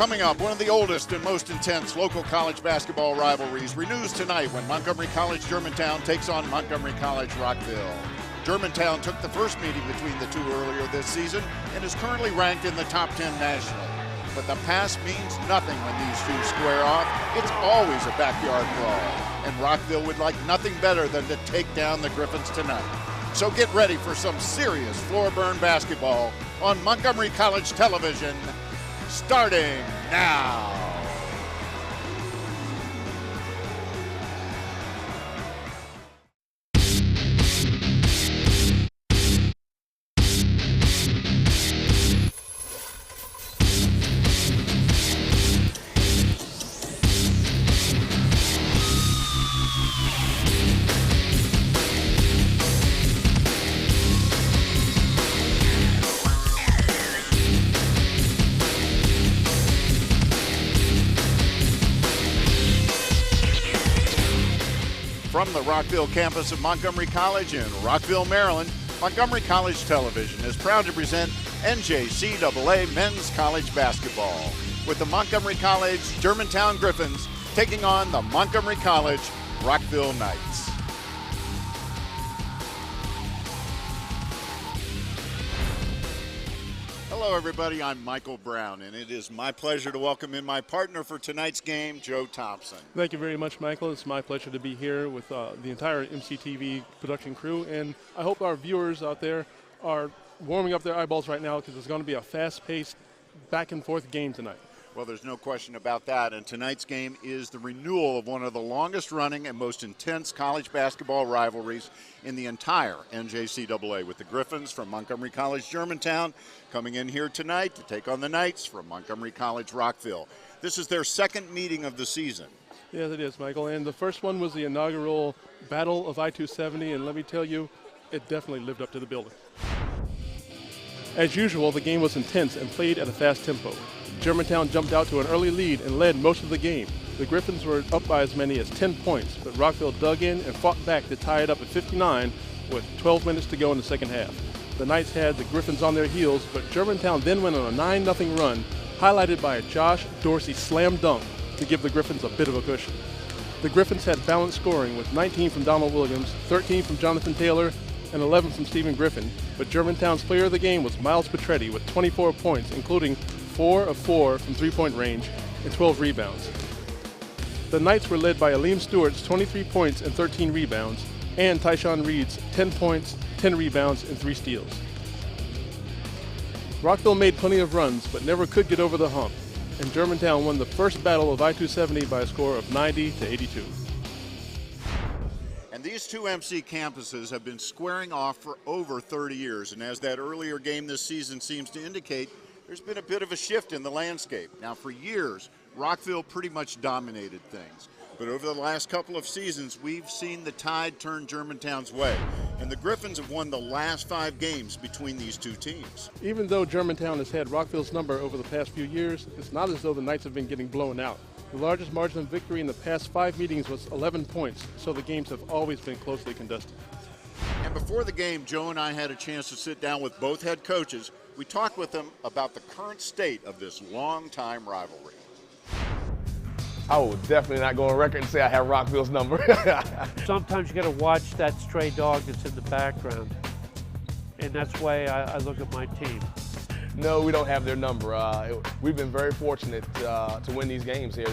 Coming up, one of the oldest and most intense local college basketball rivalries renews tonight when Montgomery College Germantown takes on Montgomery College Rockville. Germantown took the first meeting between the two earlier this season and is currently ranked in the top 10 nationally. But the past means nothing when these two square off. It's always a backyard brawl, and Rockville would like nothing better than to take down the Gryphons tonight. So get ready for some serious floor burn basketball on Montgomery College Television, starting now. From the Rockville campus of Montgomery College in Rockville, Maryland, Montgomery College Television is proud to present NJCAA Men's College Basketball with the Montgomery College Germantown Gryphons taking on the Montgomery College Rockville Knights. Hello everybody, I'm Michael Brown, and it is my pleasure to welcome in my partner for tonight's game, Joe Thompson. Thank you very much, Michael. It's my pleasure to be here with the entire MCTV production crew, and I hope our viewers out there are warming up their eyeballs right now because it's going to be a fast-paced, back-and-forth game tonight. Well, there's no question about that, and tonight's game is the renewal of one of the longest-running and most intense college basketball rivalries in the entire NJCAA, with the Gryphons from Montgomery College Germantown coming in here tonight to take on the Knights from Montgomery College Rockville. This is their second meeting of the season. Yes, it is, Michael, and the first one was the inaugural Battle of I-270, and let me tell you, it definitely lived up to the billing. As usual, the game was intense and played at a fast tempo. Germantown jumped out to an early lead and led most of the game. The Gryphons were up by as many as 10 points, but Rockville dug in and fought back to tie it up at 59 with 12 minutes to go in the second half. The Knights had the Gryphons on their heels, but Germantown then went on a 9-0 run, highlighted by a Josh Dorsey slam dunk to give the Gryphons a bit of a cushion. The Gryphons had balanced scoring with 19 from Donald Williams, 13 from Jonathan Taylor, and 11 from Stephen Griffin, but Germantown's player of the game was Miles Petretti with 24 points, including 4 of 4 from three-point range and 12 rebounds. The Knights were led by Aleem Stewart's 23 points and 13 rebounds, and Tyshawn Reed's 10 points, 10 rebounds, and 3 steals. Rockville made plenty of runs, but never could get over the hump, and Germantown won the first battle of I-270 by a score of 90-82. And these two MC campuses have been squaring off for over 30 years, and as that earlier game this season seems to indicate, there's been a bit of a shift in the landscape. Now, for years, Rockville pretty much dominated things. But over the last couple of seasons, we've seen the tide turn Germantown's way. And the Gryphons have won the last 5 games between these two teams. Even though Germantown has had Rockville's number over the past few years, it's not as though the Knights have been getting blown out. The largest margin of victory in the past 5 meetings was 11 points, so the games have always been closely contested. And before the game, Joe and I had a chance to sit down with both head coaches. We talked with them about the current state of this long-time rivalry. I will definitely not go on record and say I have Rockville's number. Sometimes you got to watch that stray dog that's in the background, and that's why I look at my team. No, we don't have their number. We've been very fortunate to win these games here.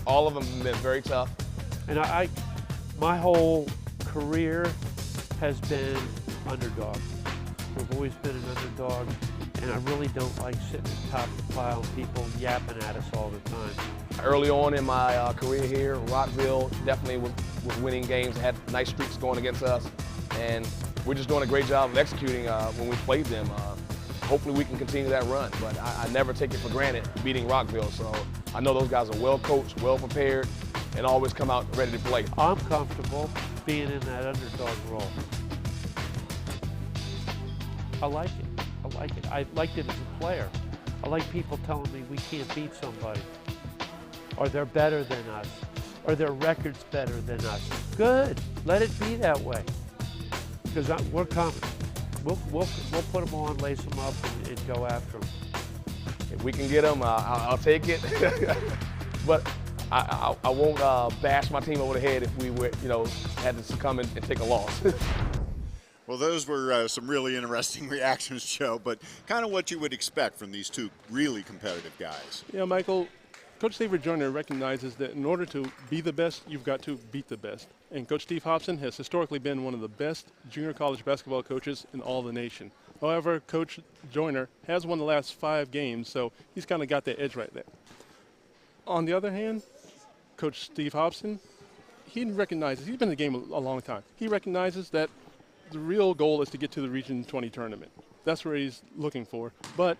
All of them have been very tough. And my whole career has been underdog. We've always been an underdog, and I really don't like sitting atop the pile and people yapping at us all the time. Early on in my career here, Rockville definitely was winning games, had nice streaks going against us, and we're just doing a great job of executing when we played them. Hopefully we can continue that run, but I never take it for granted beating Rockville, so I know those guys are well coached, well prepared, and always come out ready to play. I'm comfortable being in that underdog role. I like it. I like it. I liked it as a player. I like people telling me we can't beat somebody, or they're better than us, or their record's better than us. Good. Let it be that way, because we're coming. We'll put them on, lace them up, and go after them. If we can get them, I'll take it. But I won't bash my team over the head if we were, had to succumb and take a loss. Well, those were some really interesting reactions, Joe, but kind of what you would expect from these two really competitive guys. Yeah, Michael, Coach Xavier Joyner recognizes that in order to be the best, you've got to beat the best. And Coach Steve Hobson has historically been one of the best junior college basketball coaches in all the nation. However, Coach Joyner has won the last 5 games, so he's kind of got that edge right there. On the other hand, Coach Steve Hobson, he recognizes, he's been in the game a long time. He recognizes that the real goal is to get to the Region 20 tournament. That's where he's looking for. But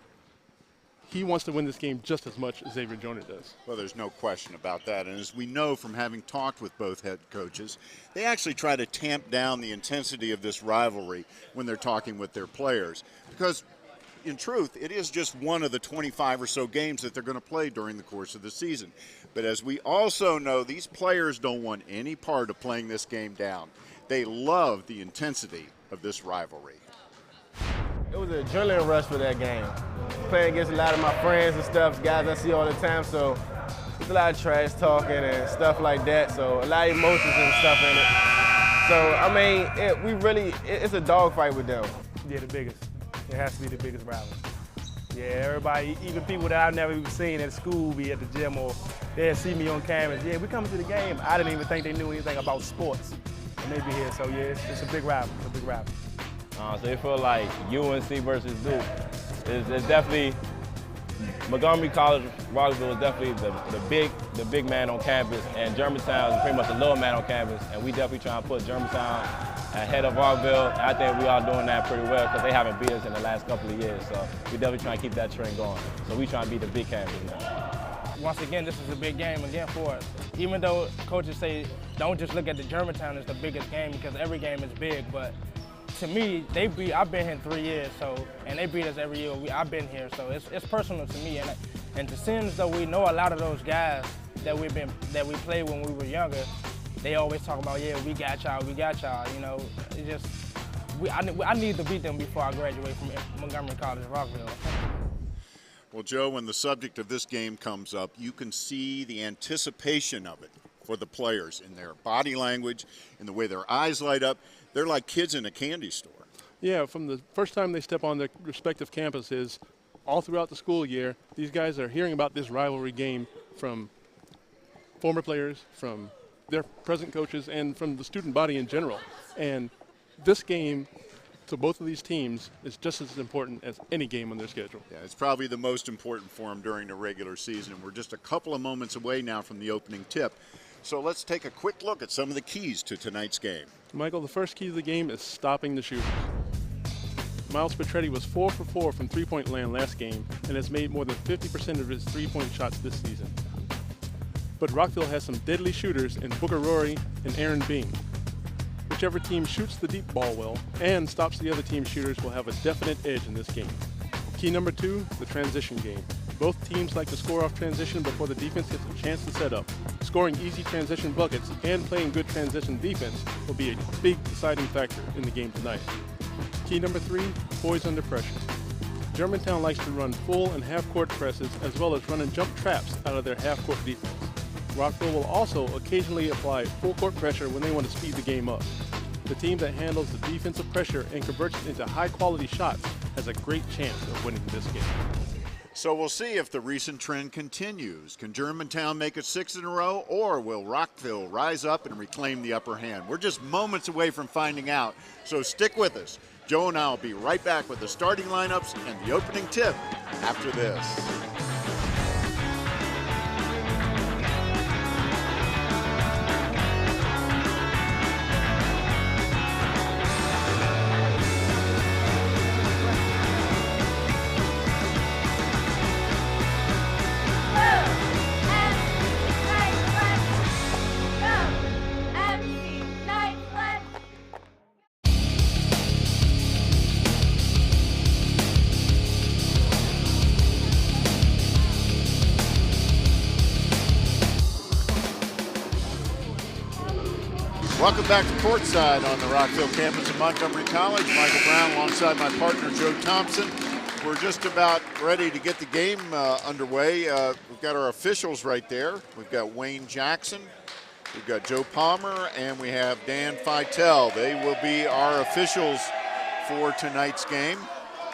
he wants to win this game just as much as Xavier Joyner does. Well, there's no question about that. And as we know from having talked with both head coaches, they actually try to tamp down the intensity of this rivalry when they're talking with their players. Because in truth, it is just one of the 25 or so games that they're going to play during the course of the season. But as we also know, these players don't want any part of playing this game down. They love the intensity of this rivalry. It was an adrenaline rush for that game. Playing against a lot of my friends and stuff, guys I see all the time, so there's a lot of trash talking and stuff like that, so a lot of emotions and stuff in it. So, I mean, it's a dogfight with them. Yeah, the biggest. It has to be the biggest rivalry. Yeah, everybody, even people that I've never even seen at school, be at the gym, or they'll see me on cameras. Yeah, we coming to the game. I didn't even think they knew anything about sports. And they be here, so yeah, it's a big rivalry. It's a big rivalry. So it feels like UNC versus Duke. It's definitely, Montgomery College Rockville is definitely the big man on campus, and Germantown is pretty much the little man on campus, and we definitely trying to put Germantown ahead of Rockville. I think we are doing that pretty well because they haven't beat us in the last couple of years, so we definitely trying to keep that trend going. So we trying to be the big campus now. Once again, this is a big game again for us. Even though coaches say don't just look at the Germantown as the biggest game because every game is big, but to me, I've been here 3 years, and they beat us every year. I've been here, so it's personal to me. And to since though we know a lot of those guys that we played when we were younger, they always talk about, yeah, we got y'all. I need to beat them before I graduate from Montgomery College Rockville. Well, Joe, when the subject of this game comes up, you can see the anticipation of it for the players in their body language, in the way their eyes light up. They're like kids in a candy store. Yeah, from the first time they step on their respective campuses, all throughout the school year, these guys are hearing about this rivalry game from former players, from their present coaches, and from the student body in general. And this game, to both of these teams, is just as important as any game on their schedule. Yeah, it's probably the most important for them during the regular season. And we're just a couple of moments away now from the opening tip. So let's take a quick look at some of the keys to tonight's game. Michael, the first key to the game is stopping the shooters. Miles Petretti was 4 for 4 from three-point land last game and has made more than 50% of his three-point shots this season. But Rockville has some deadly shooters in Booker Rory and Aaron Bean. Whichever team shoots the deep ball well and stops the other team's shooters will have a definite edge in this game. Key number 2, the transition game. Both teams like to score off transition before the defense gets a chance to set up. Scoring easy transition buckets and playing good transition defense will be a big deciding factor in the game tonight. Key number 3, poise under pressure. Germantown likes to run full and half-court presses as well as run and jump traps out of their half-court defense. Rockville will also occasionally apply full-court pressure when they want to speed the game up. The team that handles the defensive pressure and converts it into high-quality shots has a great chance of winning this game. So we'll see if the recent trend continues. Can Germantown make it 6 in a row, or will Rockville rise up and reclaim the upper hand? We're just moments away from finding out, so stick with us. Joe and I will be right back with the starting lineups and the opening tip after this. Welcome back to courtside on the Rockville campus of Montgomery College. Michael Brown alongside my partner Joe Thompson. We're just about ready to get the game underway. We've got our officials right there. We've got Wayne Jackson, we've got Joe Palmer, and we have Dan Feitel. They will be our officials for tonight's game.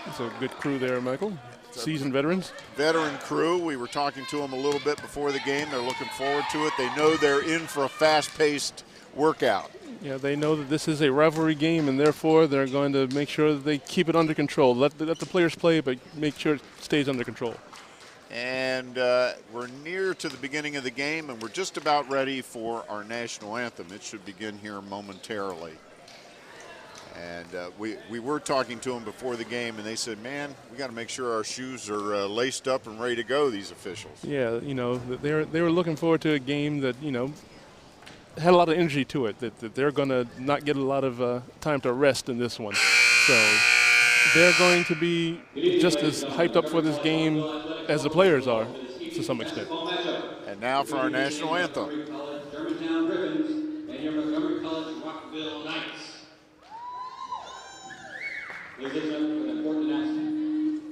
It's a good crew there, Michael. Seasoned veterans. Veteran crew. We were talking to them a little bit before the game. They're looking forward to it. They know they're in for a fast-paced workout. Yeah, they know that this is a rivalry game, and therefore they're going to make sure that they keep it under control. Let the players play, but make sure it stays under control. And we're near to the beginning of the game, and we're just about ready for our national anthem. It should begin here momentarily. And we were talking to them before the game, and they said, man, we got to make sure our shoes are laced up and ready to go, these officials. Yeah, you know, they were looking forward to a game that, you know, had a lot of energy to it, that they're going to not get a lot of time to rest in this one. So they're going to be just as hyped up for this game as the players are, to some extent. And now for our national anthem. Montgomery College Germantown Gryphons and your Montgomery College Rockville Knights. Ladies and gentlemen, an important announcement.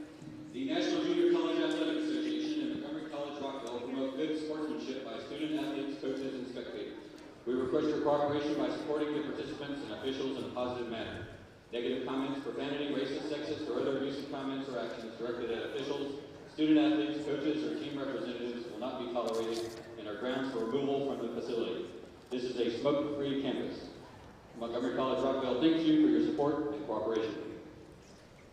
The National Junior College Athletic Association and Montgomery College Rockville promote good sportsmanship by student athletes, coaches, and spectators. We request your cooperation by supporting the participants and officials in a positive manner. Negative comments, profanity, racist, sexist, or other abusive comments or actions directed at officials, student athletes, coaches, or team representatives will not be tolerated and are grounds for removal from the facility. This is a smoke-free campus. Montgomery College Rockville thanks you for your support and cooperation.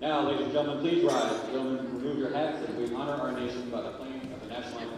Now, ladies and gentlemen, please rise. Gentlemen, remove your hats as we honor our nation by the playing of the national anthem.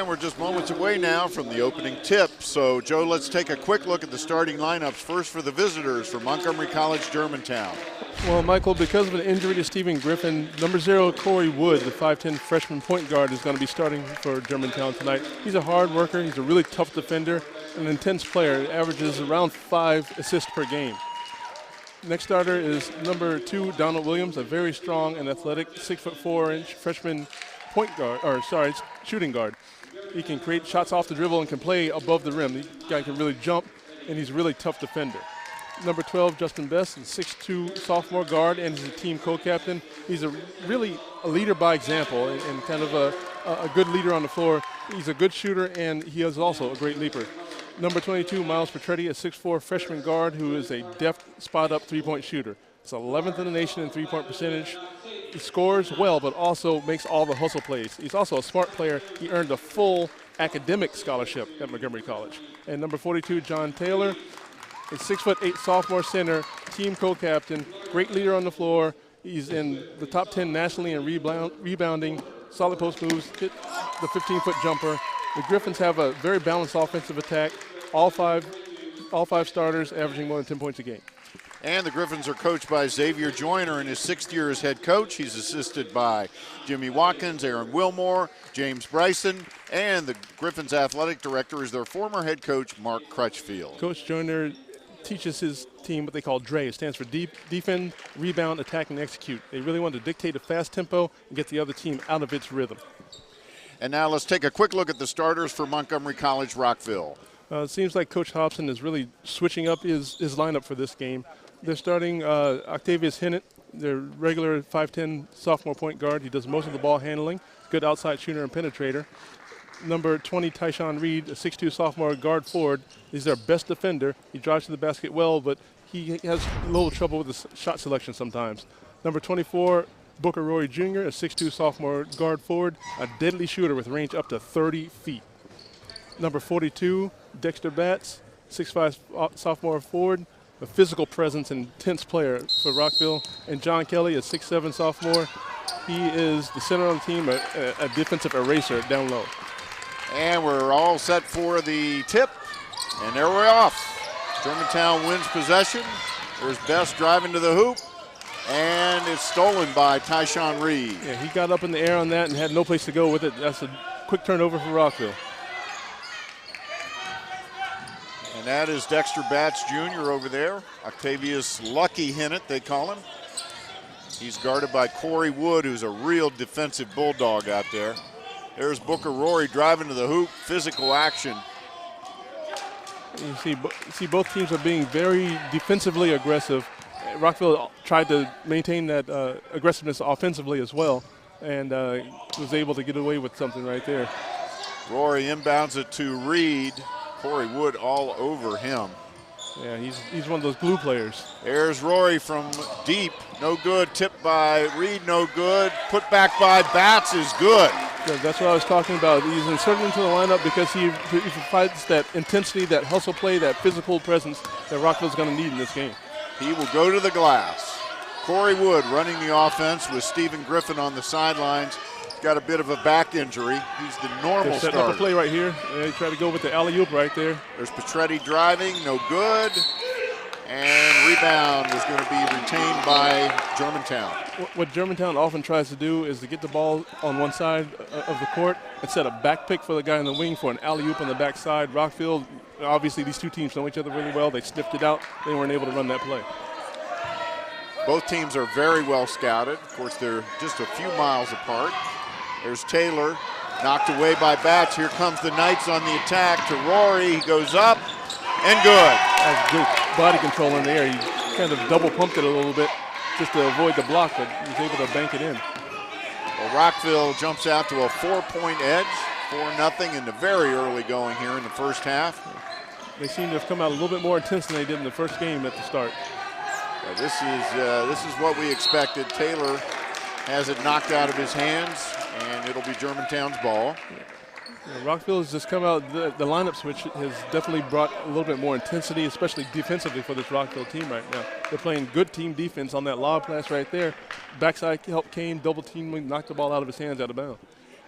We're just moments away now from the opening tip. So, Joe, let's take a quick look at the starting lineups. First for the visitors for Montgomery College Germantown. Well, Michael, because of an injury to Stephen Griffin, number 0, Corey Wood, the 5'10 freshman point guard, is going to be starting for Germantown tonight. He's a hard worker. He's a really tough defender, an intense player. He averages around 5 assists per game. Next starter is number 2, Donald Williams, a very strong and athletic 6'4" freshman shooting guard. He can create shots off the dribble and can play above the rim. The guy can really jump, and he's a really tough defender. Number 12, Justin Best, a 6'2" sophomore guard, and he's a team co-captain. He's really a leader by example and kind of a good leader on the floor. He's a good shooter, and he is also a great leaper. Number 22, Miles Petretti, a 6'4" freshman guard who is a deft spot-up three-point shooter. It's 11th in the nation in three-point percentage. He scores well, but also makes all the hustle plays. He's also a smart player. He earned a full academic scholarship at Montgomery College. And number 42, John Taylor, a 6'8" sophomore center, team co-captain, great leader on the floor. He's in the top 10 nationally in rebounding, solid post moves, hit the 15-foot jumper. The Gryphons have a very balanced offensive attack. All five starters averaging more than 10 points a game. And the Gryphons are coached by Xavier Joyner in his 6th year as head coach. He's assisted by Jimmy Watkins, Aaron Wilmore, James Bryson, and the Gryphons athletic director is their former head coach, Mark Crutchfield. Coach Joyner teaches his team what they call DRE. It stands for defend, rebound, attack, and execute. They really want to dictate a fast tempo and get the other team out of its rhythm. And now let's take a quick look at the starters for Montgomery College Rockville. It seems like Coach Hobson is really switching up his lineup for this game. They're starting Octavius Hennett, their regular 5'10" sophomore point guard. He does most of the ball handling, good outside shooter and penetrator. Number 20, Tyshawn Reed, a 6'2" sophomore guard forward. He's their best defender. He drives to the basket well, but he has a little trouble with his shot selection sometimes. Number 24, Booker Rory Jr., a 6'2" sophomore guard forward, a deadly shooter with range up to 30 feet. Number 42, Dexter Batts, 6'5" sophomore forward, a physical presence and intense player for Rockville. And John Kelly, a 6'7" sophomore. He is the center of the team, a defensive eraser down low. And we're all set for the tip, and there we're off. Germantown wins possession. There's Best driving to the hoop, and it's stolen by Tyshawn Reed. Yeah, he got up in the air on that and had no place to go with it. That's a quick turnover for Rockville. And that is Dexter Batts Jr. over there. Octavius Lucky Hennett, they call him. He's guarded by Corey Wood, who's a real defensive bulldog out there. There's Booker Rory driving to the hoop, physical action. You see both teams are being very defensively aggressive. Rockville tried to maintain that aggressiveness offensively as well, and was able to get away with something right there. Rory inbounds it to Reed. Corey Wood all over him. Yeah, he's one of those glue players. There's Rory from deep, no good. Tipped by Reed, no good. Put back by Batts is good. Yeah, that's what I was talking about. He's inserted into the lineup because he provides that intensity, that hustle play, that physical presence that Rockville's going to need in this game. He will go to the glass. Corey Wood running the offense with Stephen Griffin on the sidelines. Got a bit of a back injury. He's the normal setting starter. up a play right here. They try to go with the alley-oop right there. There's Petretti driving, no good. And rebound is going to be retained by Germantown. What Germantown often tries to do is to get the ball on one side of the court and set a back pick for the guy in the wing for an alley-oop on the backside. Rockville, obviously these two teams know each other really well. They sniffed it out. They weren't able to run that play. Both teams are very well scouted. Of course, they're just a few miles apart. There's Taylor, knocked away by Batts. Here comes the Knights on the attack to Rory. He goes up and good. That's good body control in the air. He kind of double pumped it a little bit just to avoid the block, but he was able to bank it in. Well, Rockville jumps out to a 4-point edge, 4-0 in the very early going here in the first half. They seem to have come out a little bit more intense than they did in the first game at the start. Yeah, this is what we expected. Taylor has it knocked out of his hands, and it'll be Germantown's ball. Yeah, Rockville has just come out. The lineup switch has definitely brought a little bit more intensity, especially defensively for this Rockville team right now. They're playing good team defense on that lob pass right there. Backside help came, double team, knocked the ball out of his hands out of bounds.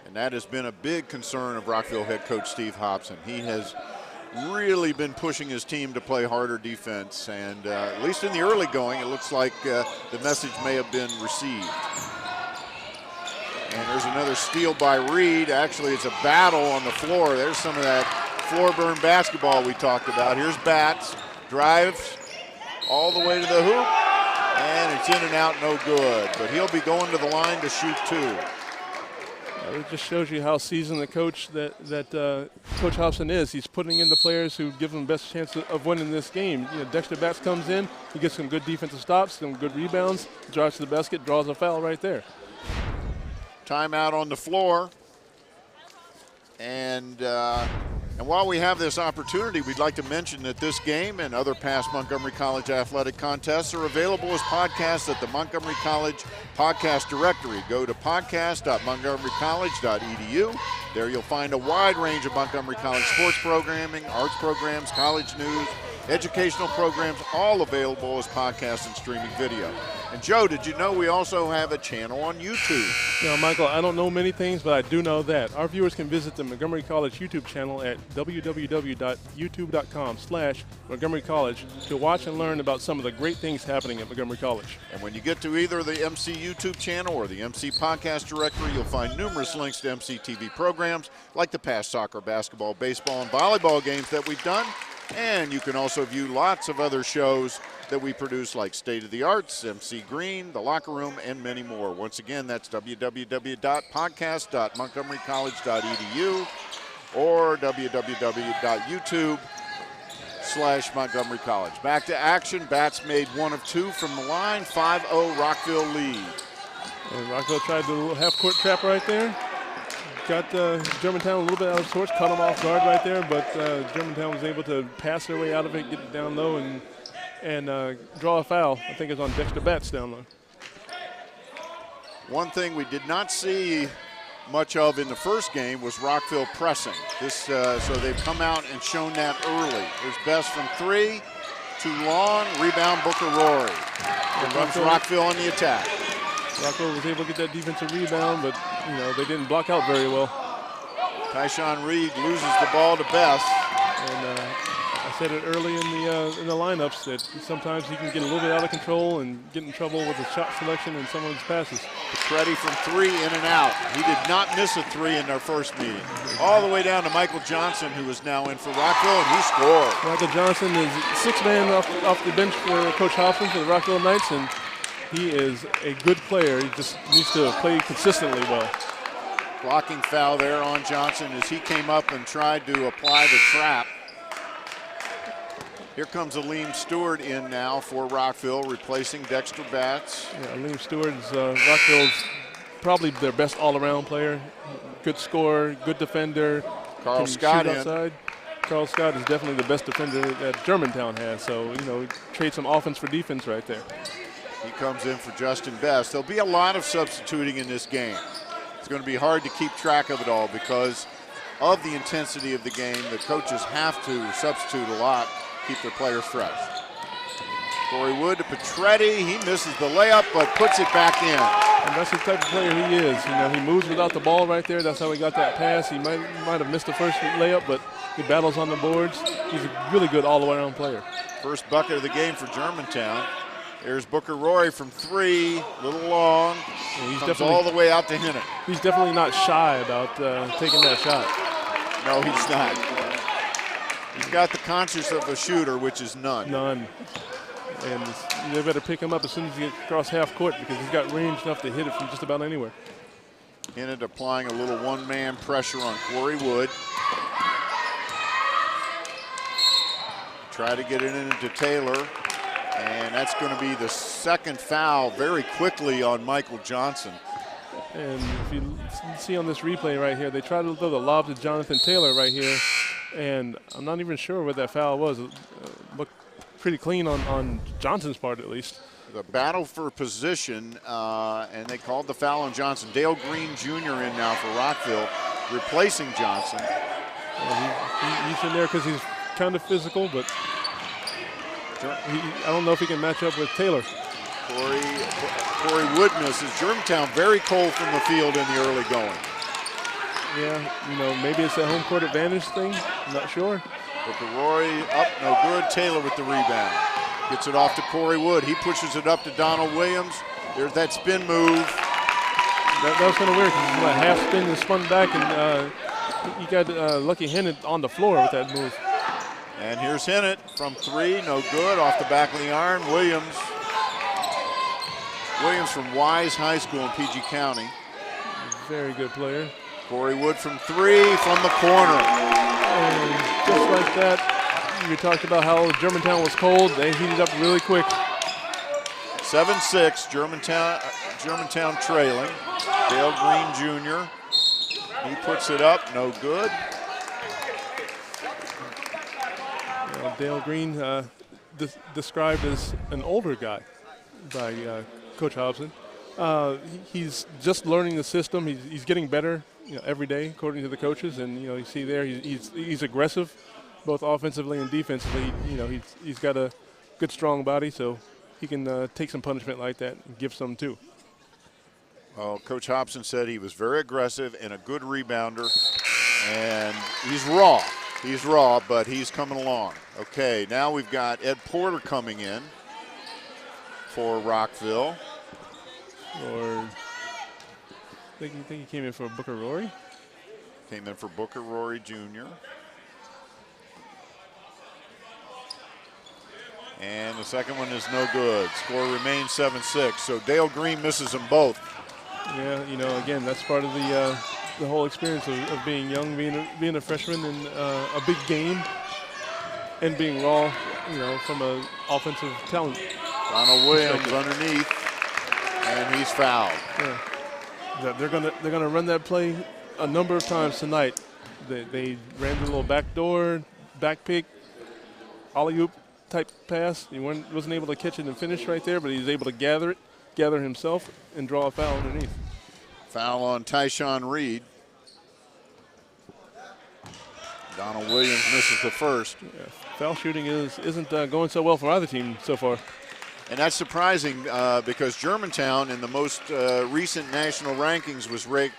And that has been a big concern of Rockville head coach Steve Hobson. He has really been pushing his team to play harder defense, and at least in the early going, it looks like the message may have been received. And there's another steal by Reed. Actually, it's a battle on the floor. There's some of that floor burn basketball we talked about. Here's Batts, drives all the way to the hoop, and it's in and out, no good. But he'll be going to the line to shoot two. It just shows you how seasoned the coach that Coach Hobson is. He's putting in the players who give him the best chance of winning this game. You know, Dexter Batts comes in, he gets some good defensive stops, some good rebounds, drives to the basket, draws a foul right there. Timeout on the floor. And while we have this opportunity, we'd like to mention that this game and other past Montgomery College athletic contests are available as podcasts at the Montgomery College Podcast Directory. Go to podcast.montgomerycollege.edu. There you'll find a wide range of Montgomery College sports programming, arts programs, college news, educational programs, all available as podcasts and streaming video. And Joe, did you know we also have a channel on YouTube? Now, Michael, I don't know many things, but I do know that. Our viewers can visit the Montgomery College YouTube channel at www.youtube.com/Montgomery College to watch and learn about some of the great things happening at Montgomery College. And when you get to either the MC YouTube channel or the MC Podcast Directory, you'll find numerous links to MC TV programs like the past soccer, basketball, baseball, and volleyball games that we've done. And you can also view lots of other shows that we produce, like State of the Arts, MC Green, The Locker Room, and many more. Once again, that's www.podcast.montgomerycollege.edu. or www.youtube.com/Montgomery College. Back to action. Bats made 1 of 2 from the line. 5-0 Rockville lead. And Rockville tried the little half-court trap right there. Got Germantown a little bit out of sorts, caught them off guard right there, but Germantown was able to pass their way out of it, get it down low, and draw a foul. I think it's on Dexter Batts down low. One thing we did not see much of in the first game was Rockville pressing. So they've come out and shown that early. There's Best from 3, too long, rebound Booker Rory. Here comes Rockville on the attack. Rockville was able to get that defensive rebound, but they didn't block out very well. Tyshawn Reed loses the ball to Best. And I said it early in the lineups that sometimes he can get a little bit out of control and get in trouble with his shot selection and some of his passes. Petretti from 3, in and out. He did not miss a 3 in their first meeting. All the way down to Michael Johnson, who is now in for Rockville, and he scored. Michael Johnson is 6th man off the bench for Coach Thompson for the Rockville Knights, and he is a good player. He just needs to play consistently well. Blocking foul there on Johnson as he came up and tried to apply the trap. Here comes Aleem Stewart in now for Rockville, replacing Dexter Batts. Yeah, Aleem Stewart is Rockville's probably their best all-around player. Good scorer, good defender. Carl Scott outside. Carl Scott is definitely the best defender that Germantown has. So, trade some offense for defense right there. He comes in for Justin Best. There'll be a lot of substituting in this game. It's going to be hard to keep track of it all because of the intensity of the game. The coaches have to substitute a lot, keep their players fresh. Corey Wood to Petretti. He misses the layup, but puts it back in. And that's the type of player he is. He moves without the ball right there. That's how he got that pass. He might have missed the first layup, but he battles on the boards. He's a really good all-around player. First bucket of the game for Germantown. There's Booker Rory from 3, little long. Yeah, he's comes all the way out to hit it. He's definitely not shy about taking that shot. No, he's not. He's got the conscience of a shooter, which is none. None. And they better pick him up as soon as he gets across half court because he's got range enough to hit it from just about anywhere. Hinnant applying a little one-man pressure on Corey Wood. Try to get it into Taylor. And that's going to be the second foul very quickly on Michael Johnson. And if you see on this replay right here, they tried to throw the lob to Jonathan Taylor right here. And I'm not even sure what that foul was. It looked pretty clean on Johnson's part at least. The battle for position, and they called the foul on Johnson. Dale Green Jr. in now for Rockville, replacing Johnson. Yeah, he's in there because he's kind of physical, but I don't know if he can match up with Taylor. Corey Wood misses. Germantown very cold from the field in the early going. Yeah, maybe it's a home court advantage thing. I'm not sure. Booker Rory up, no good. Taylor with the rebound. Gets it off to Corey Wood. He pushes it up to Donald Williams. There's that spin move. That was kind of weird because he half spin and spun back, and you got Lucky Hinnant on the floor with that move. And here's Hinnant from 3, no good, off the back of the iron. Williams from Wise High School in PG County. Very good player. Corey Wood from 3 from the corner. And just like that, you talked about how Germantown was cold. They heated up really quick. 7-6, Germantown trailing. Dale Green Jr. He puts it up, no good. Dale Green described as an older guy by Coach Hobson. He's just learning the system. He's getting better every day, according to the coaches. And you see there he's aggressive, both offensively and defensively. He's got a good, strong body, so he can take some punishment like that and give some too. Well, Coach Hobson said he was very aggressive and a good rebounder, and he's raw. He's raw, but he's coming along. Okay, now we've got Ed Porter coming in for Rockville. I think he came in for Booker Rory. Came in for Booker Rory Jr. And the second one is no good. Score remains 7-6. So Dale Green misses them both. Yeah, again, that's part of the the whole experience of being young, being a freshman in a big game, and being raw, from an offensive talent. Donald Williams underneath, and he's fouled. Yeah. They're gonna run that play a number of times tonight. They ran the little backdoor, back pick, alley-oop type pass. He wasn't able to catch it and finish right there, but he was able to gather himself, and draw a foul underneath. Foul on Tyshawn Reed. Donald Williams misses the first. Yeah, foul shooting isn't going so well for either team so far. And that's surprising because Germantown in the most recent national rankings was ranked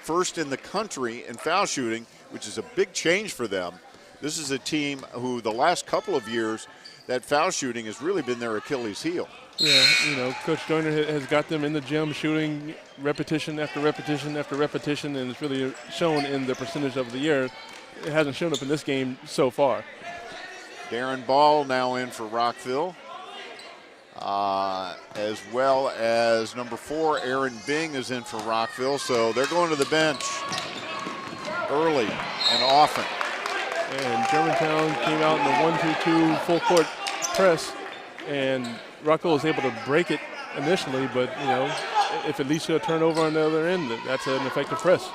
first in the country in foul shooting, which is a big change for them. This is a team who the last couple of years, that foul shooting has really been their Achilles heel. Yeah, Coach Joyner has got them in the gym shooting repetition after repetition after repetition, and it's really shown in the percentage of the year. It hasn't shown up in this game so far. Darren Ball now in for Rockville, as well as number 4, Aaron Bing is in for Rockville. So they're going to the bench early and often. And Germantown came out in the 1-2-2 full court press, and Rockville was able to break it initially, but if it leads to a turnover on the other end, that's an effective press.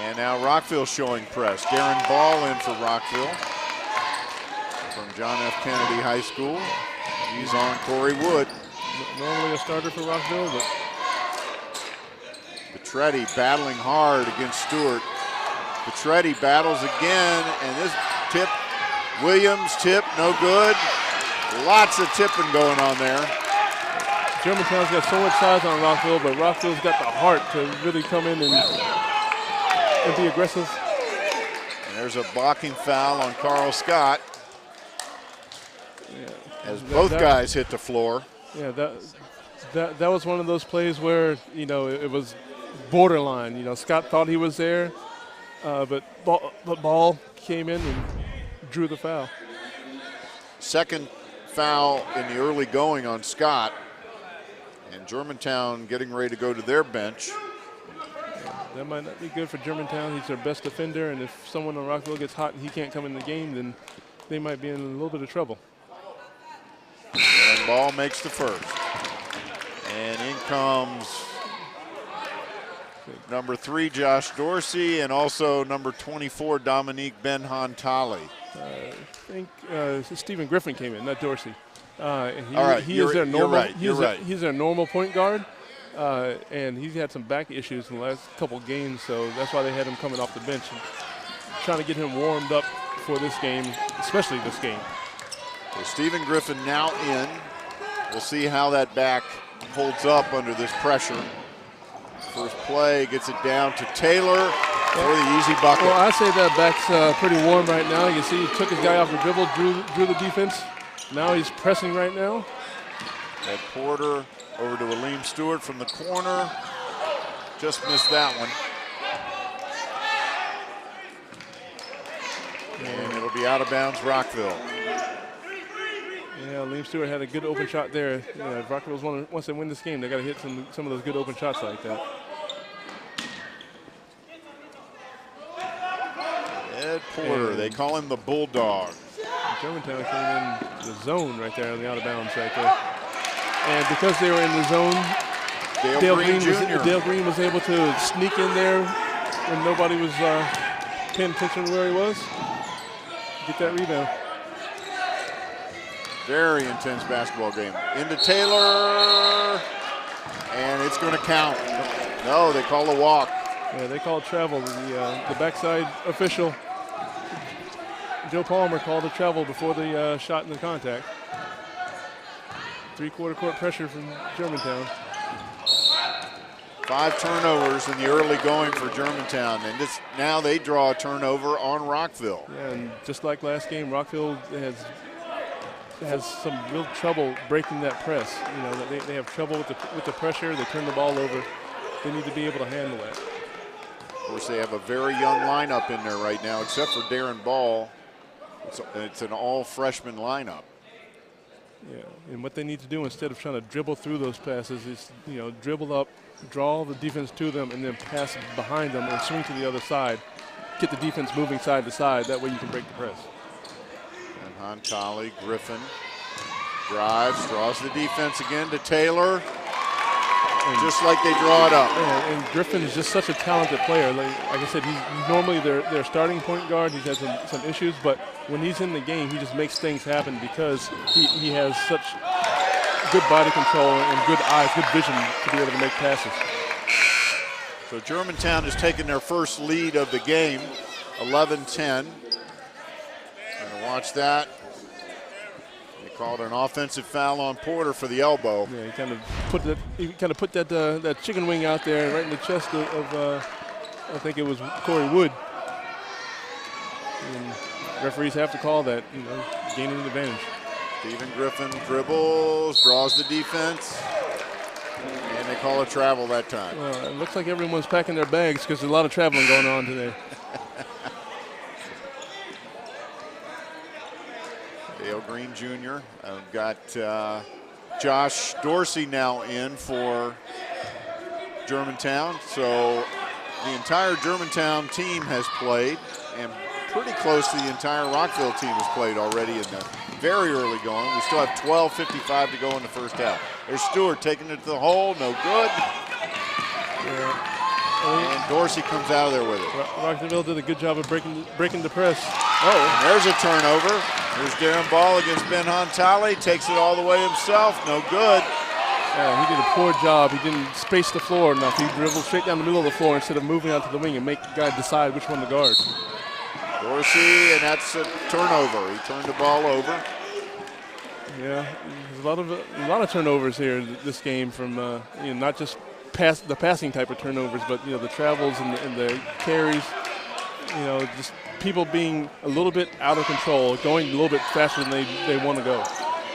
And now Rockville showing press. Darren Ball in for Rockville from John F. Kennedy High School. He's on Corey Wood. Normally a starter for Rockville, but Petretti battling hard against Stewart. Petretti battles again, and this tip, Williams tip, no good. Lots of tipping going on there. Germantown's got so much size on Rockville, but Rockville's got the heart to really come in and be aggressive. And there's a blocking foul on Carl Scott. Yeah. As both guys hit the floor. Yeah, that was one of those plays where, it was borderline. Scott thought he was there, but Ball came in and drew the foul. Second foul in the early going on Scott. And Germantown getting ready to go to their bench. That might not be good for Germantown. He's their best defender, and if someone on Rockville gets hot and he can't come in the game, then they might be in a little bit of trouble. And Ball makes the first. And in comes number 3, Josh Dorsey, and also number 24, Dominique Benhantali. I think Stephen Griffin came in, not Dorsey. All right, He's their normal point guard, and he's had some back issues in the last couple games, so that's why they had him coming off the bench and trying to get him warmed up for this game, especially this game. So Stephen Griffin now in. We'll see how that back holds up under this pressure. First play gets it down to Taylor for the easy bucket. Well, I say that back's pretty warm right now. You can see he took his guy off the dribble, drew the defense. Now he's pressing right now. Ed Porter over to Aleem Stewart from the corner. Just missed that one. And it'll be out of bounds, Rockville. Yeah, Aleem Stewart had a good open shot there. Rockville's once they win this game, they got to hit some of those good open shots like that. Ed Porter, they call him the Bulldog. Germantown came in the zone right there on the out of bounds right there. And because they were in the zone, Dale Green was able to sneak in there when nobody was paying attention to where he was. Get that rebound. Very intense basketball game. Into Taylor, and it's going to count. No, they call a walk. Yeah, they called travel. The backside official, Joe Palmer, called a travel before the shot in the contact. Three-quarter court pressure from Germantown. 5 turnovers in the early going for Germantown, and now they draw a turnover on Rockville. Yeah, and just like last game, Rockville has some real trouble breaking that press. They have trouble with the pressure. They turn the ball over. They need to be able to handle that. Of course, they have a very young lineup in there right now, except for Darren Ball. It's an all-freshman lineup. Yeah, and what they need to do instead of trying to dribble through those passes is, dribble up, draw the defense to them and then pass behind them and swing to the other side. Get the defense moving side to side. That way you can break the press. And Hontali, Gryphon drives, draws the defense again to Taylor. And just like they draw it up. And Gryphon is just such a talented player. Like I said, he's normally their starting point guard. He's had some issues, but when he's in the game, he just makes things happen because he has such good body control and good eyes, good vision to be able to make passes. So Germantown has taken their first lead of the game, 11-10. Gonna watch that. They called an offensive foul on Porter for the elbow. Yeah, he kind of put that chicken wing out there right in the chest of I think it was Corey Wood. And referees have to call that, gaining an advantage. Stephen Gryphon dribbles, draws the defense, and they call a travel that time. Well, it looks like everyone's packing their bags because there's a lot of traveling going on today. Dale Green Jr. Got Josh Dorsey now in for Germantown. So the entire Germantown team has played, and pretty close to the entire Rockville team has played already in the very early going. We still have 12:55 to go in the first half. There's Stewart taking it to the hole, no good. Yeah. And Dorsey comes out of there with it. Rockville did a good job of breaking the press. Oh, and there's a turnover. There's Darren Ball against Ben Hontali, takes it all the way himself, no good. Yeah, he did a poor job. He didn't space the floor enough. He dribbled straight down the middle of the floor instead of moving out to the wing and make the guy decide which one to guard. Dorsey, and that's a turnover. He turned the ball over. Yeah, there's a lot of turnovers here this game from not just the passing type of turnovers, but the travels and the carries. Just people being a little bit out of control, going a little bit faster than they want to go.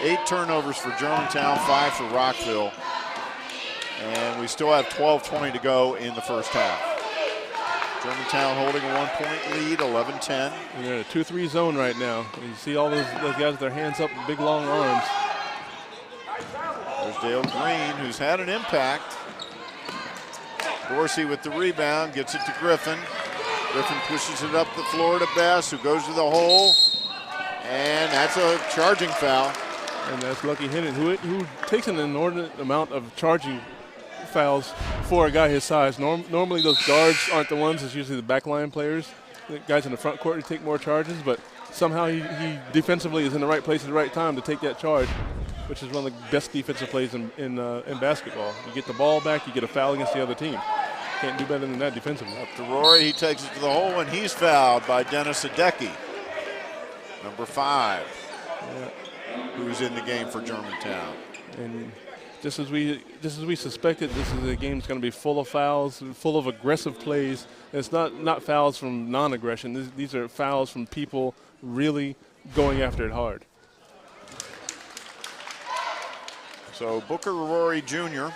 8 turnovers for Germantown, 5 for Rockville, and we still have 12:20 to go in the first half. Germantown holding a 1-point lead, 11-10. And they're in a 2-3 zone right now. And you see all those guys with their hands up with big, long arms. There's Dale Green, who's had an impact. Dorsey with the rebound, gets it to Gryphon. Gryphon pushes it up the floor to Bess, who goes to the hole. And that's a charging foul. And that's Lucky Hennon, who takes an inordinate amount of charging fouls for a guy his size. Normally those guards aren't the ones, it's usually the backline players. The guys in the front court who take more charges, but somehow he defensively is in the right place at the right time to take that charge, which is one of the best defensive plays in basketball. You get the ball back, you get a foul against the other team. Can't do better than that defensively. Up to Rory, he takes it to the hole, and he's fouled by Dennis Adecki, number 5, who's in the game for Germantown. And just as we suspected, this is a game that's going to be full of fouls, full of aggressive plays. And it's not fouls from non-aggression. These are fouls from people really going after it hard. So Booker Rory Jr.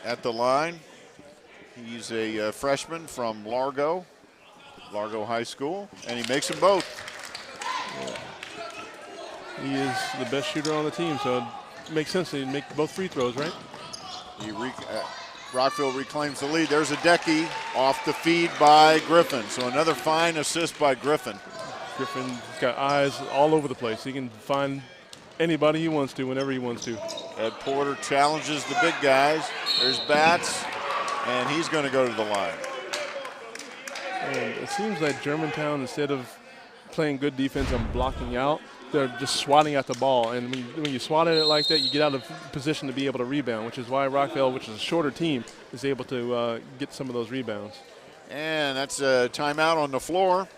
at the line. He's a freshman from Largo High School, and he makes them both. Yeah. He is the best shooter on the team, so it makes sense that he'd make both free throws, right? Rockville reclaims the lead. There's Adecki off the feed by Gryphon. So another fine assist by Gryphon. Gryphon's got eyes all over the place. He can find anybody he wants to whenever he wants to. Ed Porter challenges the big guys. There's Batts, and he's going to go to the line. And it seems like Germantown, instead of playing good defense and blocking out, they're just swatting at the ball. And when you swat at it like that, you get out of position to be able to rebound, which is why Rockville, which is a shorter team, is able to get some of those rebounds. And that's a timeout on the floor.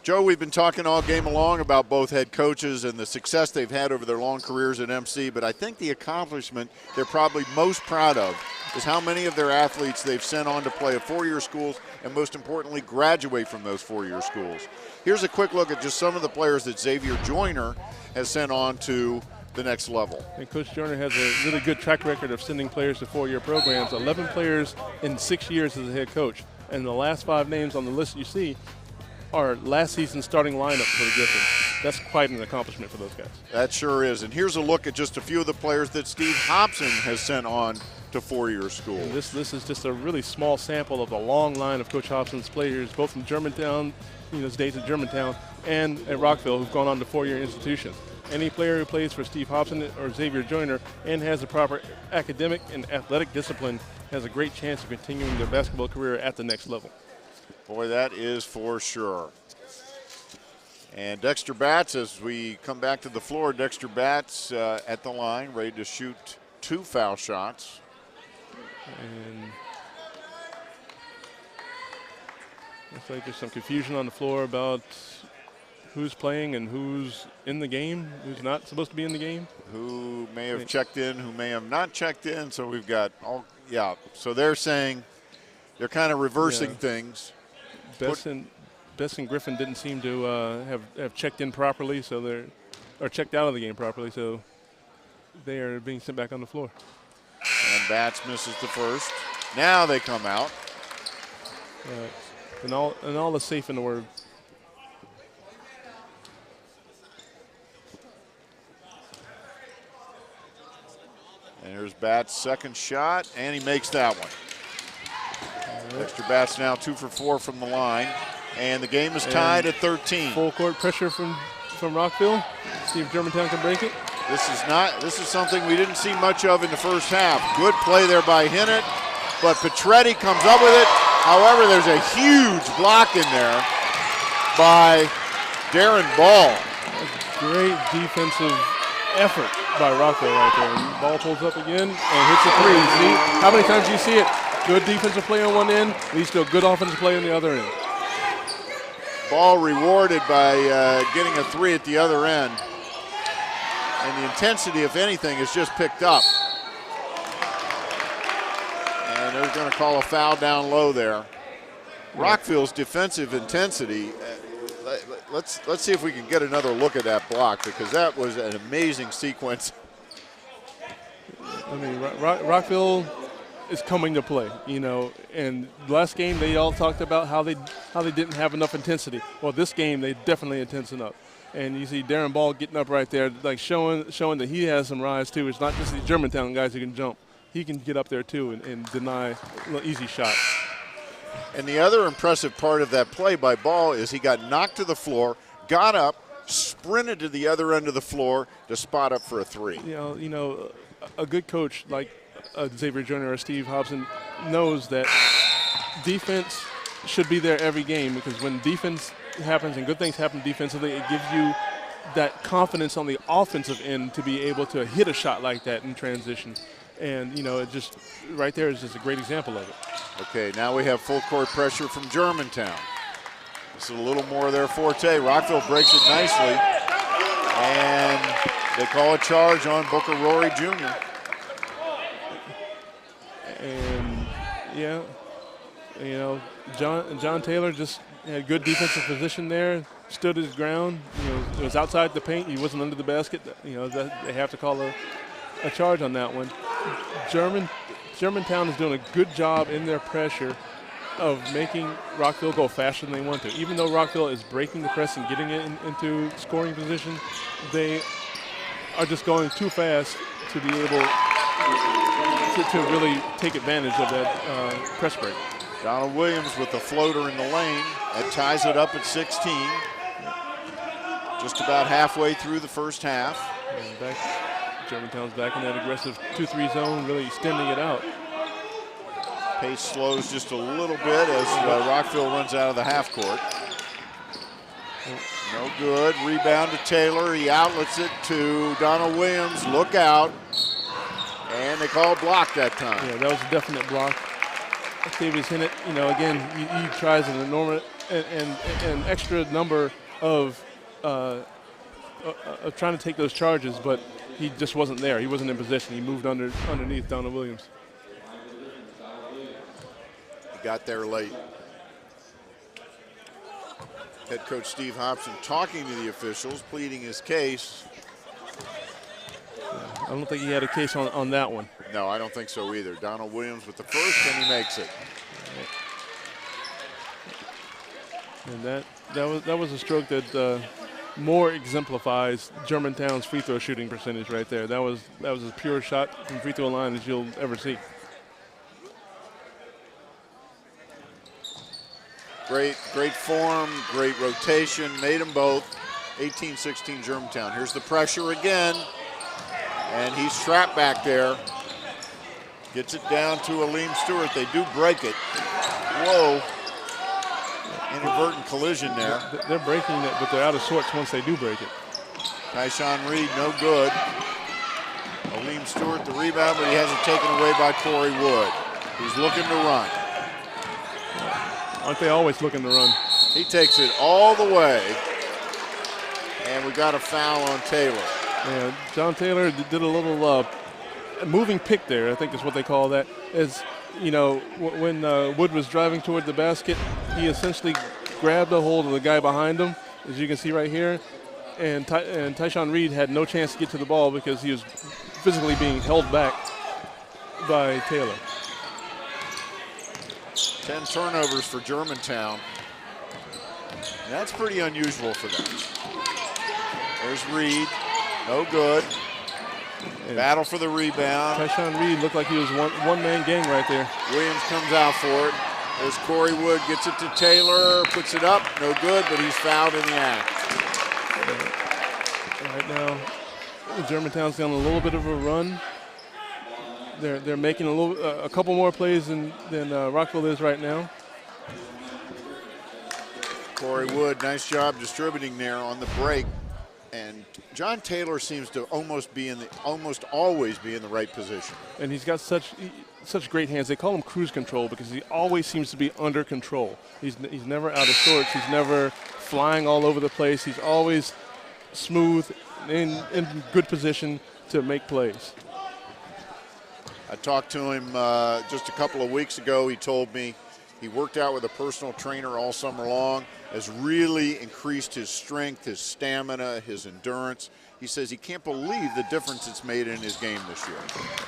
Joe, we've been talking all game along about both head coaches and the success they've had over their long careers at MC, but I think the accomplishment they're probably most proud of is how many of their athletes they've sent on to play at 4-year schools and, most importantly, graduate from those 4-year schools. Here's a quick look at just some of the players that Xavier Joyner has sent on to the next level. And Coach Joyner has a really good track record of sending players to 4-year programs, 11 players in 6 years as a head coach. And the last 5 names on the list you see are last season's starting lineup for the Gryphons. That's quite an accomplishment for those guys. That sure is. And here's a look at just a few of the players that Steve Thompson has sent on to four-year school. And this is just a really small sample of the long line of Coach Hobson's players, both from Germantown, his days at Germantown, and at Rockville, who've gone on to four-year institutions. Any player who plays for Steve Hobson or Xavier Joyner and has the proper academic and athletic discipline has a great chance of continuing their basketball career at the next level. Boy, that is for sure. And Dexter Batts, as we come back to the floor, Dexter Batts at the line, ready to shoot 2 foul shots. And looks like there's some confusion on the floor about who's playing and who's in the game, who's not supposed to be in the game. Who may have checked in, who may have not checked in. So we've got all, yeah. So they're saying they're kind of reversing things. Bess and Griffin didn't seem to have checked in properly, so or checked out of the game properly, so they are being sent back on the floor. And Batts misses the first. Now they come out. And all is safe in the word. And here's Batts' second shot, and he makes that one. Dexter Batts now 2 for 4 from the line, and the game is tied at 13. Full court pressure from Rockville. See if Germantown can break it. This is something we didn't see much of in the first half. Good play there by Hinnett, but Petretti comes up with it. However, there's a huge block in there by Darren Ball. Great defensive effort by Rockville right there. And Ball pulls up again and hits a 3. See how many times do you see it? Good defensive play on one end leads to a good offensive play on the other end. Ball rewarded by getting a 3 at the other end. And the intensity, if anything, is just picked up. And they're going to call a foul down low there. Rockville's defensive intensity, let's see if we can get another look at that block, because that was an amazing sequence. I mean, Rockville is coming to play, and last game they all talked about how they didn't have enough intensity. Well, this game they definitely intensen up. And you see Darren Ball getting up right there, like showing that he has some rise too. It's not just the Germantown guys who can jump. He can get up there too and deny easy shots. And the other impressive part of that play by Ball is he got knocked to the floor, got up, sprinted to the other end of the floor to spot up for a 3. A good coach like Xavier Joyner or Steve Hobson knows that defense should be there every game, because when defense happens and good things happen defensively, it gives you that confidence on the offensive end to be able to hit a shot like that in transition. And, it just right there is just a great example of it. Okay, now we have full court pressure from Germantown. This is a little more of their forte. Rockville breaks it nicely. And they call a charge on Booker Rory Jr. And, John Taylor just had good defensive position there, stood his ground. It was outside the paint. He wasn't under the basket. They have to call a charge on that one. Germantown is doing a good job in their pressure of making Rockville go faster than they want to. Even though Rockville is breaking the press and getting it into scoring position, they are just going too fast to be able to really take advantage of that press break. Donald Williams with the floater in the lane. That ties it up at 16. Just about halfway through the first half. And Germantown's back in that aggressive 2-3 zone, really extending it out. Pace slows just a little bit as Rockville runs out of the half court. No good. Rebound to Taylor. He outlets it to Donald Williams. Look out. And they call a block that time. Yeah, that was a definite block. Octavius Hinnett, again, he tries an enormous an extra number of trying to take those charges, but he just wasn't there. He wasn't in position. He moved underneath Donald Williams. He got there late. Head coach Steve Hobson talking to the officials, pleading his case. I don't think he had a case on that one. No, I don't think so either. Donald Williams with the first, and he makes it. And that was a stroke that more exemplifies Germantown's free throw shooting percentage right there. That was as pure shot from free throw line as you'll ever see. Great form, great rotation, made them both. 18-16 Germantown. Here's the pressure again, and he's trapped back there. Gets it down to Aleem Stewart. They do break it. Whoa. Inadvertent collision there. They're breaking it, but they're out of sorts once they do break it. Tyshawn Reed, no good. Aleem Stewart, the rebound, but he has it taken away by Corey Wood. He's looking to run. Aren't they always looking to run? He takes it all the way. And we got a foul on Taylor. Yeah, John Taylor did a little moving pick there, I think is what they call that. As you know, when Wood was driving toward the basket, he essentially grabbed a hold of the guy behind him, as you can see right here. And Tyshawn Reed had no chance to get to the ball because he was physically being held back by Taylor. 10 turnovers for Germantown. That's pretty unusual for them. There's Reed, no good. Battle for the rebound. Tyshawn Reed looked like he was one-man gang right there. Williams comes out for it. There's Corey Wood, gets it to Taylor, puts it up, no good, but he's fouled in the act. Right now, Germantown's on a little bit of a run. They're making a couple more plays than Rockville is right now. Corey Wood, nice job distributing there on the break. And John Taylor seems to almost always be in the right position. And he's got such great hands. They call him cruise control because he always seems to be under control. He's never out of sorts. He's never flying all over the place. He's always smooth, in good position to make plays. I talked to him just a couple of weeks ago. He told me he worked out with a personal trainer all summer long, has really increased his strength, his stamina, his endurance. He says he can't believe the difference it's made in his game this year.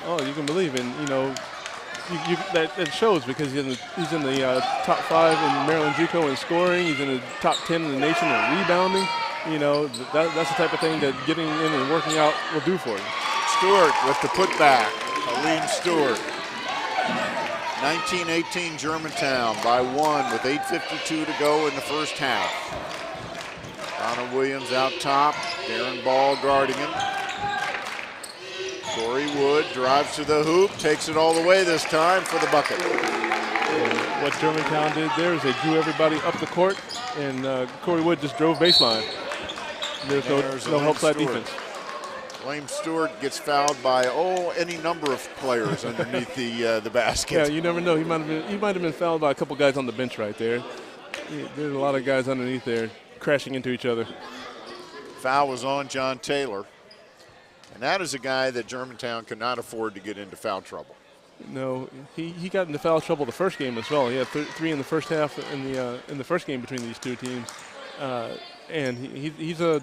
Oh, you can believe it. You know, that shows because he's in the top 5 in Maryland JUCO in scoring. He's in the top 10 in the nation in rebounding. You know, that's the type of thing that getting in and working out will do for you. Stewart with the putback. Aleem Stewart. 19-18 Germantown by 1 with 8:52 to go in the first half. Donna Williams out top. Darren Ball guarding him. Corey Wood drives to the hoop, takes it all the way this time for the bucket. And what Germantown did there is they drew everybody up the court, and Corey Wood just drove baseline. There's no help side defense. Aleem Stewart gets fouled by any number of players underneath the basket. Yeah, you never know. He might have been fouled by a couple guys on the bench right there. There's a lot of guys underneath there crashing into each other. Foul was on John Taylor, and that is a guy that Germantown could not afford to get into foul trouble. No, he got into foul trouble the first game as well. He had 3 in the first half in the first game between these two teams, and he's a,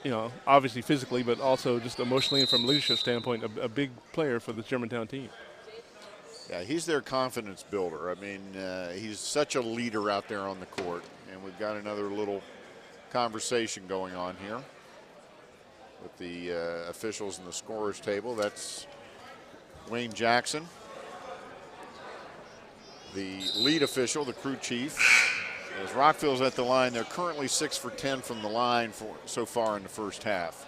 you know, obviously physically, but also just emotionally and from a leadership standpoint, a big player for the Germantown team. Yeah, he's their confidence builder. I mean, he's such a leader out there on the court, and we've got another little conversation going on here with the officials and the scorers table. That's Wayne Jackson, the lead official, the crew chief. As Rockville's at the line, they're currently 6 for 10 from the line so far in the first half.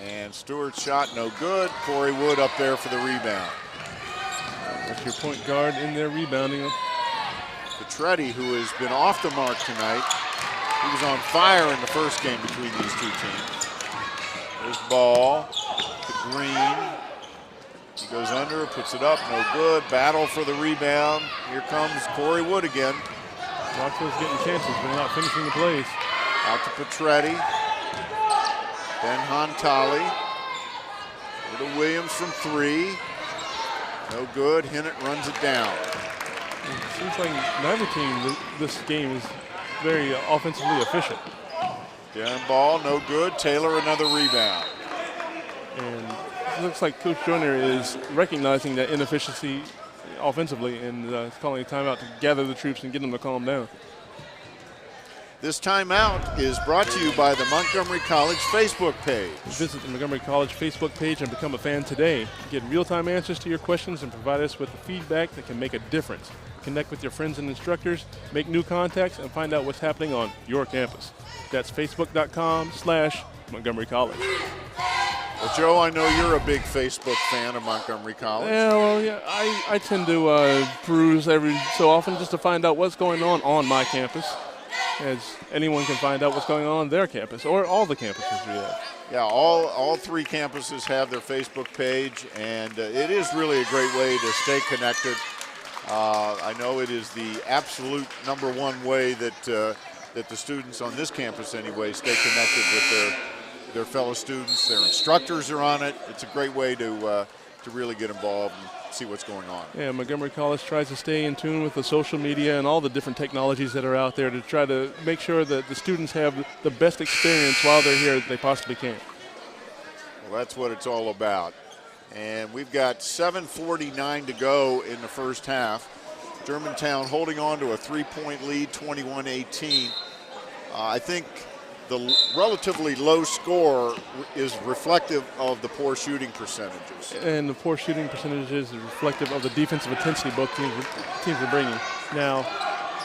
And Stewart's shot no good. Corey Wood up there for the rebound. That's your point guard in there rebounding. Petretti, who has been off the mark tonight. He was on fire in the first game between these two teams. There's Ball to Green. He goes under, puts it up, no good. Battle for the rebound. Here comes Corey Wood again. Rockville's getting chances, but not finishing the plays. Out to Petretti. Ben Hontali. Over to Williams from 3. No good. Hinnant runs it down. It seems like neither team this game is very offensively efficient. Darren Ball, no good. Taylor, another rebound. And it looks like Coach Joyner is recognizing that inefficiency offensively and calling a timeout to gather the troops and get them to calm down. This timeout is brought to you by the Montgomery College Facebook page. Visit the Montgomery College Facebook page and become a fan today. Get real-time answers to your questions and provide us with the feedback that can make a difference. Connect with your friends and instructors, make new contacts, and find out what's happening on your campus. That's facebook.com/Montgomery College. Well, Joe, I know you're a big Facebook fan of Montgomery College. Yeah, well, yeah, I tend to peruse every so often just to find out what's going on my campus, as anyone can find out what's going on their campus, or all the campuses we have. Yeah, all three campuses have their Facebook page, and it is really a great way to stay connected. I know it is the absolute #1 way that the students on this campus anyway stay connected with their fellow students. Their instructors are on it. It's a great way to really get involved and see what's going on. Yeah, Montgomery College tries to stay in tune with the social media and all the different technologies that are out there to try to make sure that the students have the best experience while they're here that they possibly can. Well, that's what it's all about. And we've got 7:49 to go in the first half. Germantown holding on to a 3-point lead, 21-18. I think the relatively low score is reflective of the poor shooting percentages. And the poor shooting percentages is reflective of the defensive intensity both teams are bringing. Now,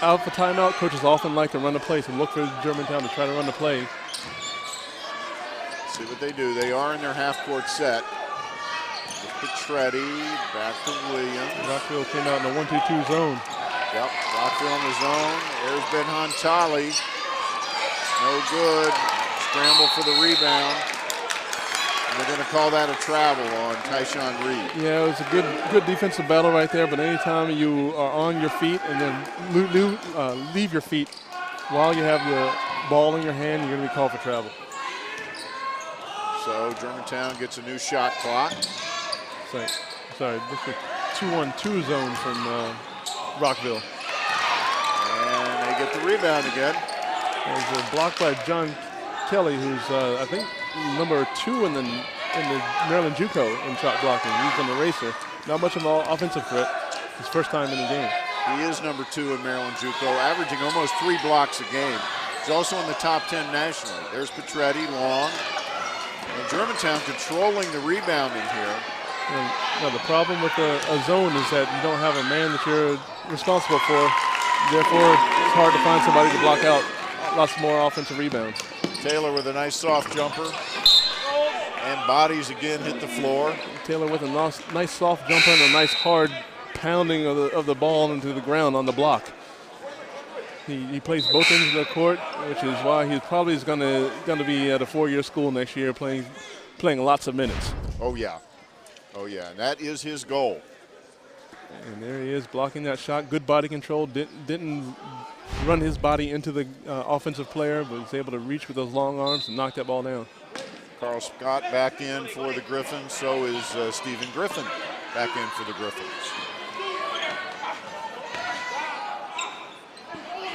out for timeout, coaches often like to run a play, so look for Germantown to try to run the play. See what they do. They are in their half-court set. Petretti, back to Williams. Rockville came out in a 1-2-2 zone. Yep, Rockville in the zone. There's Ben Hontali. No good. Scramble for the rebound. And they're going to call that a travel on Tyshawn Reed. Yeah, it was a good defensive battle right there, but anytime you are on your feet and then leave your feet while you have the ball in your hand, you're going to be called for travel. So Germantown gets a new shot clock. Sorry, this is a 2-1-2 zone from Rockville. And they get the rebound again. There's a block by John Kelly, who's I think #2 in the Maryland JUCO in shot blocking. He's an eraser. Not much of an offensive threat. His first time in the game. He is #2 in Maryland JUCO, averaging almost 3 blocks a game. He's also in the top 10 nationally. There's Petretti, long. And Germantown controlling the rebounding here. And, the problem with a zone is that you don't have a man that you're responsible for. Therefore, it's hard to find somebody to block out lots more offensive rebounds. Taylor with a nice soft jumper. And bodies again hit the floor. Taylor with a nice soft jumper and a nice hard pounding of the ball into the ground on the block. He plays both ends of the court, which is why he probably is going to be at a 4-year school next year playing lots of minutes. Oh, yeah. Oh, yeah, and that is his goal. And there he is blocking that shot. Good body control. Didn't run his body into the offensive player, but was able to reach with those long arms and knock that ball down. Carl Scott back in for the Gryphons. So is Stephen Griffin back in for the Gryphons.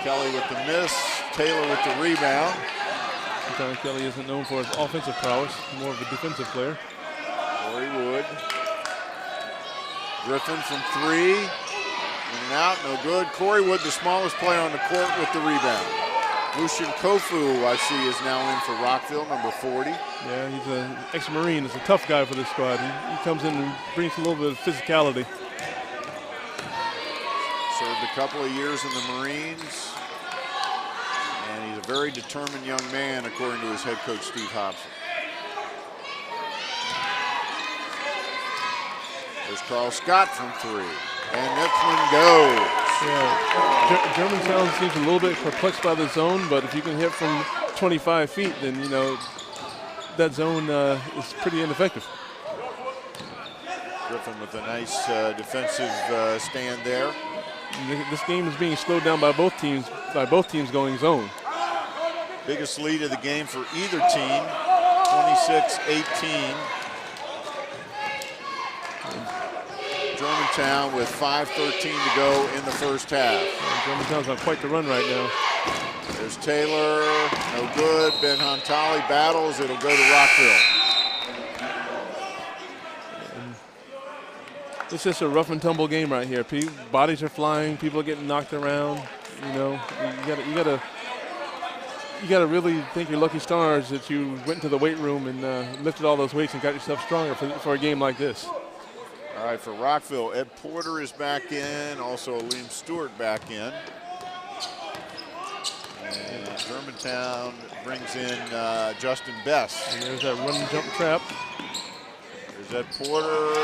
Kelly with the miss. Taylor with the rebound. Sometimes Kelly isn't known for his offensive prowess, more of a defensive player. Corey Wood. Griffin from 3. In and out, no good. Corey Wood, the smallest player on the court with the rebound. Lucian Kofu, I see, is now in for Rockville, #40. Yeah, he's an ex-Marine. He's a tough guy for this squad. He comes in and brings a little bit of physicality. Served a couple of years in the Marines. And he's a very determined young man, according to his head coach, Steve Hobson. There's Carl Scott from 3. And this one goes. Yeah, Germantown seems a little bit perplexed by the zone, but if you can hit from 25 feet, then, that zone is pretty ineffective. Griffin with a nice defensive stand there. This game is being slowed down by both teams going zone. Biggest lead of the game for either team, 26-18. Germantown with 5:13 to go in the first half. Germantown's on quite the run right now. There's Taylor, no good. Ben Hontali battles, it'll go to Rockville. It's just a rough and tumble game right here. Bodies are flying, people are getting knocked around. You gotta you got to really thank your lucky stars that you went to the weight room and lifted all those weights and got yourself stronger for a game like this. All right, for Rockville, Ed Porter is back in, also Liam Stewart back in. And Germantown brings in Justin Bess. And there's that run and jump trap. There's Ed Porter.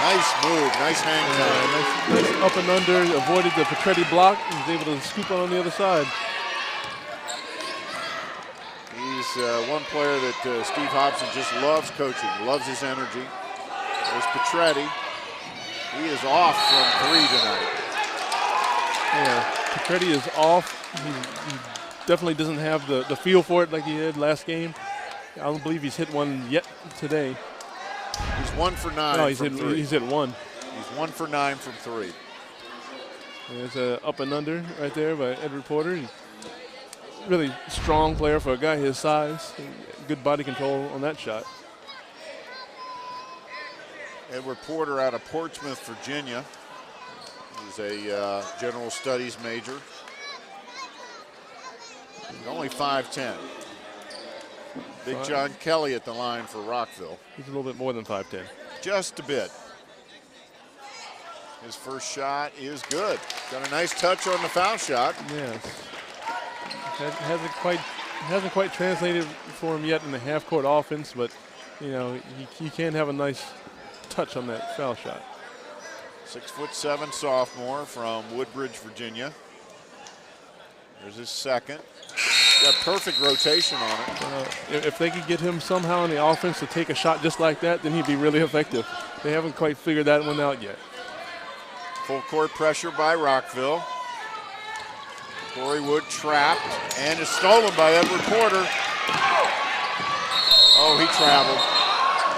Nice move, nice hang time. Nice up and under, avoided the Petretti block, and was able to scoop on the other side. He's one player that Steve Hobson just loves coaching, loves his energy. There's Petretti. He is off from 3 tonight. Yeah, Petretti is off. He definitely doesn't have the feel for it like he did last game. I don't believe he's hit one yet today. He's 1 for 9 no, from 3. He's hit 1. He's 1 for 9 from 3. There's a up and under right there by Edward Porter. He's really strong player for a guy his size. Good body control on that shot. Edward Porter out of Portsmouth, Virginia. He's a general studies major. He's only 5'10". Big John Kelly at the line for Rockville. He's a little bit more than 5'10". Just a bit. His first shot is good. Got a nice touch on the foul shot. Yes. Hasn't quite translated for him yet in the half-court offense, but you know he can have a nice touch on that foul shot. 6'7" sophomore from Woodbridge, Virginia. There's his second. Got perfect rotation on it. If they could get him somehow in the offense to take a shot just like that, then he'd be really effective. They haven't quite figured that one out yet. Full court pressure by Rockville. Corey Wood trapped and is stolen by Edward Porter. Oh, he traveled.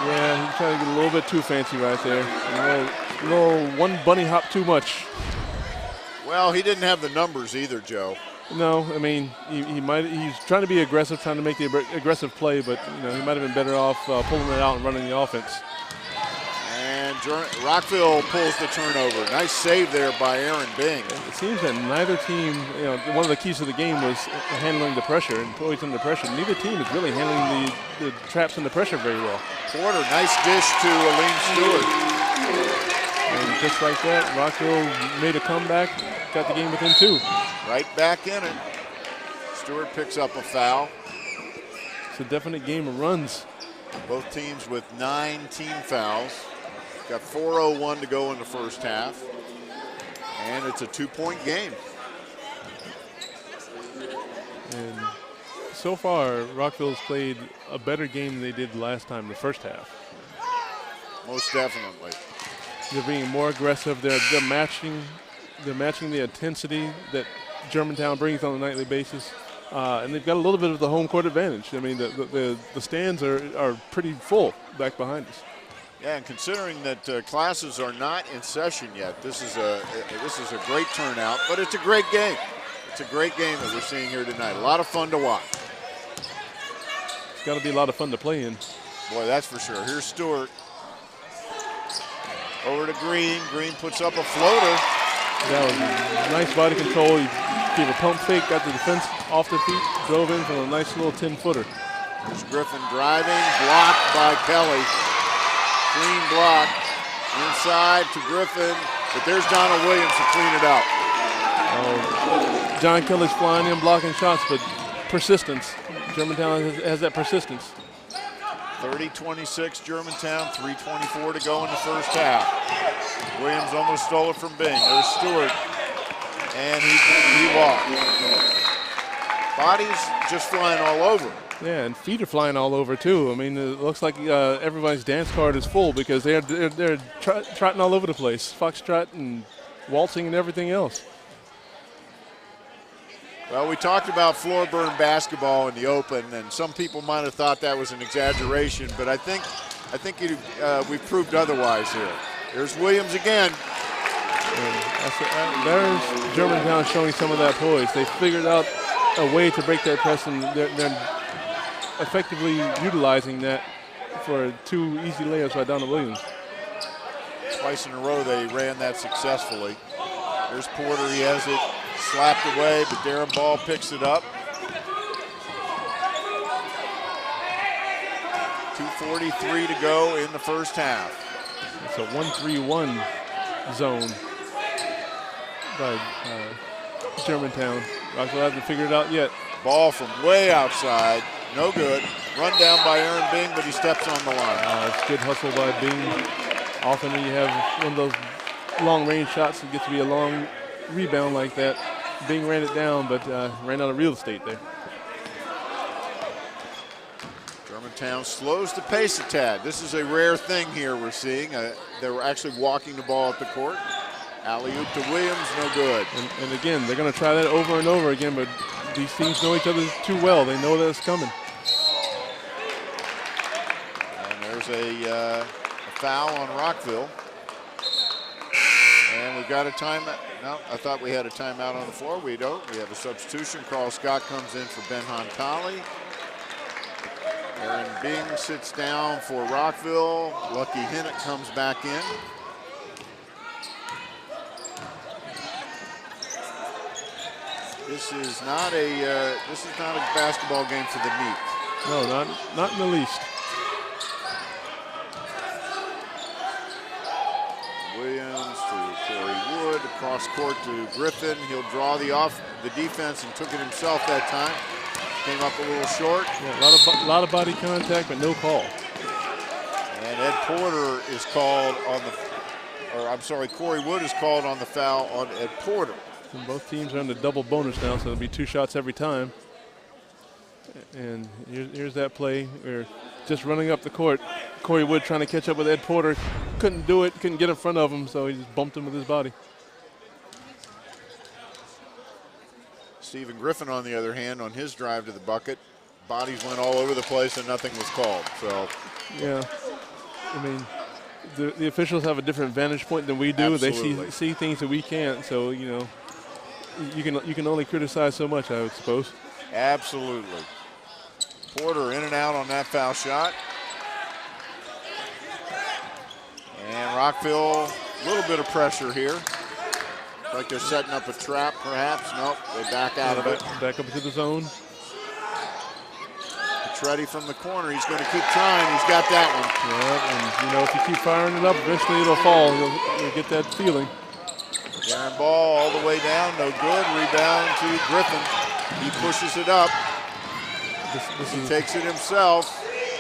Yeah, he's trying to get a little bit too fancy right there. A little one bunny hop too much. Well, he didn't have the numbers either, Joe. No, I mean he's trying to be aggressive, trying to make the aggressive play, but you know he might have been better off pulling it out and running the offense. And Rockville pulls the turnover. Nice save there by Aaron Bing. It seems that neither team, you know, one of the keys to the game was handling the pressure and poising the pressure. Neither team is really handling the traps and the pressure very well. Porter, nice dish to Aleem Stewart. And just like that, Rockville made a comeback, got the game within 2. Right back in it. Stewart picks up a foul. It's a definite game of runs. Both teams with 9 team fouls. Got 4:01 to go in the first half. And it's a 2-point game. And so far, Rockville's played a better game than they did last time, the first half. Most definitely. They're being more aggressive. They're matching the intensity that Germantown brings on a nightly basis. And they've got a little bit of the home court advantage. I mean, the stands are pretty full back behind us. Yeah, and considering that classes are not in session yet, this is a great turnout, but it's a great game. It's a great game that we're seeing here tonight. A lot of fun to watch. It's got to be a lot of fun to play in. Boy, that's for sure. Here's Stewart. Over to Green. Green puts up a floater. That was nice body control. He gave a pump fake, got the defense off the feet, drove in from a nice little 10-footer. There's Griffin driving, blocked by Kelly. Clean block inside to Griffin, but there's Donald Williams to clean it out. Oh, John Kelly's flying in, blocking shots, but persistence. Germantown has that persistence. 30-26 Germantown, 3:24 to go in the first half. Williams almost stole it from Bing. There's Stewart, and he walked. Bodies just flying all over. Yeah, and feet are flying all over too. I mean, it looks like everybody's dance card is full because they're trotting all over the place, foxtrot and waltzing and everything else. Well, we talked about floor burn basketball in the open, and some people might have thought that was an exaggeration, but I think we've proved otherwise here. There's Williams again. There's Germantown showing some of that poise. They figured out a way to break that press, and they're effectively utilizing that for 2 easy layups by Donald Williams. Twice in a row they ran that successfully. There's Porter, he has it slapped away, but Darren Ball picks it up. 2:43 to go in the first half. It's a 1-3-1 zone by Germantown. Rockville hasn't figured it out yet. Ball from way outside, no good. Run down by Aaron Bing, but he steps on the line. It's good hustle by Bing. Often when you have one of those long-range shots, it gets to be a long rebound like that. Bing ran it down, but ran out of real estate there. Germantown slows the pace a tad. This is a rare thing here we're seeing. They were actually walking the ball at the court. Alley-oop to Williams, no good. And again, they're going to try that over and over again, but these teams know each other too well. They know that it's coming. And there's a foul on Rockville. And we've got a timeout. No, I thought we had a timeout on the floor. We don't. We have a substitution. Carl Scott comes in for Ben Hontali. Aaron Bing sits down for Rockville. Lucky Hinnett comes back in. This is not a basketball game for the meek. No, not in the least. Williams to Corey Wood, across court to Griffin. He'll draw the defense and took it himself that time. Came up a little short. Yeah, a lot of body contact, but no call. And Ed Porter is called on Corey Wood is called on the foul on Ed Porter. And both teams are on the double bonus now, so there'll be 2 shots every time. And here's that play. We're just running up the court. Corey Wood trying to catch up with Ed Porter. Couldn't do it, couldn't get in front of him, so he just bumped him with his body. Stephen Griffin, on the other hand, on his drive to the bucket, bodies went all over the place and nothing was called. So, yeah, I mean, the officials have a different vantage point than we do. Absolutely. They see things that we can't. So you can only criticize so much, I would suppose. Absolutely. Porter in and out on that foul shot. And Rockville, a little bit of pressure here. Like they're setting up a trap, perhaps. Nope, they back out of it. Back up into the zone. Petretti from the corner. He's going to keep trying. He's got that one. Yeah, and if you keep firing it up, eventually it'll fall. You'll get that feeling. Darren Ball all the way down, no good. Rebound to Griffin. He pushes it up. He takes it himself.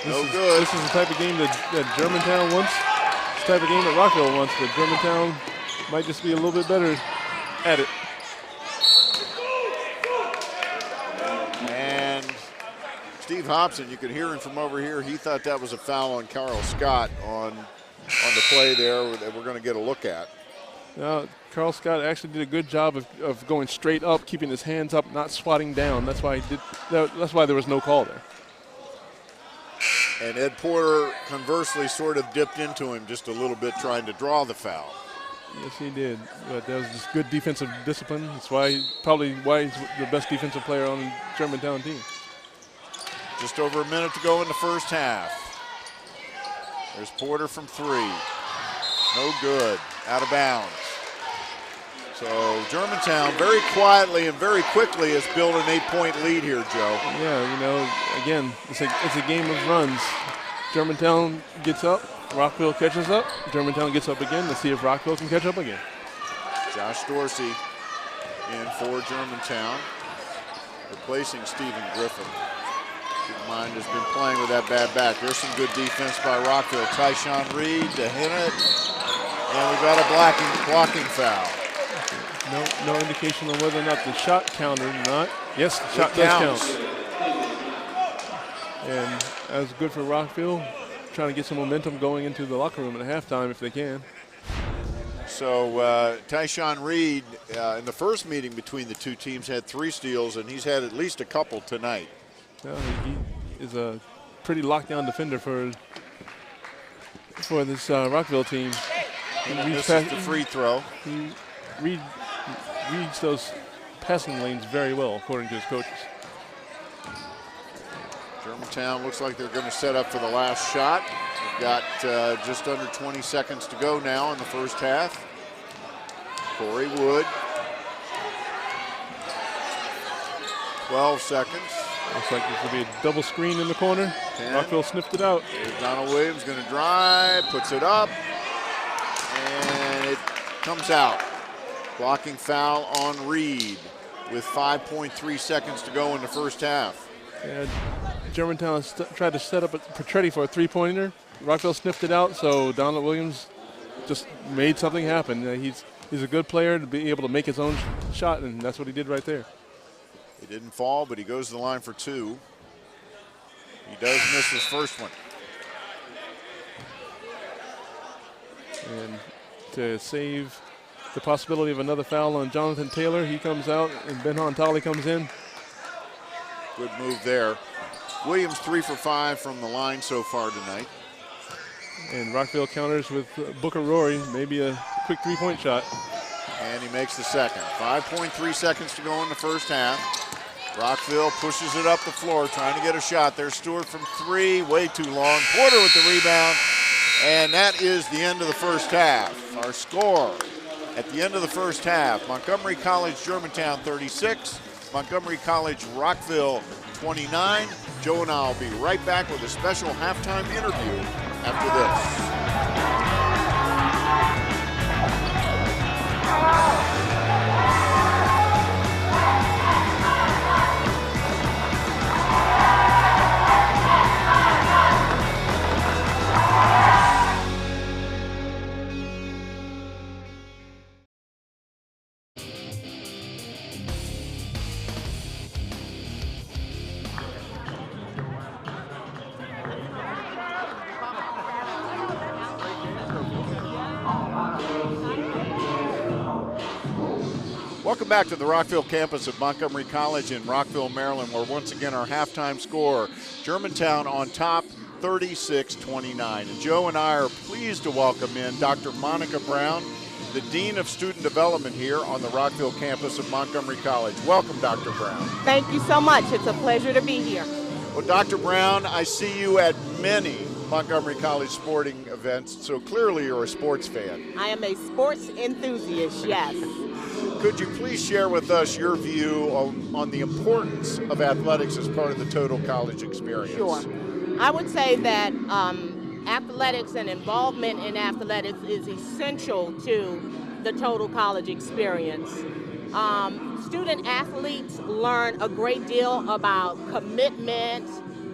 No good. This is the type of game that Germantown wants. This type of game that Rockville wants, but Germantown might just be a little bit better at it. And Steve Hobson, you could hear him from over here. He thought that was a foul on Carl Scott on the play there that we're going to get a look at. Carl Scott actually did a good job of going straight up, keeping his hands up, not swatting down. That's why there was no call there. And Ed Porter, conversely, sort of dipped into him just a little bit, trying to draw the foul. Yes, he did. But that was just good defensive discipline. That's probably why he's the best defensive player on the Germantown team. Just over a minute to go in the first half. There's Porter from 3. No good. Out of bounds. So Germantown very quietly and very quickly has built an 8-point lead here, Joe. Yeah, again, it's a game of runs. Germantown gets up, Rockville catches up, Germantown gets up again. Let's see if Rockville can catch up again. Josh Dorsey in for Germantown, replacing Stephen Griffin. Keep in mind, has been playing with that bad back. There's some good defense by Rockville. Tyshawn Reed to Hinnett, and we've got a blocking foul. No indication on whether or not the shot counted or not. Yes, the shot does count. And that was good for Rockville, trying to get some momentum going into the locker room at halftime if they can. So Tyshawn Reed, in the first meeting between the two teams, had 3 steals, and he's had at least a couple tonight. Well, he is a pretty lockdown defender for this Rockville team. This is the free throw. He reads those passing lanes very well, according to his coaches. Germantown looks like they're going to set up for the last shot. We've got just under 20 seconds to go now in the first half. Corey Wood. 12 seconds. Looks like this will be a double screen in the corner. Rockville sniffed it out. Here's Donald Williams going to drive, puts it up, and it comes out. Blocking foul on Reed with 5.3 seconds to go in the first half. And Germantown tried to set up a Petretti for a three-pointer. Rockville sniffed it out, so Donald Williams just made something happen. He's a good player to be able to make his own shot, and that's what he did right there. He didn't fall, but he goes to the line for two. He does miss his first one. And to save the possibility of another foul on Jonathan Taylor, he comes out, and Ben Hontali comes in. Good move there. Williams 3 for 5 from the line so far tonight. And Rockville counters with Booker Rory, maybe a quick three-point shot. And he makes the second. 5.3 seconds to go in the first half. Rockville pushes it up the floor, trying to get a shot. There's Stewart from three, way too long. Porter with the rebound, and that is the end of the first half. Our score at the end of the first half, Montgomery College Germantown 36, Montgomery College Rockville 29. Joe and I will be right back with a special halftime interview after this. Welcome back to the Rockville campus of Montgomery College in Rockville, Maryland, where once again our halftime score, Germantown on top, 36-29. And Joe and I are pleased to welcome in Dr. Monica Brown, the Dean of Student Development here on the Rockville campus of Montgomery College. Welcome, Dr. Brown. Thank you so much. It's a pleasure to be here. Well, Dr. Brown, I see you at many Montgomery College sporting events, so clearly you're a sports fan. I am a sports enthusiast, yes. Could you please share with us your view on the importance of athletics as part of the total college experience? Sure. I would say that athletics and involvement in athletics is essential to the total college experience. Student athletes learn a great deal about commitment,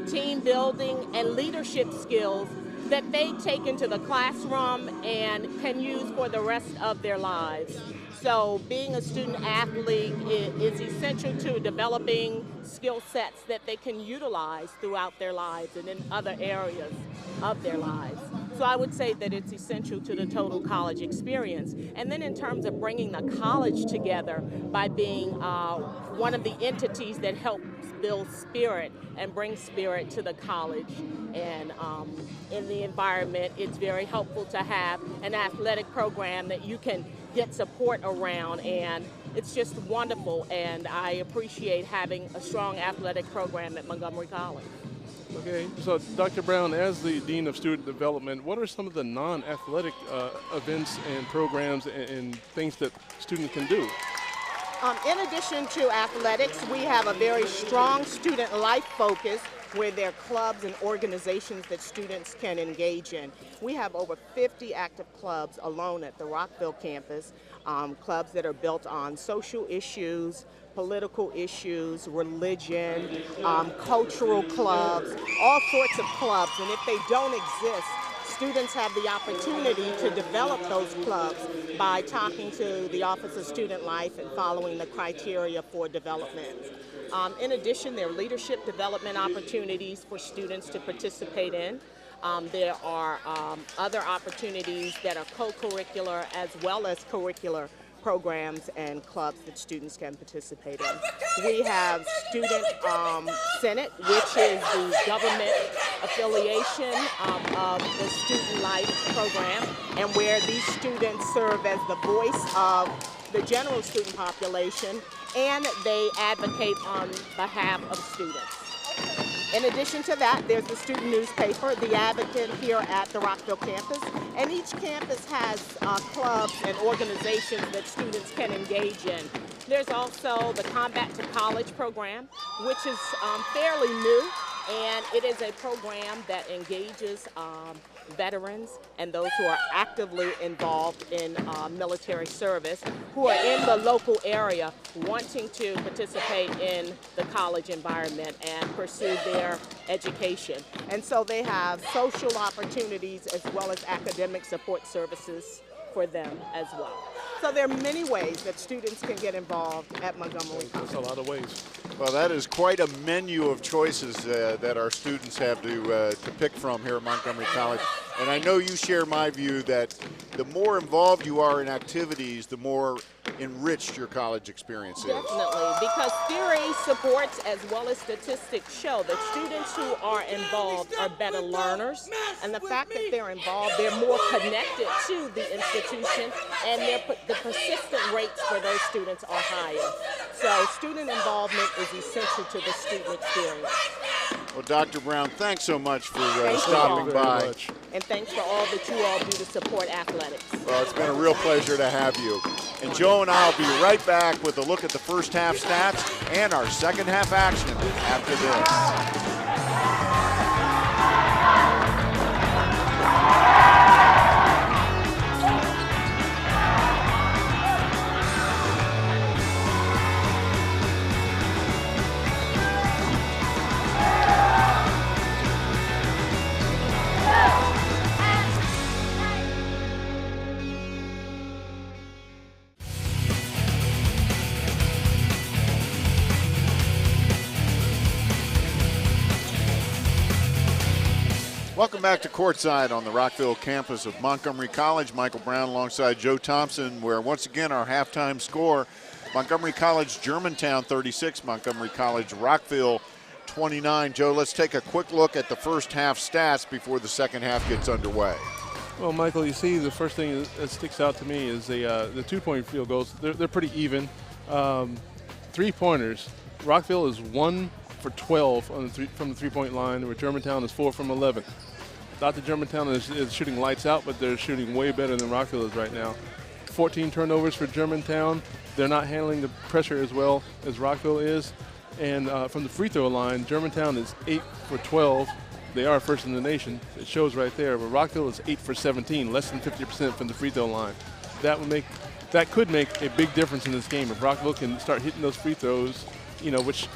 team building, and leadership skills that they take into the classroom and can use for the rest of their lives. So being a student athlete is essential to developing skill sets that they can utilize throughout their lives and in other areas of their lives. So I would say that it's essential to the total college experience. And then in terms of bringing the college together by being one of the entities that helps build spirit and bring spirit to the college. And in the environment, it's very helpful to have an athletic program that you can get support around, and it's just wonderful, and I appreciate having a strong athletic program at Montgomery College. Okay, so Dr. Brown, as the Dean of Student Development, what are some of the non-athletic events and programs and things that students can do? In addition to athletics, we have a very strong student life focus where there are clubs and organizations that students can engage in. We have over 50 active clubs alone at the Rockville campus, clubs that are built on social issues, political issues, religion, cultural clubs, all sorts of clubs. And if they don't exist, students have the opportunity to develop those clubs by talking to the Office of Student Life and following the criteria for development. In addition, there are leadership development opportunities for students to participate in. There are other opportunities that are co-curricular as well as curricular programs and clubs that students can participate in. We have Student Senate, which is the government affiliation of the Student Life program, and where these students serve as the voice of the general student population, and they advocate on behalf of students. In addition to that, there's the student newspaper, The Advocate, here at the Rockville campus. And each campus has clubs and organizations that students can engage in. There's also the Combat to College program, which is fairly new, and it is a program that engages veterans and those who are actively involved in military service who are in the local area wanting to participate in the college environment and pursue their education. And so they have social opportunities as well as academic support services for them as well. So there are many ways that students can get involved at Montgomery College. There's a lot of ways. Well, that is quite a menu of choices that our students have to pick from here at Montgomery College. And I know you share my view that the more involved you are in activities, the more enriched your college experience is. Definitely, because theory supports as well as statistics show that students who are involved are better learners, and the fact that they're involved, they're more connected to the institution, and the persistent rates for those students are higher. So student involvement is essential to the student experience. Well, Dr. Brown, thanks so much for stopping by. And thanks for all that you all do to support athletics. Well, it's been a real pleasure to have you. And Joe and I will be right back with a look at the first half stats and our second half action after this. Welcome back to Courtside on the Rockville campus of Montgomery College. Michael Brown alongside Joe Thompson, where once again our halftime score, Montgomery College Germantown 36, Montgomery College Rockville 29. Joe, let's take a quick look at the first half stats before the second half gets underway. Well, Michael, you see the first thing that sticks out to me is the two-point field goals. They're pretty even. Three-pointers, Rockville is 1 for 12 on from the three-point line, where Germantown is 4 from 11. Not that Germantown is shooting lights out, but they're shooting way better than Rockville is right now. 14 turnovers for Germantown. They're not handling the pressure as well as Rockville is. And from the free throw line, Germantown is 8 for 12. They are first in the nation. It shows right there. But Rockville is 8 for 17, less than 50% from the free throw line. That could make a big difference in this game if Rockville can start hitting those free throws. You know, which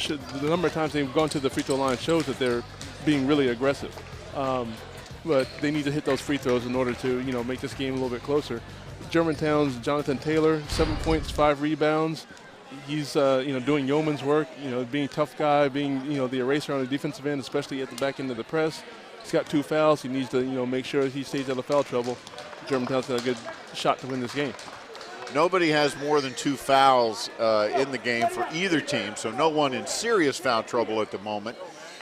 the number of times they've gone to the free throw line shows that they're being really aggressive. But they need to hit those free throws in order to, make this game a little bit closer. Germantown's Jonathan Taylor, 7 points, 5 rebounds. He's, doing yeoman's work, being a tough guy, being, the eraser on the defensive end, especially at the back end of the press. He's got 2 fouls. He needs to, make sure he stays out of foul trouble. Germantown's got a good shot to win this game. Nobody has more than 2 fouls in the game for either team, so no one in serious foul trouble at the moment.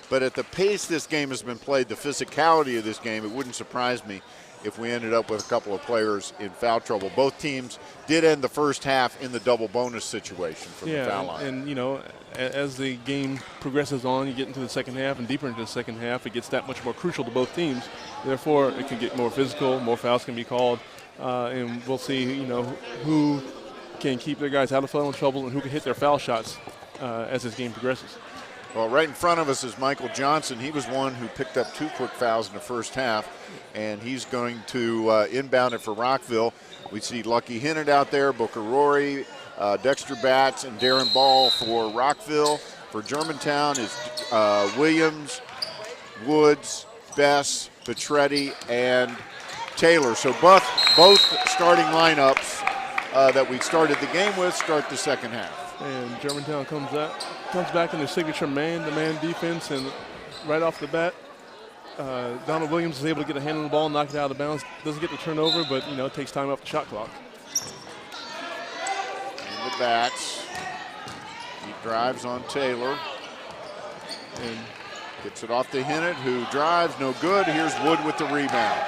But at the pace this game has been played, the physicality of this game, it wouldn't surprise me if we ended up with a couple of players in foul trouble. Both teams did end the first half in the double bonus situation from the foul line. And, as the game progresses on, you get into the second half and deeper into the second half, it gets that much more crucial to both teams. Therefore, it can get more physical, more fouls can be called, and we'll see, who can keep their guys out of foul trouble and who can hit their foul shots as this game progresses. Well, right in front of us is Michael Johnson. He was one who picked up 2 quick fouls in the first half, and he's going to inbound it for Rockville. We see Lucky Hinnett out there, Booker Rory, Dexter Batts, and Darren Ball for Rockville. For Germantown is Williams, Woods, Bess, Petretti, and Taylor. So both starting lineups that we started the game with start the second half. And Germantown comes back in their signature man-to-man defense, and right off the bat, Donald Williams is able to get a hand on the ball and knock it out of bounds. Doesn't get the turnover, but, it takes time off the shot clock. And the Bats. He drives on Taylor and gets it off to Hinnett, who drives, no good. Here's Wood with the rebound.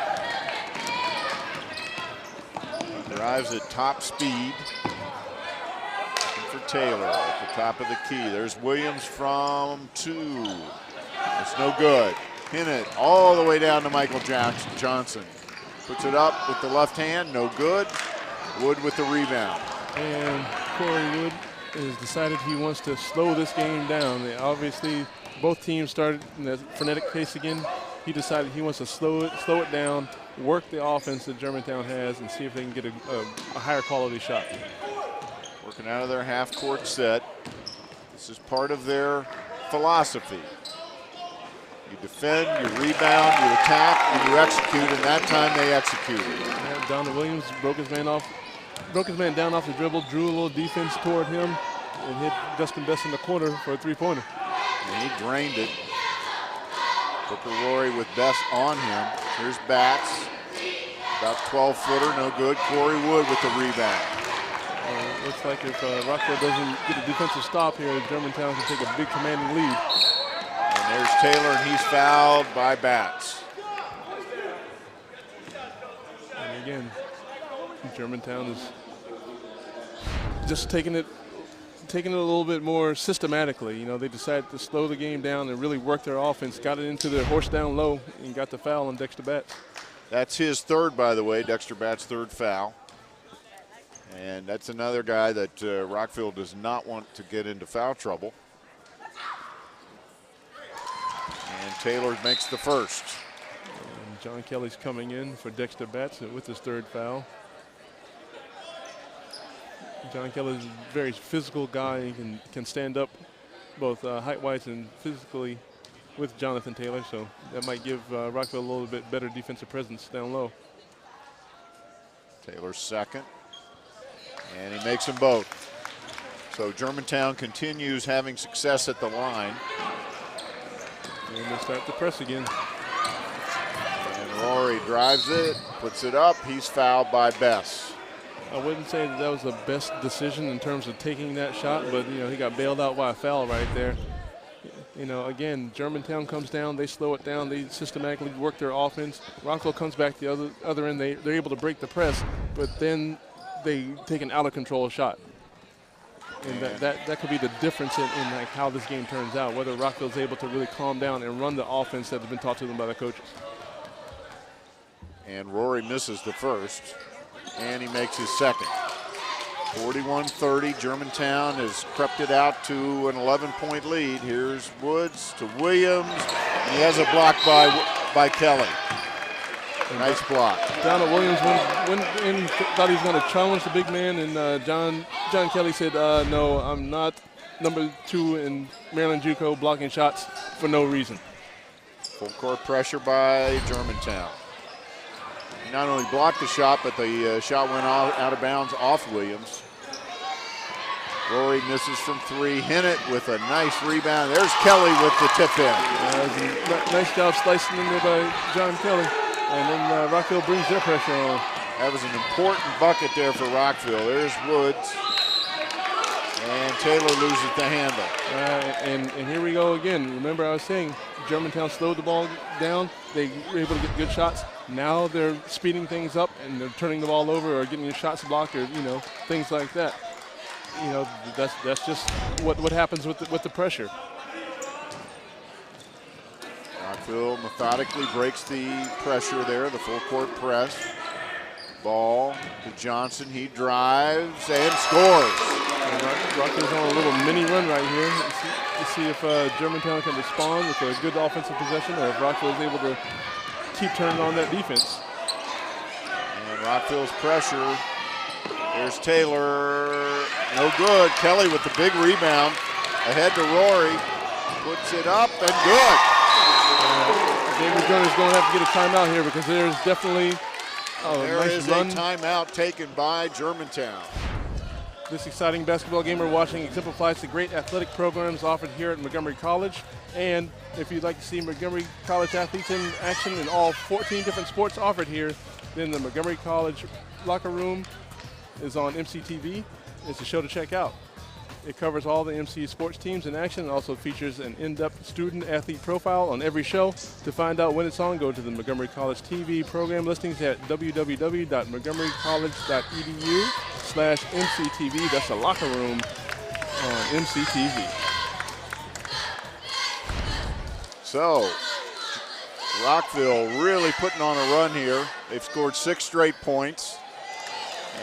Drives at top speed. For Taylor at the top of the key. There's Williams from 2. It's no good. Hinnett all the way down to Michael Johnson. Puts it up with the left hand, no good. Wood with the rebound. And Corey Wood has decided he wants to slow this game down. Obviously, both teams started in that frenetic pace again. He decided he wants to slow it down, work the offense that Germantown has, and see if they can get a higher quality shot. Working out of their half-court set. This is part of their philosophy. You defend, you rebound, you attack, and you execute, and that time they executed. Yeah, Donald Williams broke his man down off the dribble, drew a little defense toward him, and hit Justin Best in the corner for a three-pointer. And he drained it. Booker Rory with Best on him. Here's Batts. About 12-footer, no good. Corey Wood with the rebound. Looks like if Rockville doesn't get a defensive stop here, Germantown can take a big commanding lead. And there's Taylor, and he's fouled by Batts. And again, Germantown is just taking it a little bit more systematically. You know, they decided to slow the game down and really work their offense, got it into their horse down low, and got the foul on Dexter Batts. That's his third, by the way, Dexter Batts' third foul. And that's another guy that Rockville does not want to get into foul trouble. And Taylor makes the first. And John Kelly's coming in for Dexter Batts with his third foul. John Kelly's a very physical guy. He can stand up both height-wise and physically with Jonathan Taylor, so that might give Rockville a little bit better defensive presence down low. Taylor's second, and he makes them both. So Germantown continues having success at the line. And they start to press again. And Rory drives it, puts it up. He's fouled by Bess. I wouldn't say that was the best decision in terms of taking that shot, but you know, he got bailed out by a foul right there. You know, again, Germantown comes down, they slow it down, they systematically work their offense. Rockville comes back the other end, they're able to break the press, but then they take an out of control shot. And that could be the difference in like how this game turns out, whether Rockville's able to really calm down and run the offense that has been taught to them by the coaches. And Rory misses the first, and he makes his second. 41-30, Germantown has crept it out to an 11-point lead. Here's Woods to Williams, and he has a block by Kelly. Nice block. Donald Williams went in, thought he was going to challenge the big man, and John Kelly said, no, I'm not number 2 in Maryland JUCO blocking shots for no reason. Full court pressure by Germantown. He not only blocked the shot, but the shot went out of bounds off Williams. Rory misses from 3. Hinnett with a nice rebound. There's Kelly with the tip in. Nice job slicing in there by John Kelly. And then Rockville brings their pressure on. That was an important bucket there for Rockville. There's Woods. And Taylor loses the handle. And here we go again. Remember I was saying Germantown slowed the ball down. They were able to get good shots. Now they're speeding things up and they're turning the ball over or getting your shots blocked or, you know, things like that. You know, that's just what happens with the pressure. Rockville methodically breaks the pressure there, the full court press. Ball to Johnson, he drives and scores. Rockville's on a little mini run right here. Let's see if Germantown can respond with a good offensive possession or if Rockville is able to keep turning on that defense. And Rockville's pressure. There's Taylor, no good. Kelly with the big rebound. Ahead to Rory, puts it up and good. David Jones going to have to get a timeout here because there's definitely there nice is run. A timeout taken by Germantown. This exciting basketball game we're watching exemplifies the great athletic programs offered here at Montgomery College. And if you'd like to see Montgomery College athletes in action in all 14 different sports offered here, then the Montgomery College locker room is on MCTV. It's a show to check out. It covers all the MC sports teams in action and also features an in-depth student-athlete profile on every show. To find out when it's on, go to the Montgomery College TV program listings at www.montgomerycollege.edu/MCTV. That's the locker room on MCTV. So, Rockville really putting on a run here. They've scored 6 straight points.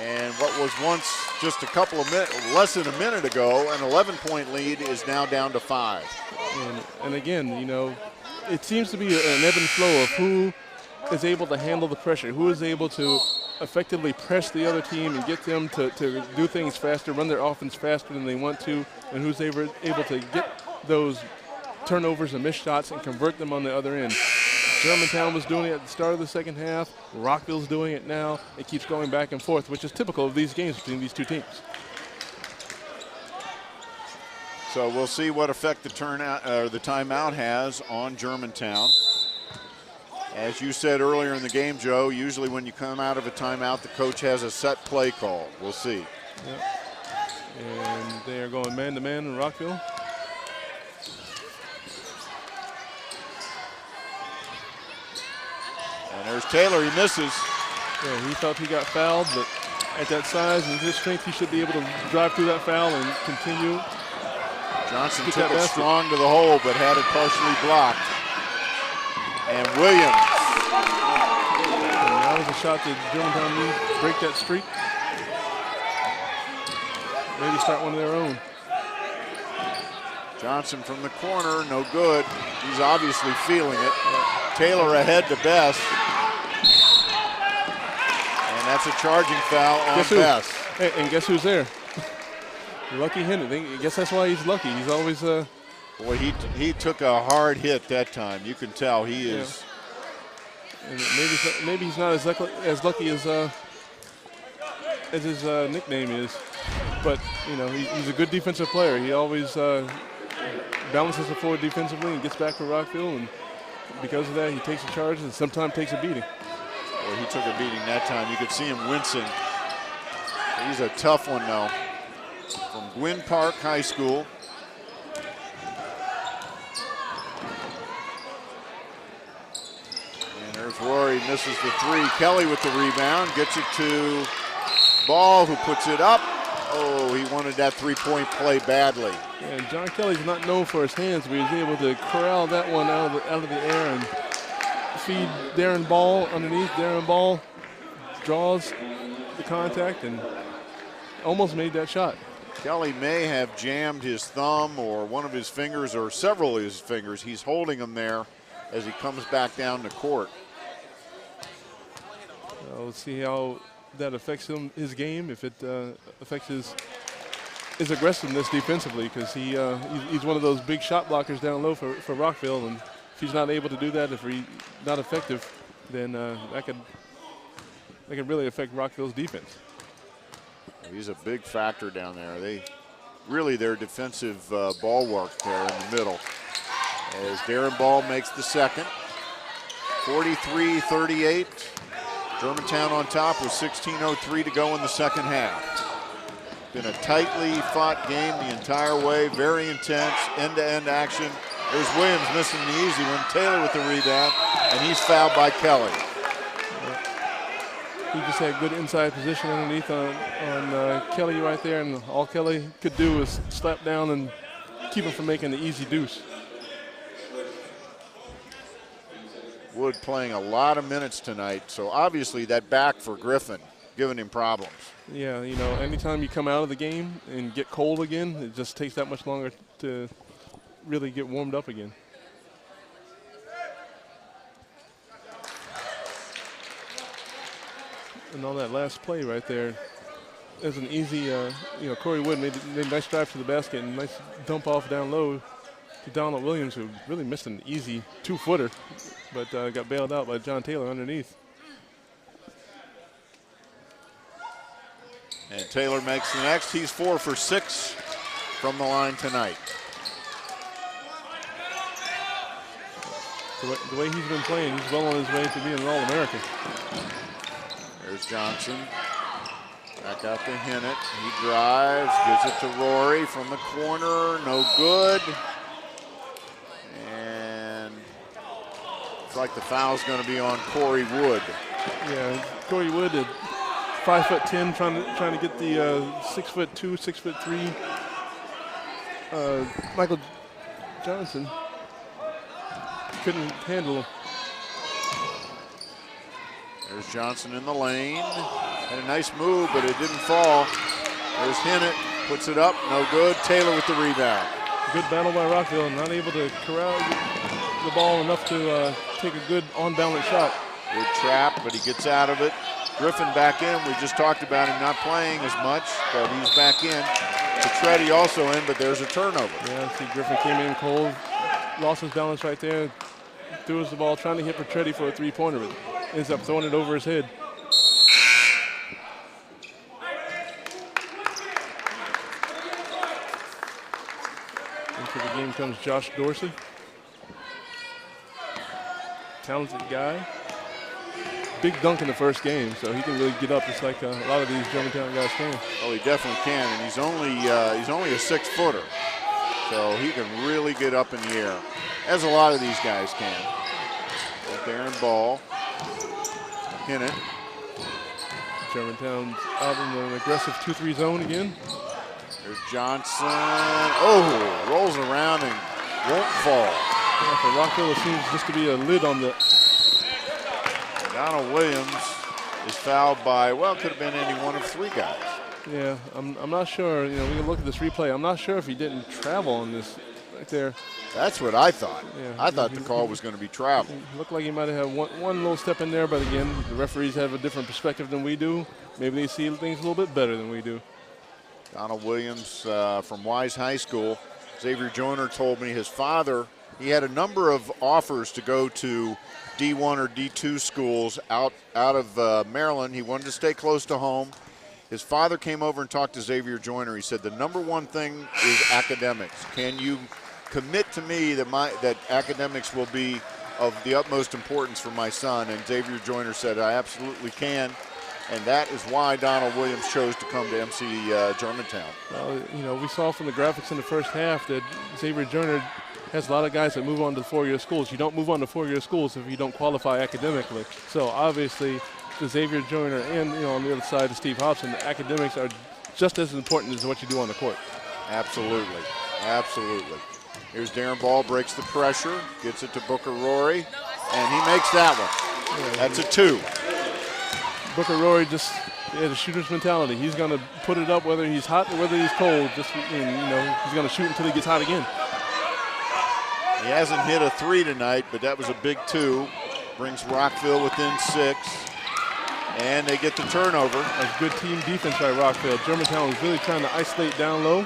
And what was once just a couple of minutes, less than a minute ago. An 11-point lead is now down to 5. And again, you know, it seems to be an ebb and flow of who is able to handle the pressure, who is able to effectively press the other team and get them to do things faster, run their offense faster than they want to, and who's able to get those turnovers and missed shots and convert them on the other end. Germantown was doing it at the start of the second half. Rockville's doing it now. It keeps going back and forth, which is typical of these games between these two teams. So we'll see what effect the timeout has on Germantown. As you said earlier in the game, Joe, usually when you come out of a timeout, the coach has a set play call. We'll see. Yep. And they are going man-to-man in Rockville. And there's Taylor, he misses. Yeah, he thought he got fouled, but at that size and his strength, he should be able to drive through that foul and continue. Johnson took it strong to the hole, but had it partially blocked. And Williams. And that was a shot that Germantown needs to break that streak. Maybe start one of their own. Johnson from the corner, no good. He's obviously feeling it. Taylor ahead to Best. And that's a charging foul on Best. Hey, and guess who's there? Lucky Henry. I guess that's why he's lucky. He's always Boy, he took a hard hit that time. You can tell he is. Yeah. And maybe he's not as lucky as his nickname is, but you know he's a good defensive player. He always balances it forward defensively and gets back for Rockville, and because of that, he takes a charge and sometimes takes a beating. Well, he took a beating that time. You could see him wincing. He's a tough one though. From Gwynn Park High School. There's Rory, misses the three. Kelly with the rebound, gets it to Ball, who puts it up. Oh, he wanted that three-point play badly. And John Kelly's not known for his hands, but he was able to corral that one out of the air and feed Darren Ball underneath. Darren Ball draws the contact and almost made that shot. Kelly may have jammed his thumb or one of his fingers or several of his fingers. He's holding them there as he comes back down the court. Let's see how that affects his game, if it affects his aggressiveness defensively, because he's one of those big shot blockers down low for Rockville, and if he's not able to do that, if he's not effective, then that could really affect Rockville's defense. He's a big factor down there. Their defensive ball work there in the middle. As Darren Ball makes the second. 43-38. Germantown on top with 16:03 to go in the second half. Been a tightly fought game the entire way, very intense, end-to-end action. There's Williams missing the easy one. Taylor with the rebound, and he's fouled by Kelly. He just had good inside position underneath on Kelly right there, and all Kelly could do was slap down and keep him from making the easy deuce. Wood playing a lot of minutes tonight, so obviously that back for Griffin giving him problems. Yeah, you know, anytime you come out of the game and get cold again, it just takes that much longer to really get warmed up again. And on that last play right there, there's an easy, Corey Wood made a nice drive to the basket and nice dump off down low to Donald Williams, who really missed an easy two-footer, but got bailed out by John Taylor underneath. And Taylor makes the next. He's 4 for 6 from the line tonight. The way he's been playing, he's well on his way to being an All-American. There's Johnson. Back out to Hennett. He drives, gives it to Rory from the corner. No good. And it's like the foul's going to be on Corey Wood. Yeah, Corey Wood at 5'10", trying to get the 6'2", 6'3" Michael Johnson. Couldn't handle him. There's Johnson in the lane. Had a nice move, but it didn't fall. There's Hinnett, puts it up, no good. Taylor with the rebound. Good battle by Rockville, not able to corral the ball enough to take a good on-balance shot. Good trap, but he gets out of it. Griffin back in. We just talked about him not playing as much, but he's back in. Petretti also in, but there's a turnover. Yeah, see Griffin came in cold, lost his balance right there, threw us the ball, trying to hit Petretti for a three-pointer, but ends up throwing it over his head. Into the game comes Josh Dorsey. Talented guy. Big dunk in the first game, so he can really get up just like a lot of these Germantown guys can. Oh, he definitely can, and he's only a 6-footer, so he can really get up in the air, as a lot of these guys can. Right there in ball. Hinnett. Germantown's out in an aggressive 2-3 zone again. There's Johnson. Oh, rolls around and won't fall. Yeah, for Rockville, it seems just to be a lid on the. Donald Williams is fouled by, well, could have been any one of 3 guys. Yeah, I'm not sure. You know, we can look at this replay. I'm not sure if he didn't travel on this right there. That's what I thought. Yeah, I thought the call was going to be travel. Looked like he might have had one little step in there, but again, the referees have a different perspective than we do. Maybe they see things a little bit better than we do. Donald Williams from Wise High School. Xavier Joyner told me his father, he had a number of offers to go to D1 or D2 schools out of Maryland. He wanted to stay close to home. His father came over and talked to Xavier Joyner. He said the number one thing is academics. Can you commit to me that academics will be of the utmost importance for my son? And Xavier Joyner said, I absolutely can. And that is why Donald Williams chose to come to MC Germantown. Well, you know, we saw from the graphics in the first half that Xavier Joyner has a lot of guys that move on to 4-year schools. You don't move on to 4-year schools if you don't qualify academically. So obviously, the Xavier Joyner and, you know, on the other side, Steve Hobson, the academics are just as important as what you do on the court. Absolutely, absolutely. Here's Darren Ball, breaks the pressure, gets it to Booker Rory, and he makes that one. Yeah, that's a 2. Booker Rory just the shooter's mentality. He's going to put it up whether he's hot or whether he's cold. Just, you know, he's going to shoot until he gets hot again. He hasn't hit a 3 tonight, but that was a big 2. Brings Rockville within 6. And they get the turnover. A good team defense by Rockville. Germantown was really trying to isolate down low.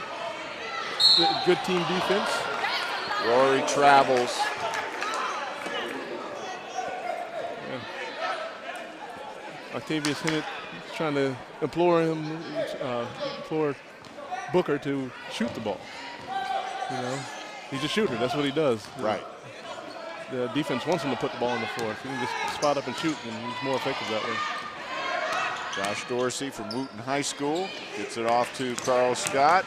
Good team defense. Rory travels. Yeah. Octavius Hinnett trying to implore Booker to shoot the ball. You know, he's a shooter. That's what he does. Right. The defense wants him to put the ball on the floor. If he can just spot up and shoot, then he's more effective that way. Josh Dorsey from Wooten High School gets it off to Carl Scott.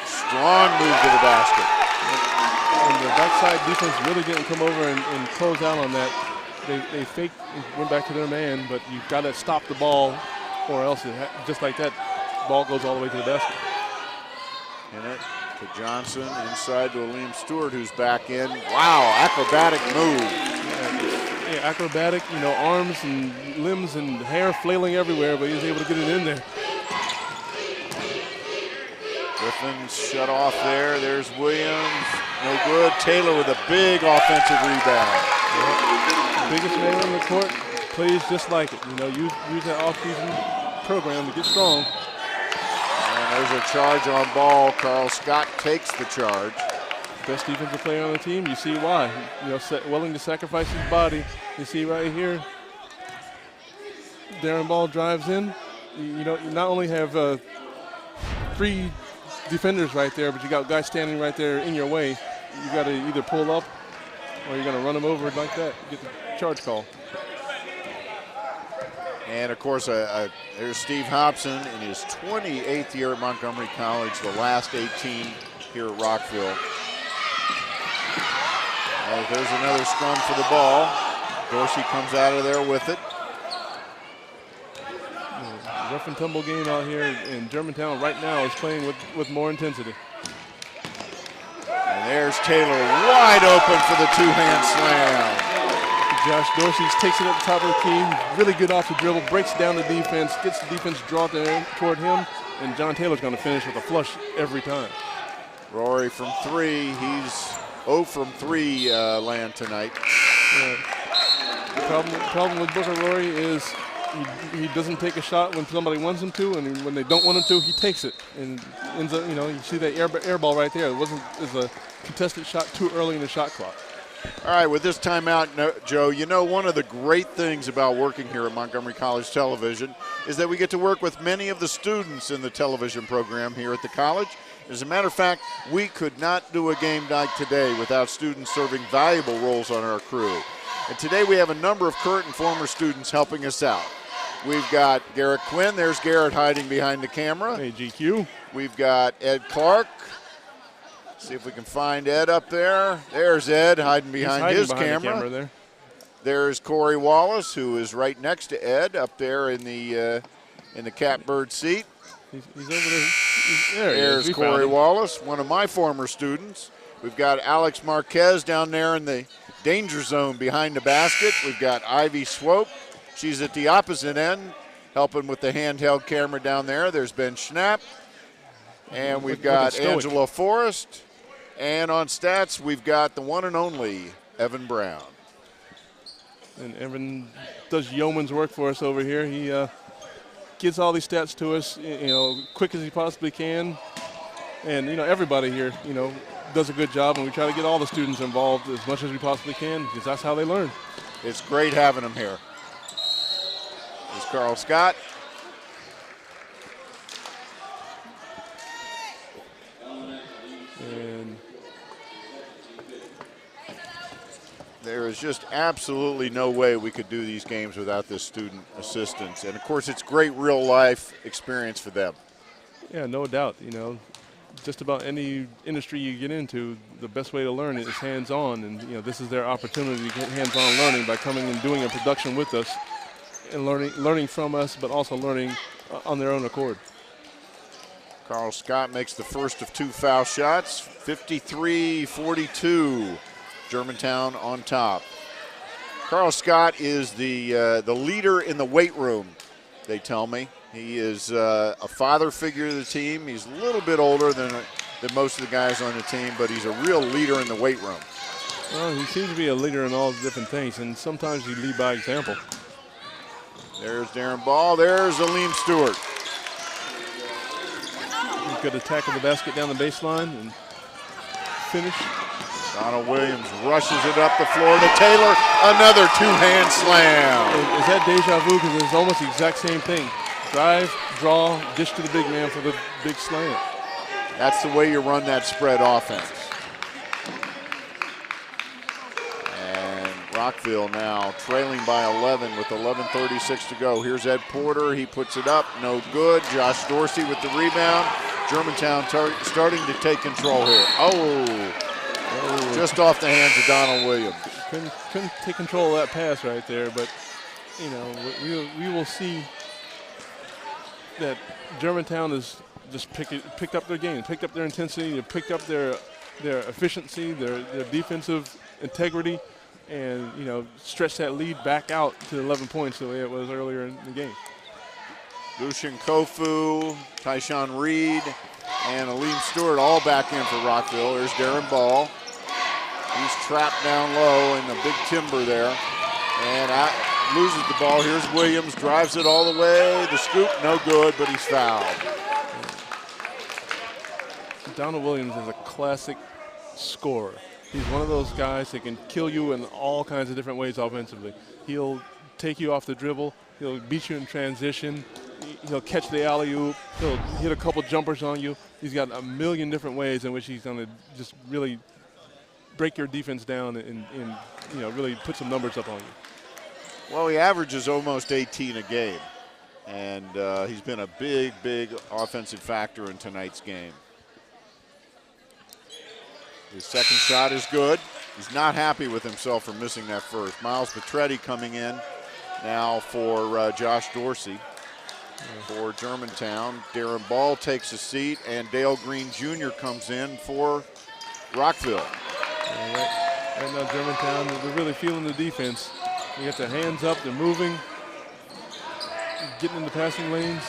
Strong move to the basket. And the backside defense really didn't come over and close out on that. They faked and went back to their man, but you've got to stop the ball or else just like that, ball goes all the way to the basket. Hinnett to Johnson, inside to Aleem Stewart, who's back in. Wow, acrobatic move. Yeah, acrobatic, you know, arms and limbs and hair flailing everywhere, but he was able to get it in there. Griffin's shut off there. There's Williams. No good. Taylor with a big offensive rebound. The biggest man on the court plays just like it. You know, use that off-season program to get strong. And there's a charge on ball. Carl Scott takes the charge. Best defensive player on the team. You see why. You know, willing to sacrifice his body. You see right here, Darren Ball drives in. You know, you not only have 3 defenders right there, but you got guys standing right there in your way. You got to either pull up or you're going to run them over like that, get the charge call. And of course, there's Steve Hobson in his 28th year at Montgomery College, the last 18 here at Rockville. There's another scrum for the ball. Dorsey comes out of there with it. Rough and tumble game out here in Germantown right now is playing with more intensity. And there's Taylor wide open for the 2-hand slam. Josh Dorsey takes it at the top of the key, really good off the dribble, breaks down the defense, gets the defense drawn toward him, and John Taylor's going to finish with a flush every time. Rory from 3. He's 0 from 3 land tonight. The problem with Booker Rory is he doesn't take a shot when somebody wants him to, and when they don't want him to, he takes it and ends up, you see that air ball right there. It was a contested shot too early in the shot clock. All right, with this timeout, Joe, one of the great things about working here at Montgomery College Television is that we get to work with many of the students in the television program here at the college. As a matter of fact, we could not do a game night today without students serving valuable roles on our crew. And today we have a number of current and former students helping us out. We've got Garrett Quinn. There's Garrett hiding behind the camera. Hey, GQ. We've got Ed Clark. See if we can find Ed up there. There's Ed hiding behind his camera. The there. There's Corey Wallace, who is right next to Ed up there in the catbird seat. He's over there. There's Corey Wallace, one of my former students. We've got Alex Marquez down there in the danger zone behind the basket. We've got Ivy Swope. She's at the opposite end, helping with the handheld camera down there. There's Ben Schnapp. And we've got Angela Forrest. And on stats, we've got the one and only Evan Brown. And Evan does yeoman's work for us over here. He gets all these stats to us, quick as he possibly can. And, everybody here, does a good job, and we try to get all the students involved as much as we possibly can because that's how they learn. It's great having them here. There's Carl Scott. And there is just absolutely no way we could do these games without this student assistance. And, of course, it's great real-life experience for them. Yeah, no doubt. Just about any industry you get into, the best way to learn it is hands-on. And, this is their opportunity to get hands-on learning by coming and doing a production with us and learning from us, but also learning on their own accord. Carl Scott makes the first of 2 foul shots, 53-42. Germantown on top. Carl Scott is the leader in the weight room, they tell me. He is a father figure of the team. He's a little bit older than most of the guys on the team, but he's a real leader in the weight room. Well, he seems to be a leader in all different things, and sometimes he lead by example. There's Darren Ball. There's Aleem Stewart. Good attack of the basket down the baseline and finish. Donald Williams rushes it up the floor to Taylor. Another 2-hand slam. Is that deja vu? Because it's almost the exact same thing. Drive, draw, dish to the big man for the big slam. That's the way you run that spread offense. And Rockville now trailing by 11 with 11:36 to go. Here's Ed Porter. He puts it up. No good. Josh Dorsey with the rebound. Germantown starting to take control here. Oh, just off the hands of Donald Williams. Couldn't take control of that pass right there, but, we will see that Germantown has just picked up their game, picked up their intensity, picked up their efficiency, their defensive integrity, and stretched that lead back out to 11 points the way it was earlier in the game. Lucian Kofu, Tyshawn Reed, and Aleem Stewart all back in for Rockville. There's Darren Ball. He's trapped down low in the big timber there, and loses the ball. Here's Williams, drives it all the way. The scoop, no good, but he's fouled. Donald Williams is a classic scorer. He's one of those guys that can kill you in all kinds of different ways offensively. He'll take you off the dribble. He'll beat you in transition. He'll catch the alley-oop. He'll hit a couple jumpers on you. He's got a million different ways in which he's going to just really break your defense down and really put some numbers up on you. Well, he averages almost 18 a game, and he's been a big, big offensive factor in tonight's game. His second shot is good. He's not happy with himself for missing that first. Miles Petretti coming in now for Josh Dorsey for Germantown. Darren Ball takes a seat, and Dale Green Jr. comes in for Rockville. Right now, Germantown, they're really feeling the defense. They got their hands up, they're moving, getting in the passing lanes.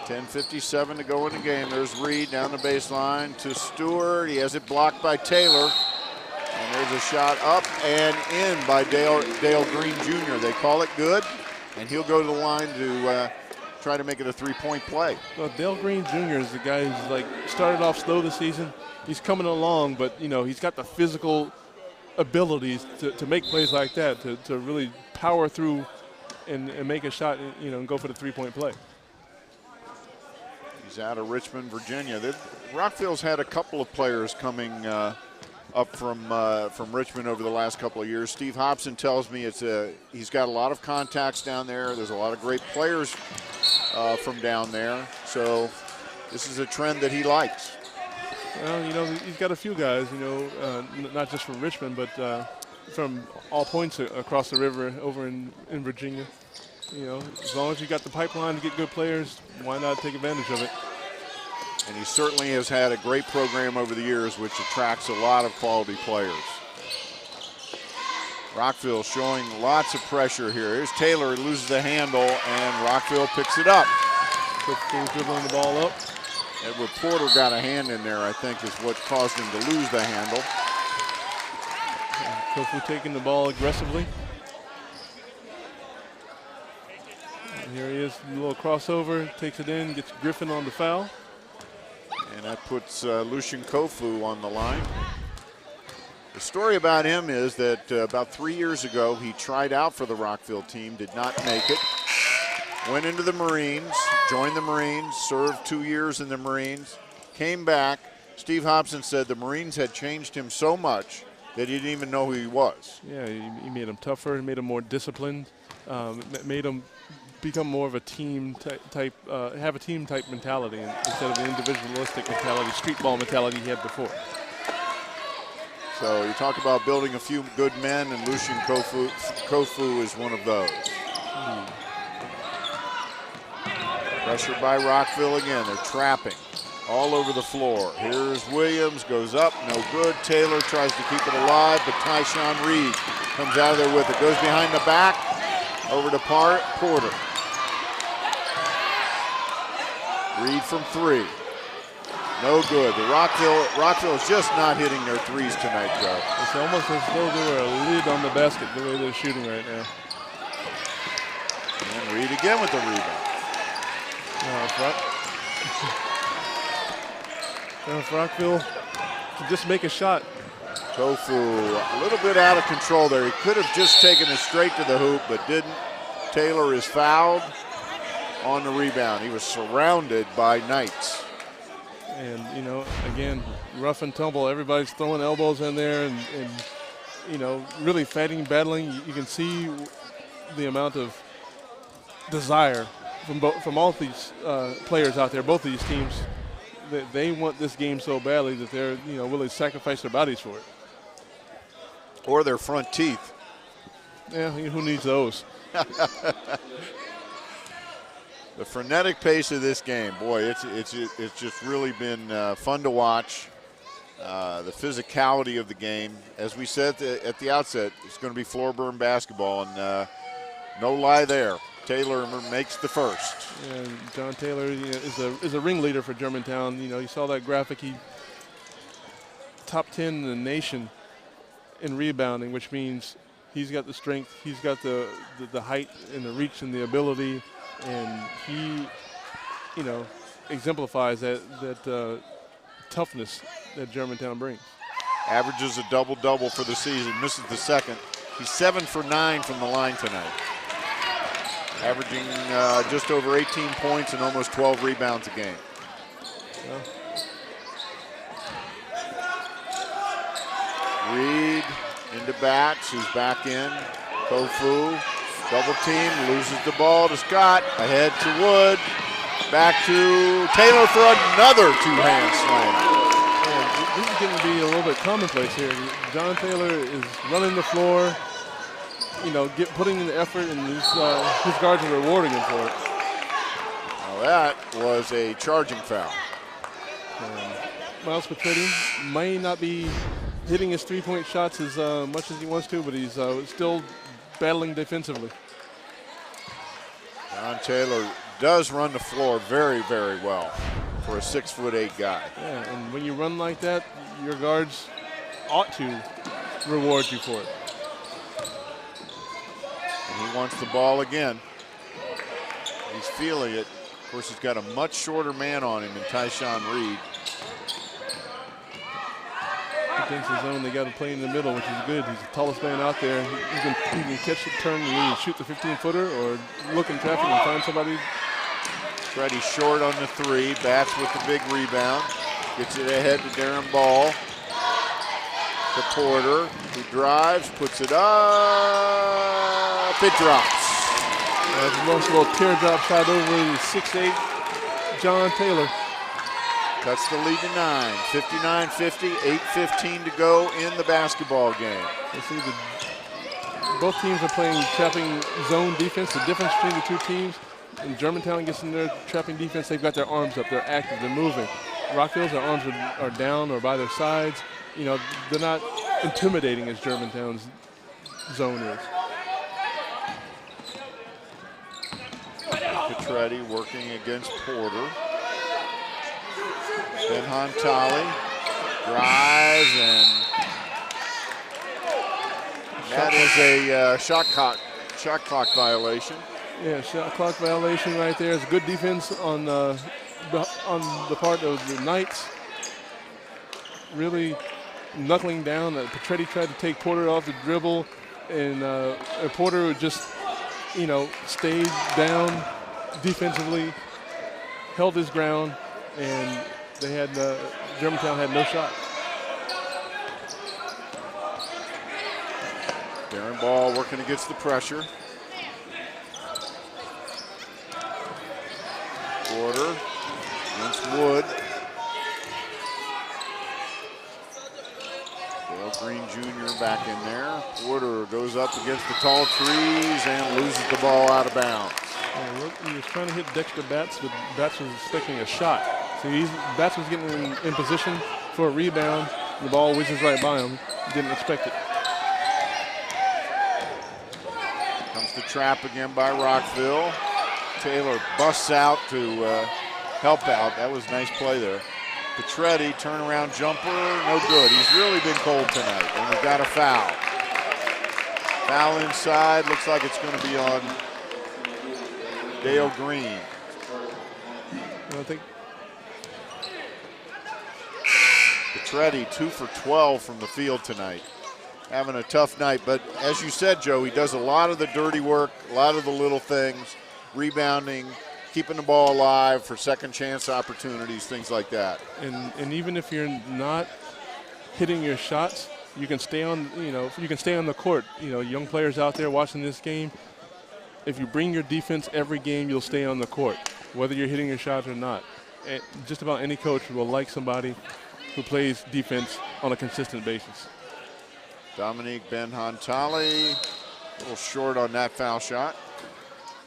10:57 to go in the game. There's Reed down the baseline to Stewart. He has it blocked by Taylor. And there's a shot up and in by Dale Green Jr. They call it good, and he'll go to the line to try to make it a three-point play. Well, Dale Green Jr. is the guy who's like started off slow this season. He's coming along, but you know he's got the physical abilities to make plays like that, to really power through and make a shot, you know, and go for the three-point play. He's out of Richmond, Virginia. Rockville's had a couple of players coming up from Richmond over the last couple of years. Steve Hobson tells me he's got a lot of contacts down there. There's a lot of great players from down there. So this is a trend that he likes. Well, you know, he's got a few guys, you know, not just from Richmond, but from all points across the river over in Virginia. You know, as long as you got the pipeline to get good players, why not take advantage of it? And he certainly has had a great program over the years, which attracts a lot of quality players. Rockville showing lots of pressure here. Here's Taylor, loses the handle, and Rockville picks it up. Dribbling the ball up. Edward Porter got a hand in there, I think, is what caused him to lose the handle. Kofu taking the ball aggressively. And here he is, a little crossover, takes it in, gets Griffin on the foul. And that puts Lucian Kofu on the line. The story about him is that about 3 years ago, he tried out for the Rockville team, did not make it. Went into the Marines, joined the Marines, served 2 years in the Marines, came back. Steve Hobson said the Marines had changed him so much that he didn't even know who he was. Yeah, he made him tougher, made him more disciplined, made him become more of a team type, have a team type mentality instead of the individualistic mentality, street ball mentality he had before. So you talk about building a few good men, and Lucian Kofu is one of those. Pressure by Rockville again. They're trapping all over the floor. Here's Williams, goes up, no good. Taylor tries to keep it alive, but Tyshawn Reed comes out of there with it. Goes behind the back, over to Porter. Reed from three. No good. The Rockville is just not hitting their threes tonight, Joe. It's almost as though they were a lid on the basket the way they're shooting right now. And Reed again with the rebound. If Rockville can just make a shot. Kofu a little bit out of control there. He could have just taken it straight to the hoop, but didn't. Taylor is fouled on the rebound. He was surrounded by Knights. And, you know, again, rough and tumble. Everybody's throwing elbows in there and you know, really fighting, battling. You can see the amount of desire from all of these players out there, both of these teams. They want this game so badly that they're, you know, willing to sacrifice their bodies for it. Or their front teeth. Yeah, who needs those? The frenetic pace of this game, boy, it's just really been fun to watch. The physicality of the game, as we said at the outset, it's going to be floor burn basketball, and no lie there. Taylor makes the first. And John Taylor, you know, is a ringleader for Germantown. You know, you saw that graphic. He top 10 in the nation in rebounding, which means he's got the strength, he's got the height and the reach and the ability, and he, you know, exemplifies that toughness that Germantown brings. Averages a double-double for the season, misses the second. He's 7 for 9 from the line tonight. Averaging just over 18 points and almost 12 rebounds a game. Well. Reed into Batts, who's back in. Kofu, double team, loses the ball to Scott. Ahead to Wood. Back to Taylor for another two-hand slam. Yeah, this is getting to be a little bit commonplace here. John Taylor is running the floor, you know, putting in the effort, and his guards are rewarding him for it. Now that was a charging foul. Miles Petretti may not be hitting his three-point shots as much as he wants to, but he's still battling defensively. John Taylor does run the floor very, very well for a 6'8" guy. Yeah, and when you run like that, your guards ought to reward you for it. And he wants the ball again. He's feeling it. Of course, he's got a much shorter man on him in Tyshawn Reed. Against his own, they got to play in the middle, which is good. He's the tallest man out there. He can catch the turn and either shoot the 15-footer or look in traffic and find somebody. Freddie short on the 3, bats with the big rebound. Gets it ahead to Darren Ball. To Porter, who drives, puts it up. It drops. Lost a little teardrop shot over the 6'8" John Taylor. Cuts the lead to 9. 59-50, 8:15 to go in the basketball game. You see both teams are playing trapping zone defense. The difference between the two teams, when Germantown gets in their trapping defense, they've got their arms up. They're active. They're moving. Rockville's, their arms are down or by their sides. You know, they're not intimidating as Germantown's zone is. Petretti working against Porter. Ben Hontali drives, and that is a shot clock violation. Yeah, shot clock violation right there. It's good defense on the part of the Knights. Really knuckling down. Petretti tried to take Porter off the dribble, and Porter just, you know, stayed down defensively, held his ground, and they had Germantown had no shot. Darren Ball working against the pressure. Porter against Wood. Dale Green Jr. back in there. Porter goes up against the tall trees and loses the ball out of bounds. Yeah, look, he was trying to hit Dexter Batts, but Batts was expecting a shot. So Batts was getting in position for a rebound. The ball whizzes right by him. Didn't expect it. Comes the trap again by Rockville. Taylor busts out to help out. That was a nice play there. Petretti, turnaround jumper, no good. He's really been cold tonight, and we've got a foul. Foul inside, looks like it's going to be on Dale Green. I think Petretti 2 for 12 from the field tonight. Having a tough night, but as you said, Joe, he does a lot of the dirty work, a lot of the little things, rebounding, keeping the ball alive for second chance opportunities, things like that. And even if you're not hitting your shots, you can stay on, you can stay on the court. You know, young players out there watching this game, if you bring your defense every game, you'll stay on the court, whether you're hitting your shots or not. And just about any coach will like somebody who plays defense on a consistent basis. Dominique Ben-Hontali, a little short on that foul shot.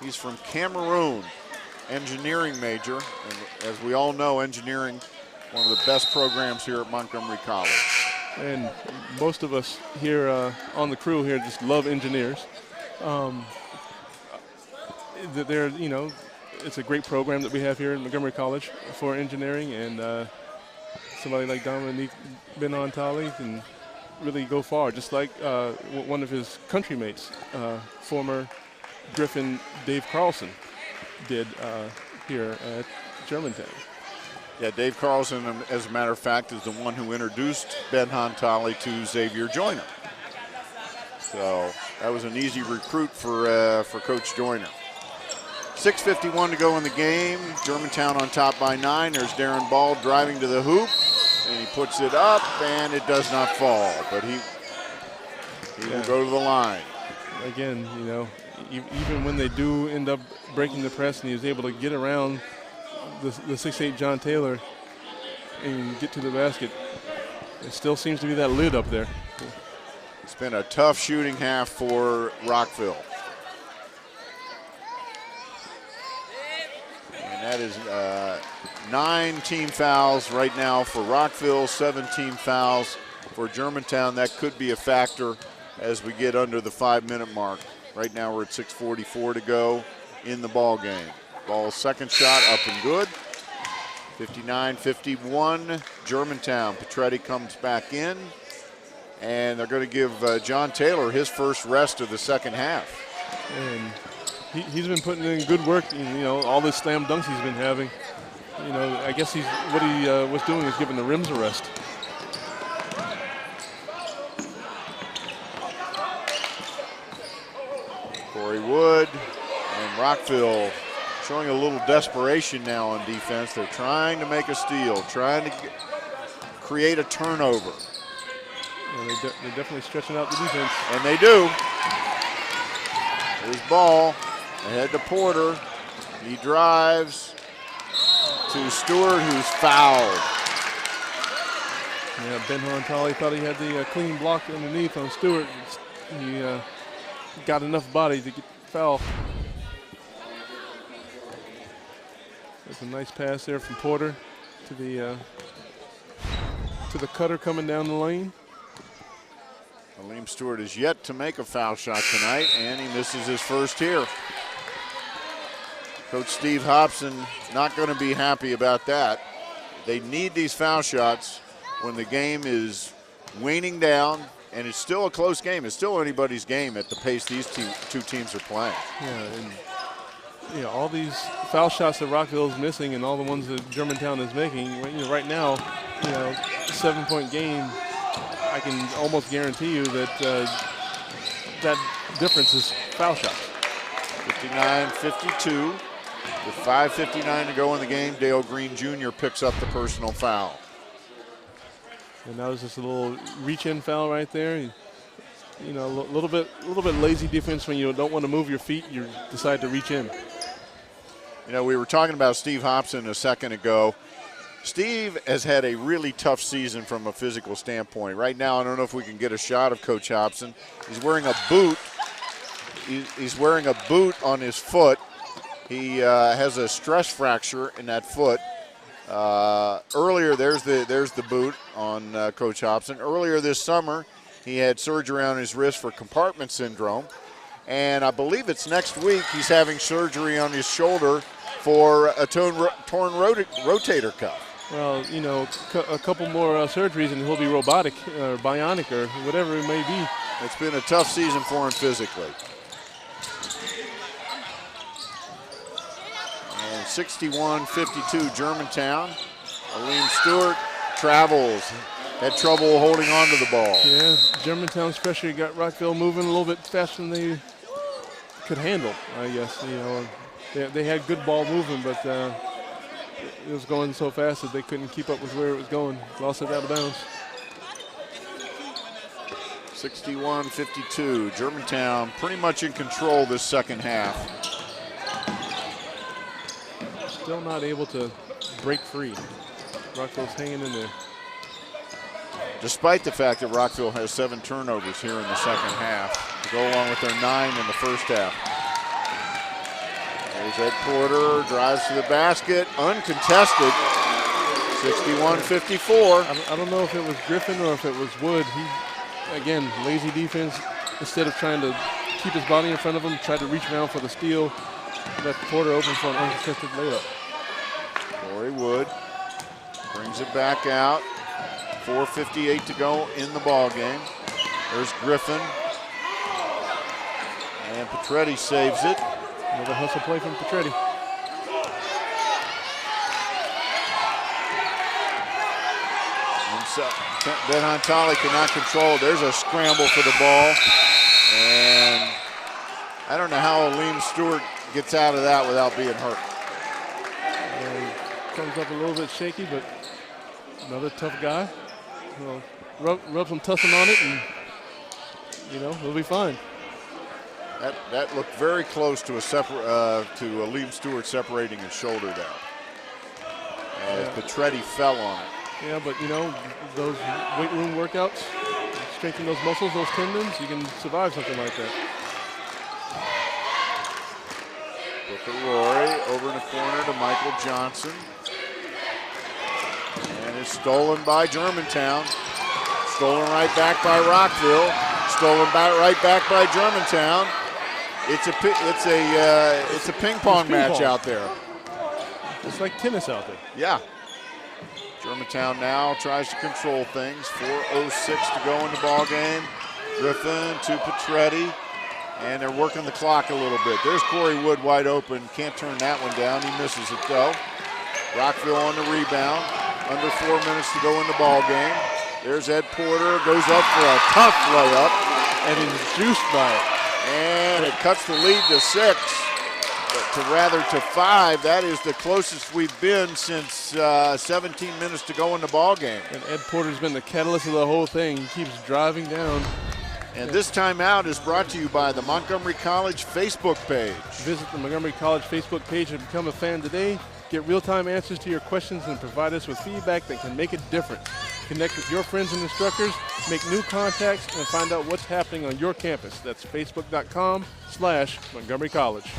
He's from Cameroon, engineering major. And as we all know, engineering, one of the best programs here at Montgomery College. And most of us here on the crew here just love engineers. It's a great program that we have here at Montgomery College for engineering, and somebody like Dominique Ben-Hontali can really go far, just like one of his countrymates, former Griffin Dave Carlson, did here at Germantown. Yeah, Dave Carlson, as a matter of fact, is the one who introduced Ben-Hontali to Xavier Joyner. So that was an easy recruit for Coach Joyner. 6:51 to go in the game. Germantown on top by 9. There's Darren Ball driving to the hoop, and he puts it up, and it does not fall. But he will go to the line. Again, even when they do end up breaking the press, and he was able to get around the 6'8" John Taylor and get to the basket, it still seems to be that lid up there. It's been a tough shooting half for Rockville. And that is 9 team fouls right now for Rockville, 17 fouls for Germantown. That could be a factor as we get under the 5-minute mark. Right now we're at 6:44 to go in the ball game. Ball's second shot up and good. 59-51, Germantown. Petretti comes back in, and they're going to give John Taylor his first rest of the second half. And he's been putting in good work, all the slam dunks he's been having. I guess what he was doing is giving the rims a rest. Corey Wood and Rockville showing a little desperation now on defense. They're trying to make a steal, trying to create a turnover. Yeah, they're definitely stretching out the defense. And they do. Here's ball ahead to Porter. He drives to Stewart, who's fouled. Yeah, Ben Horntali thought he had the clean block underneath on Stewart. He got enough body to get foul. There's a nice pass there from Porter to the cutter coming down the lane. Aleem Stewart is yet to make a foul shot tonight, and he misses his first here. Coach Steve Hobson not going to be happy about that. They need these foul shots when the game is waning down, and it's still a close game. It's still anybody's game at the pace these two teams are playing. Yeah, and all these foul shots that Rockville is missing and all the ones that Germantown is making, right now, 7-point game, I can almost guarantee you that that difference is foul shots. 59-52. With 5:59 to go in the game, Dale Green Jr. picks up the personal foul. And that was just a little reach-in foul right there. A little bit lazy defense when you don't want to move your feet. You decide to reach in. We were talking about Steve Hobson a second ago. Steve has had a really tough season from a physical standpoint. Right now, I don't know if we can get a shot of Coach Hobson. He's wearing a boot. He's wearing a boot on his foot. He has a stress fracture in that foot. Earlier, there's the boot on Coach Hobson. Earlier this summer, he had surgery on his wrist for compartment syndrome. And I believe it's next week he's having surgery on his shoulder for a torn rotator cuff. Well, a couple more surgeries and he'll be robotic or bionic or whatever it may be. It's been a tough season for him physically. And 61-52 Germantown. Aleem Stewart travels. Had trouble holding on to the ball. Yeah, Germantown's pressure got Rockville moving a little bit faster than they could handle, I guess. They had good ball movement, but it was going so fast that they couldn't keep up with where it was going. Lost it out of bounds. 61-52. Germantown pretty much in control this second half. Still not able to break free. Rockville's hanging in there. Despite the fact that Rockville has 7 turnovers here in the second half, to go along with their 9 in the first half. There's Ed Porter, drives to the basket, uncontested, 61-54. I don't know if it was Griffin or if it was Wood. He, again, lazy defense. Instead of trying to keep his body in front of him, tried to reach around for the steal, left Porter open for an uncontested layup. Corey Wood brings it back out. 4:58 to go in the ball game. There's Griffin. And Petretti saves it. Another hustle play from Petretti. Ben Horntali cannot control. There's a scramble for the ball. And I don't know how Aleem Stewart gets out of that without being hurt. And comes up a little bit shaky, but another tough guy. Well, rub some tussin on it, and we'll be fine. That looked very close to to Aleem Stewart separating his shoulder there. As Petretti fell on it. Yeah, but those weight room workouts, strengthen those muscles, those tendons, you can survive something like that. Booker Roy over in the corner to Michael Johnson. And it's stolen by Germantown. Stolen right back by Rockville. Stolen right back by Germantown. It's a ping pong match out there. It's like tennis out there. Yeah. Germantown now tries to control things. 4:06 to go in the ball game. Griffin to Petretti, and they're working the clock a little bit. There's Corey Wood wide open. Can't turn that one down. He misses it though. Rockville on the rebound. Under 4 minutes to go in the ball game. There's Ed Porter, goes up for a tough layup. And he's juiced by it. And it cuts the lead to 6, to 5. That is the closest we've been since 17 minutes to go in the ball game. And Ed Porter's been the catalyst of the whole thing. He keeps driving down. And this timeout is brought to you by the Montgomery College Facebook page. Visit the Montgomery College Facebook page and become a fan today. Get real-time answers to your questions and provide us with feedback that can make a difference. Connect with your friends and instructors, make new contacts, and find out what's happening on your campus. That's facebook.com/Montgomery College.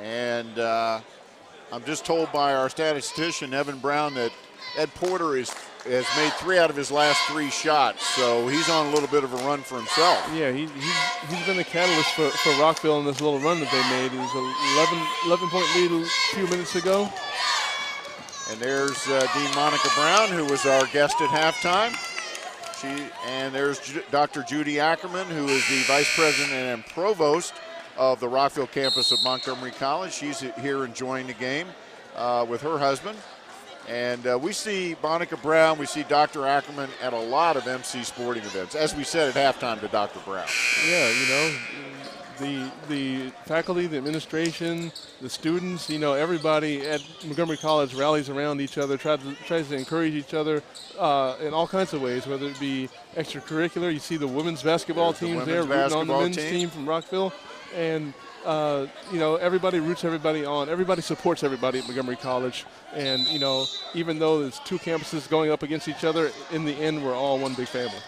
And I'm just told by our statistician, Evan Brown, that Ed Porter has made 3 out of his last 3 shots, so he's on a little bit of a run for himself. Yeah, he's been the catalyst for Rockville in this little run that they made. It was an 11-point lead a few minutes ago. And there's Dean Monica Brown, who was our guest at halftime. And there's Dr. Judy Ackerman, who is the Vice President and Provost of the Rockville campus of Montgomery College. She's here enjoying the game with her husband. And we see Monica Brown, we see Dr. Ackerman at a lot of MC sporting events, as we said at halftime to Dr. Brown. Yeah, you know, the faculty, the administration, the students, you know, everybody at Montgomery College rallies around each other, tries to encourage each other in all kinds of ways, whether it be extracurricular. You see the women's basketball teams there rooting on the men's team from Rockville. And, you know, everybody roots everybody on. Everybody supports everybody at Montgomery College. And, you know, even though there's 2 campuses going up against each other, in the end, we're all one big family.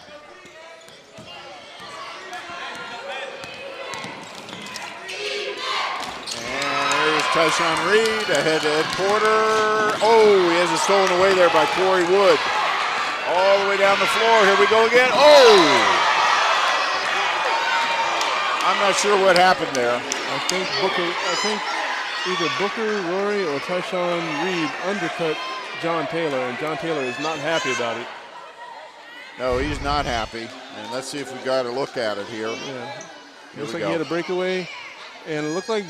Tyshawn Reed ahead to Ed Porter. Oh, he has it stolen away there by Corey Wood. All the way down the floor. Here we go again. Oh! I'm not sure what happened there. I think either Booker, Rory, or Tyshawn Reed undercut John Taylor, and John Taylor is not happy about it. No, he's not happy. And let's see if we got a look at it here. Yeah. Looks like he had a breakaway, and it looked like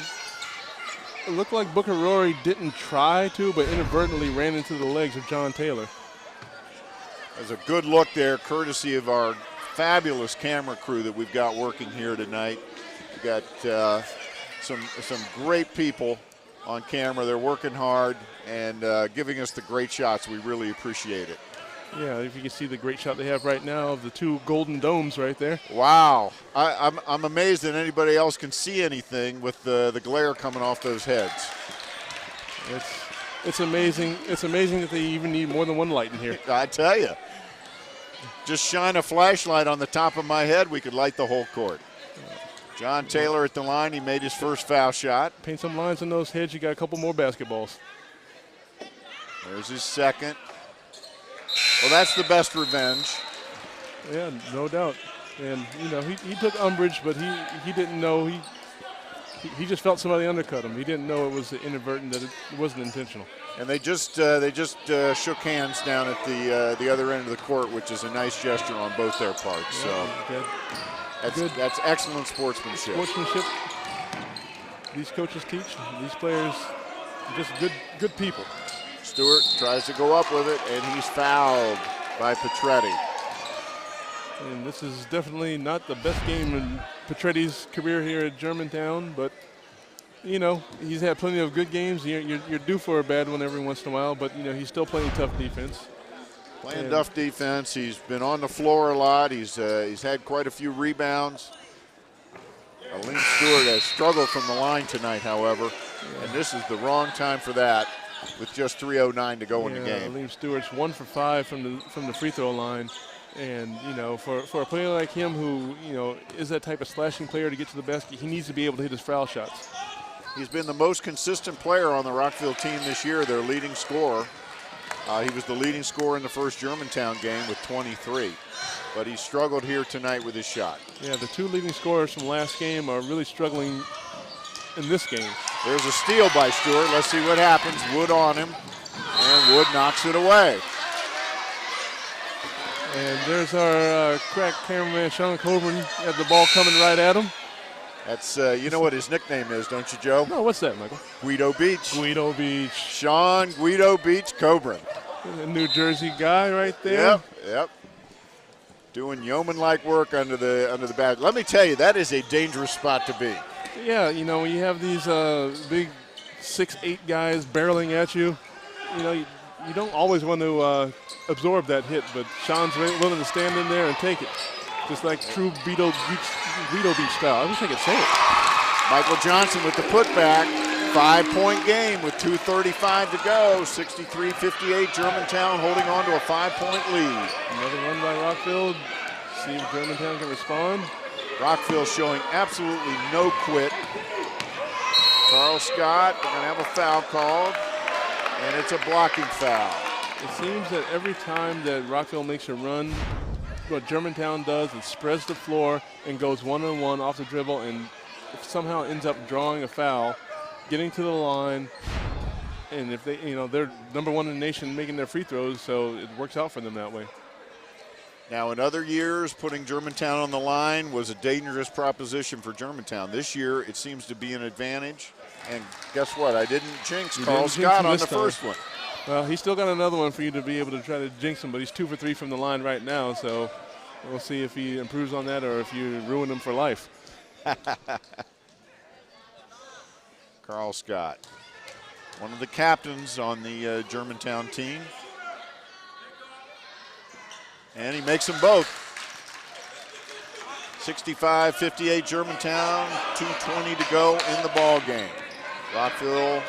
Booker Rory didn't try to, but inadvertently ran into the legs of John Taylor. There's a good look there, courtesy of our fabulous camera crew that we've got working here tonight. We've got some great people on camera. They're working hard and giving us the great shots. We really appreciate it. Yeah, if you can see the great shot they have right now of the 2 golden domes right there. Wow. I'm amazed that anybody else can see anything with the glare coming off those heads. It's amazing. It's amazing that they even need more than one light in here. I tell you. Just shine a flashlight on the top of my head, we could light the whole court. John Taylor at the line. He made his first foul shot. Paint some lines on those heads. You got a couple more basketballs. There's his second. Well, that's the best revenge. Yeah, no doubt. And, you know, he took umbrage, but he didn't know. He just felt somebody undercut him. He didn't know it was inadvertent, that it wasn't intentional. And they just shook hands down at the other end of the court, which is a nice gesture on both their parts. So that's excellent sportsmanship. Sportsmanship. These coaches teach. These players, just good people. Stewart tries to go up with it, and he's fouled by Petretti. And this is definitely not the best game in Petretti's career here at Germantown, but, you know, he's had plenty of good games. You're due for a bad one every once in a while, but, you know, he's still playing tough defense. Playing tough defense. He's been on the floor a lot. He's had quite a few rebounds. Aleem Stewart has struggled from the line tonight, however, and this is the wrong time for that with just 3:09 to go in the game. Aleem Stewart's 1 for 5 from the free throw line. And, you know, for a player like him who, you know, is that type of slashing player to get to the basket, he needs to be able to hit his foul shots. He's been the most consistent player on the Rockville team this year, their leading scorer. He was the leading scorer in the first Germantown game with 23. but he struggled here tonight with his shot. Yeah, the two leading scorers from last game are really struggling in this game. There's a steal by Stewart. Let's see what happens. Wood on him, and Wood knocks it away. And there's our crack cameraman, Sean Coburn, had the ball coming right at him. That's, you know what his nickname is, don't you, Joe? No, what's that, Michael? Guido Beach. Guido Beach. Sean Guido Beach Coburn. A New Jersey guy right there. Yep. Doing yeoman-like work under the bat. Let me tell you, that is a dangerous spot to be. Yeah, you know, when you have these big 6'8" guys barreling at you, you know, you don't always want to absorb that hit, but Sean's willing to stand in there and take it. Just like true Guido Beach style. I wish I could say it. Michael Johnson with the putback. 5-point game with 2:35 to go. 63-58, Germantown holding on to a 5-point lead. Another run by Rockville. See if Germantown can respond. Rockville showing absolutely no quit. Carl Scott, they're going to have a foul called, and it's a blocking foul. It seems that every time that Rockville makes a run, what Germantown does is spreads the floor and goes one-on-one off the dribble and somehow ends up drawing a foul, getting to the line, and if they, you know, they're number one in the nation making their free throws, so it works out for them that way. Now, in other years, putting Germantown on the line was a dangerous proposition for Germantown. This year, it seems to be an advantage. And guess what? I didn't jinx Carl Scott on the first one. Well, he's still got another one for you to be able to try to jinx him, but he's 2 for 3 from the line right now, so we'll see if he improves on that or if you ruin him for life. Carl Scott, one of the captains on the Germantown team. And he makes them both. 65-58 Germantown, 2:20 to go in the ball game. Rockville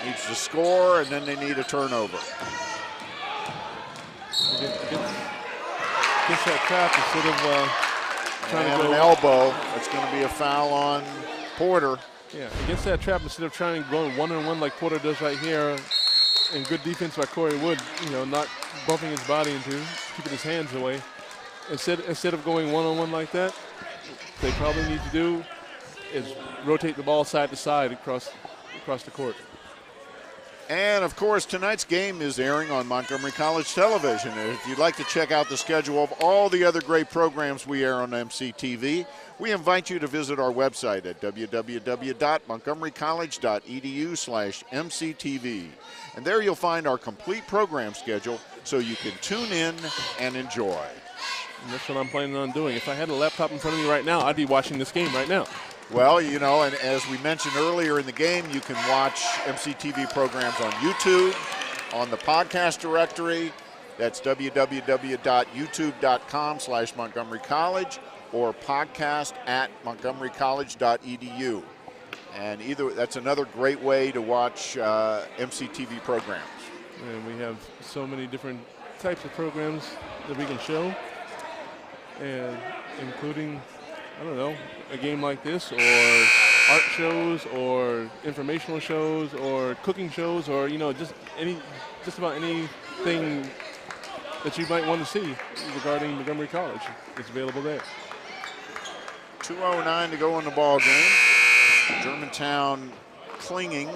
needs to score, and then they need a turnover. Gets that trap instead of trying to go. An elbow. That's going to be a foul on Porter. Yeah, against that trap instead of trying to go one-on-one like Porter does right here, and good defense by Corey Wood, you know, not bumping his body into, keeping his hands away. Instead of going one-on-one like that, they probably need to do is rotate the ball side to side across the court. And, of course, tonight's game is airing on Montgomery College Television. And if you'd like to check out the schedule of all the other great programs we air on MCTV, we invite you to visit our website at www.montgomerycollege.edu/MCTV. And there you'll find our complete program schedule so you can tune in and enjoy. And that's what I'm planning on doing. If I had a laptop in front of me right now, I'd be watching this game right now. Well, you know, and as we mentioned earlier in the game, you can watch MCTV programs on YouTube, on the podcast directory. That's www.youtube.com/Montgomery College or podcast@montgomerycollege.edu. And that's another great way to watch MCTV programs. And we have so many different types of programs that we can show, and including, I don't know, a game like this, or art shows, or informational shows, or cooking shows, or, you know, just about anything that you might want to see regarding Montgomery College is available there. 2:09 to go in the ball game. Germantown clinging,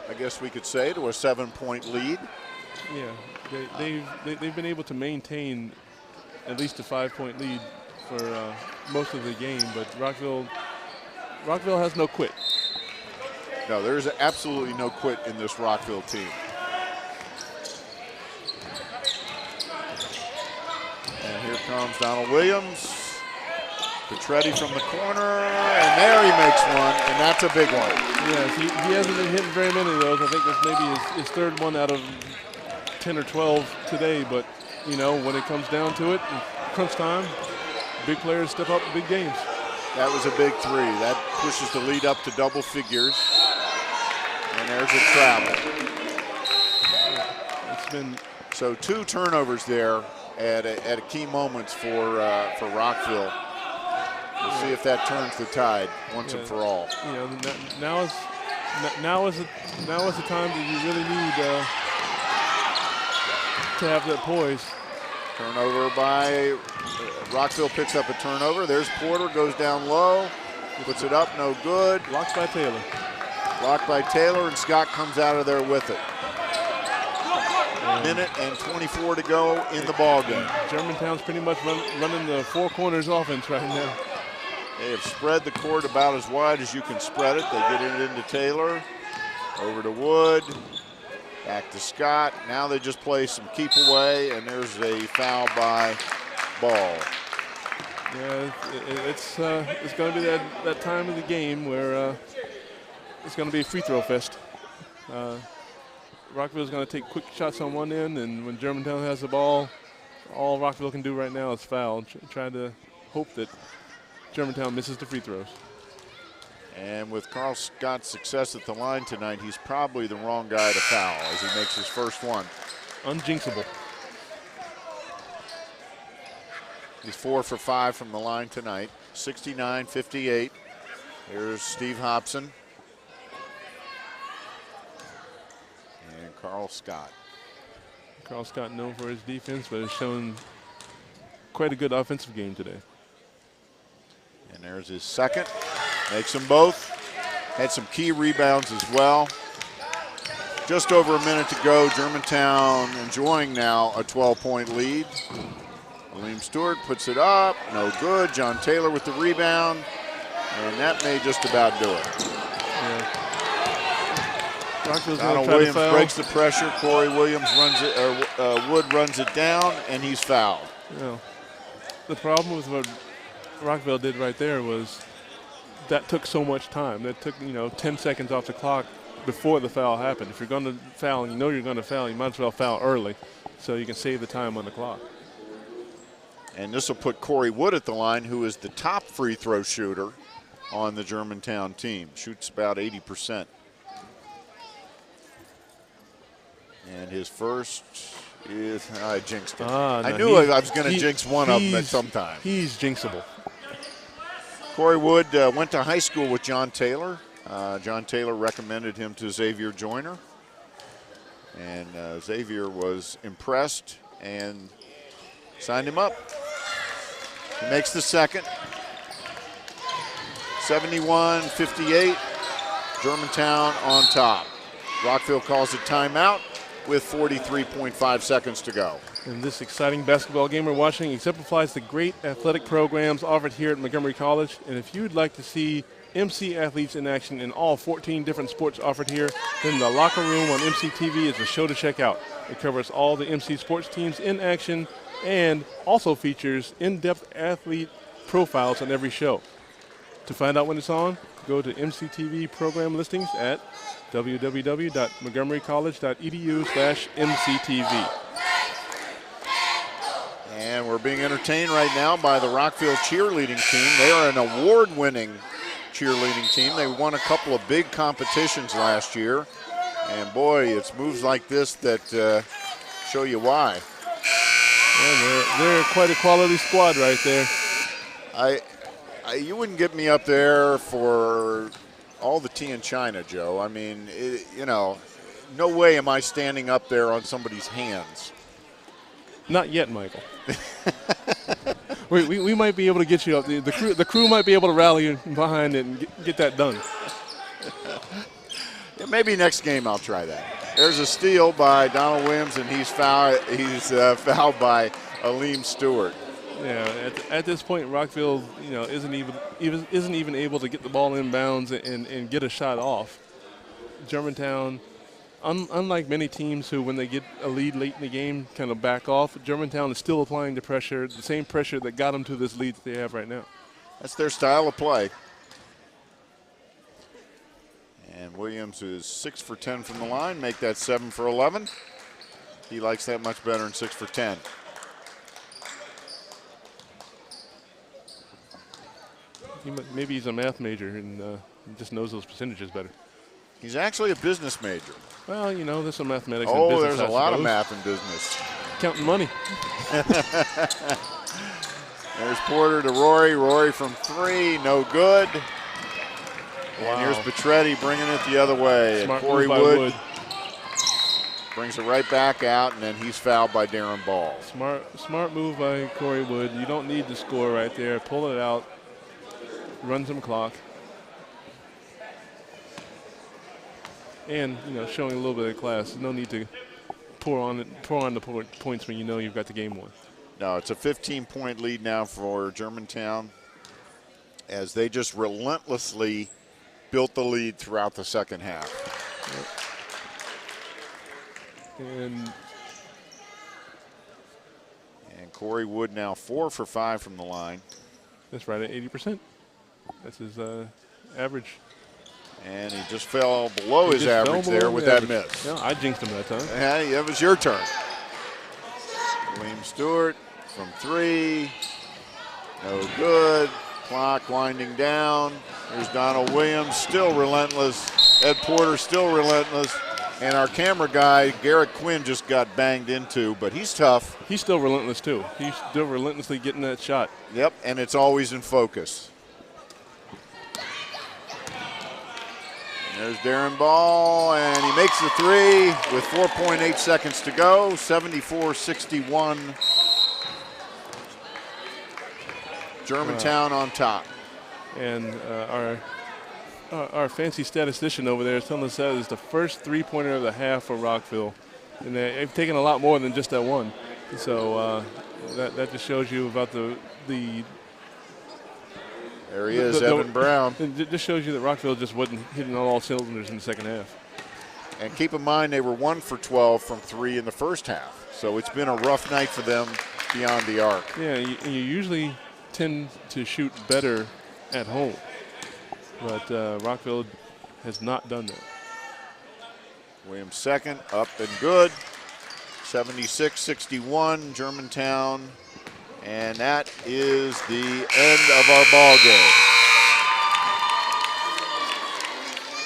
I guess we could say, to a 7-point lead. Yeah, they've been able to maintain at least a 5-point lead for most of the game, but Rockville has no quit. No, there's absolutely no quit in this Rockville team. And here comes Donald Williams. Petretti from the corner, and there he makes one, and that's a big one. Yes, he hasn't been hitting very many of those. I think that's maybe his third one out of 10 or 12 today, but, you know, when it comes down to it, crunch time, big players step up in big games. That was a big three. That pushes the lead up to double figures. And there's a travel. It's been so 2 turnovers there at key moments for Rockville. We'll see if that turns the tide once and for all. You know, now is the time that you really need to have that poise. Turnover by Rockville picks up a turnover. There's Porter, goes down low, puts it up, no good. Blocked by Taylor. Blocked by Taylor, and Scott comes out of there with it. A minute and 24 to go in the ball game. Germantown's pretty much running the four corners offense right now. They have spread the court about as wide as you can spread it. They get it into Taylor, over to Wood, back to Scott. Now they just play some keep away, and there's a foul by Ball. Yeah, it's going to be that time of the game where it's going to be a free throw fest. Rockville's going to take quick shots on one end, and when Germantown has the ball, all Rockville can do right now is foul. Try to hope that Germantown misses the free throws. And with Carl Scott's success at the line tonight, he's probably the wrong guy to foul as he makes his first one. Unjinxable. He's 4 for 5 from the line tonight. 69-58. Here's Steve Hobson. And Carl Scott. Carl Scott known for his defense, but has shown quite a good offensive game today. And there's his second. Makes them both. Had some key rebounds as well. Just over a minute to go. Germantown enjoying now a 12-point lead. Aleem Stewart puts it up. No good. John Taylor with the rebound. And that may just about do it. Yeah. Donald Williams breaks the pressure. Corey Williams runs it, Wood runs it down, and he's fouled. Yeah. The problem with what Rockville did right there was that took so much time. That took 10 seconds off the clock before the foul happened. If you're going to foul and you know you're going to foul, you might as well foul early so you can save the time on the clock. And this will put Corey Wood at the line, who is the top free throw shooter on the Germantown team. Shoots about 80%. And his first is, I jinxed it. I knew I was going to jinx one of them at some time. He's jinxable. Corey Wood went to high school with John Taylor. John Taylor recommended him to Xavier Joyner. And Xavier was impressed and signed him up. He makes the second. 71-58. Germantown on top. Rockville calls a timeout with 43.5 seconds to go. And this exciting basketball game we're watching exemplifies the great athletic programs offered here at Montgomery College. And if you'd like to see MC athletes in action in all 14 different sports offered here, then the Locker Room on MC TV is the show to check out. It covers all the MC sports teams in action and also features in-depth athlete profiles on every show. To find out when it's on, go to MCTV program listings at www.montgomerycollege.edu/MCTV. And we're being entertained right now by the Rockville cheerleading team. They are an award-winning cheerleading team. They won a couple of big competitions last year. And boy, it's moves like this that show you why. Yeah, they're quite a quality squad right there. You wouldn't get me up there for all the tea in China, Joe. I mean, no way am I standing up there on somebody's hands. Not yet, Michael. we might be able to get you up. The crew might be able to rally behind it and get that done. Yeah, maybe next game I'll try that. There's a steal by Donald Williams, and he's fouled by Aleem Stewart. Yeah, at this point, Rockville, isn't even able to get the ball inbounds and get a shot off. Germantown, unlike many teams who, when they get a lead late in the game, kind of back off, Germantown is still applying the pressure, the same pressure that got them to this lead that they have right now. That's their style of play. And Williams is 6 for 10 from the line, make that 7 for 11. He likes that much better than 6 for 10. Maybe he's a math major and he just knows those percentages better. He's actually a business major. Well, there's some mathematics in business. Oh, business, there's a lot of math in business. Counting money. There's Porter to Rory. Rory from 3, no good. Wow. And here's Petretti bringing it the other way. Smart and Corey move by Wood. Brings it right back out, and then he's fouled by Darren Ball. Smart move by Corey Wood. You don't need to score right there. Pull it out. Run some clock. And, showing a little bit of class. No need to pour on the points when you know you've got the game won. No, it's a 15-point lead now for Germantown as they just relentlessly built the lead throughout the second half. And Corey Wood now 4 for 5 from the line. That's right at 80%. That's his average. And he just fell below his average there with that miss. Yeah, I jinxed him that time. Yeah, that was your turn. William Stewart from 3. No good. Clock winding down. Here's Donald Williams, still relentless. Ed Porter, still relentless. And our camera guy, Garrett Quinn, just got banged into, but he's tough. He's still relentless, too. He's still relentlessly getting that shot. Yep, and it's always in focus. There's Darren Ball, and he makes the 3 with 4.8 seconds to go, 74-61. Germantown on top. And our fancy statistician over there is telling us that is the first three-pointer of the half for Rockville. And they've taken a lot more than just that one. So that just shows you about the There he is, Evan Brown. It just shows you that Rockville just wasn't hitting on all cylinders in the second half. And keep in mind, they were 1 for 12 from 3 in the first half. So it's been a rough night for them beyond the arc. Yeah, you usually tend to shoot better at home. But Rockville has not done that. Williams second, up and good. 76-61, Germantown. And that is the end of our ball game.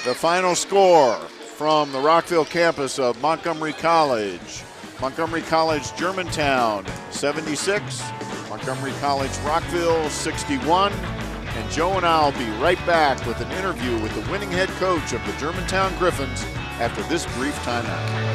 The final score from the Rockville campus of Montgomery College. Montgomery College Germantown 76, Montgomery College Rockville 61. And Joe and I will be right back with an interview with the winning head coach of the Germantown Gryphons after this brief timeout.